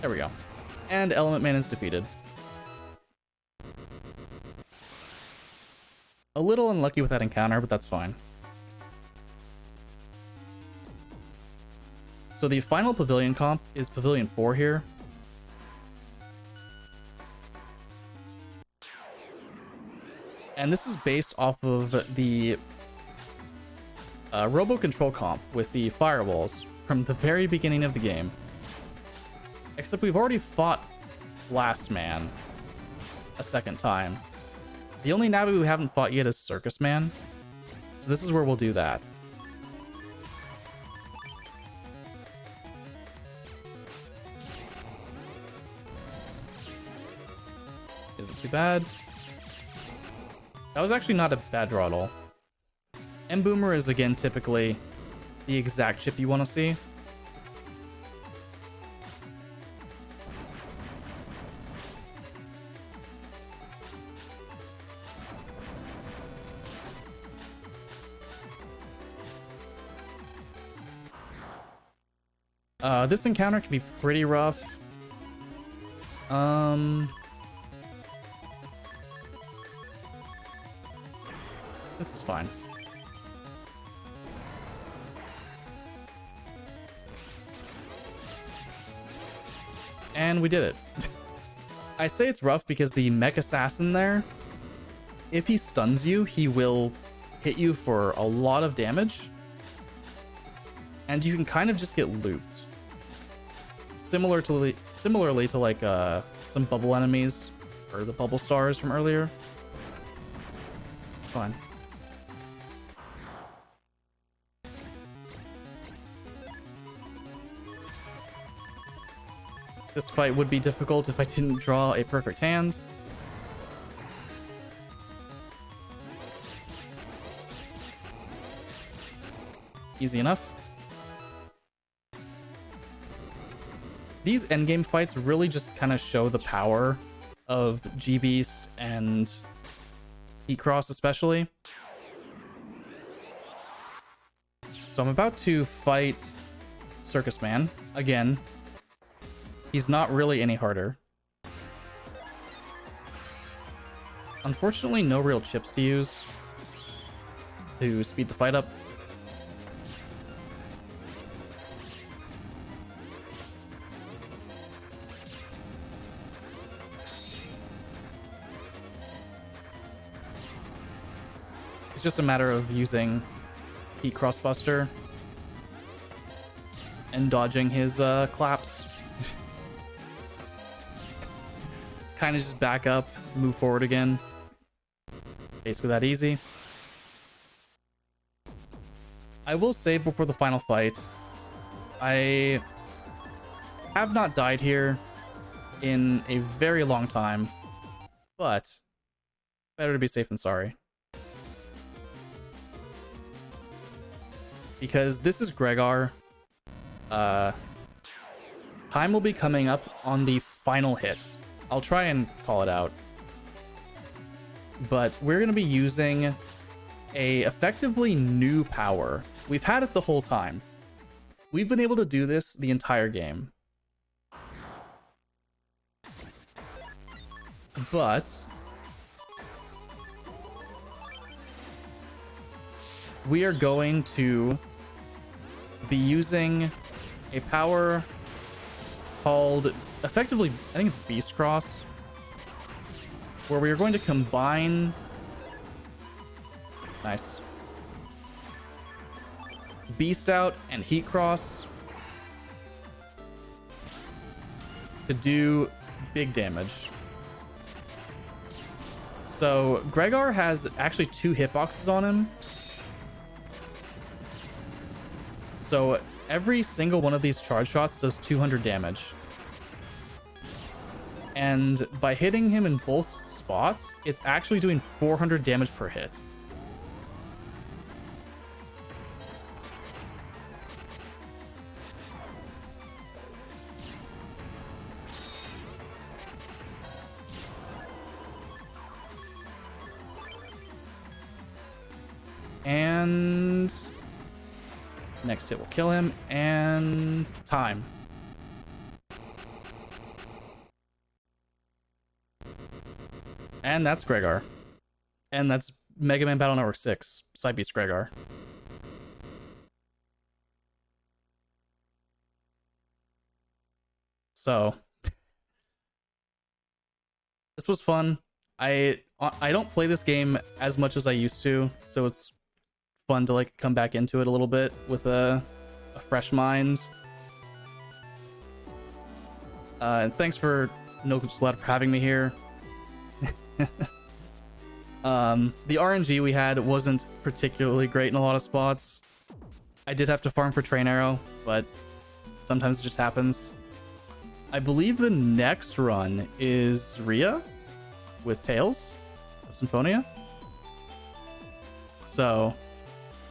There we go. And Element Man is defeated. A little unlucky with that encounter, but that's fine. So the final Pavilion comp is Pavilion 4 here. And this is based off of the Robo Control comp with the firewalls from the very beginning of the game. Except we've already fought Last Man a second time. The only Navi we haven't fought yet is Circus Man. So this is where we'll do that. Isn't too bad. That was actually not a bad draw at all. M-Boomer is, again, typically the exact chip you want to see. This encounter can be pretty rough. This is fine. And we did it. I say it's rough because the Mech Assassin there, if he stuns you, he will hit you for a lot of damage. And you can kind of just get looped. Similarly to like some bubble enemies or the bubble stars from earlier. Fine. This fight would be difficult if I didn't draw a perfect hand. Easy enough. These endgame fights really just kind of show the power of G-Beast and Heatcross especially. So I'm about to fight Circus Man. Again, he's not really any harder. Unfortunately, no real chips to use to speed the fight up. It's just a matter of using Heat Crossbuster and dodging his claps. Kind of just back up, move forward again. Basically that easy. I will say before the final fight, I have not died here in a very long time, but better to be safe than sorry. Because this is Gregar. Time will be coming up on the final hit. I'll try and call it out. But we're going to be using a effectively new power. We've had it the whole time. We've been able to do this the entire game. But we are going to be using a power called, effectively, I think it's Beast Cross, where we are going to combine, nice, Beast Out and Heat Cross to do big damage. So Gregar has actually 2 hitboxes on him. So every single one of these charge shots does 200 damage. And by hitting him in both spots, it's actually doing 400 damage per hit. And next hit will kill him, and time. And that's Gregar. And that's Mega Man Battle Network 6, Side Beast Gregar. So this was fun. I don't play this game as much as I used to, so it's fun to like come back into it a little bit with a fresh mind. And thanks for No Sled for having me here. The RNG we had wasn't particularly great in a lot of spots. I did have to farm for Train Arrow, but sometimes it just happens. I believe the next run is Rhea with Tails of Symphonia. So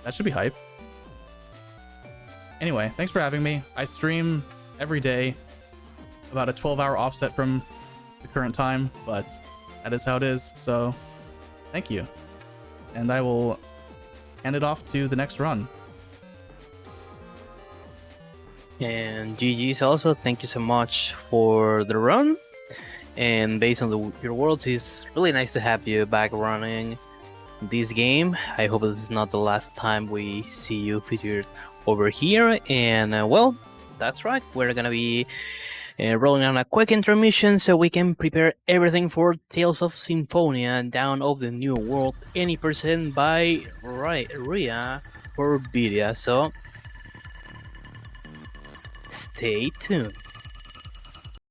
that should be hype. Anyway, thanks for having me. I stream every day, about a 12-hour offset from the current time, but that is how it is. So thank you. And I will hand it off to the next run. And GG's also, thank you so much for the run. And based on your worlds, it's really nice to have you back running this game. I hope this is not the last time we see you featured over here. And well, that's right. We're gonna be rolling on a quick intermission so we can prepare everything for Tales of Symphonia Down of the New World, any percent by Rhea or Vidia. So stay tuned.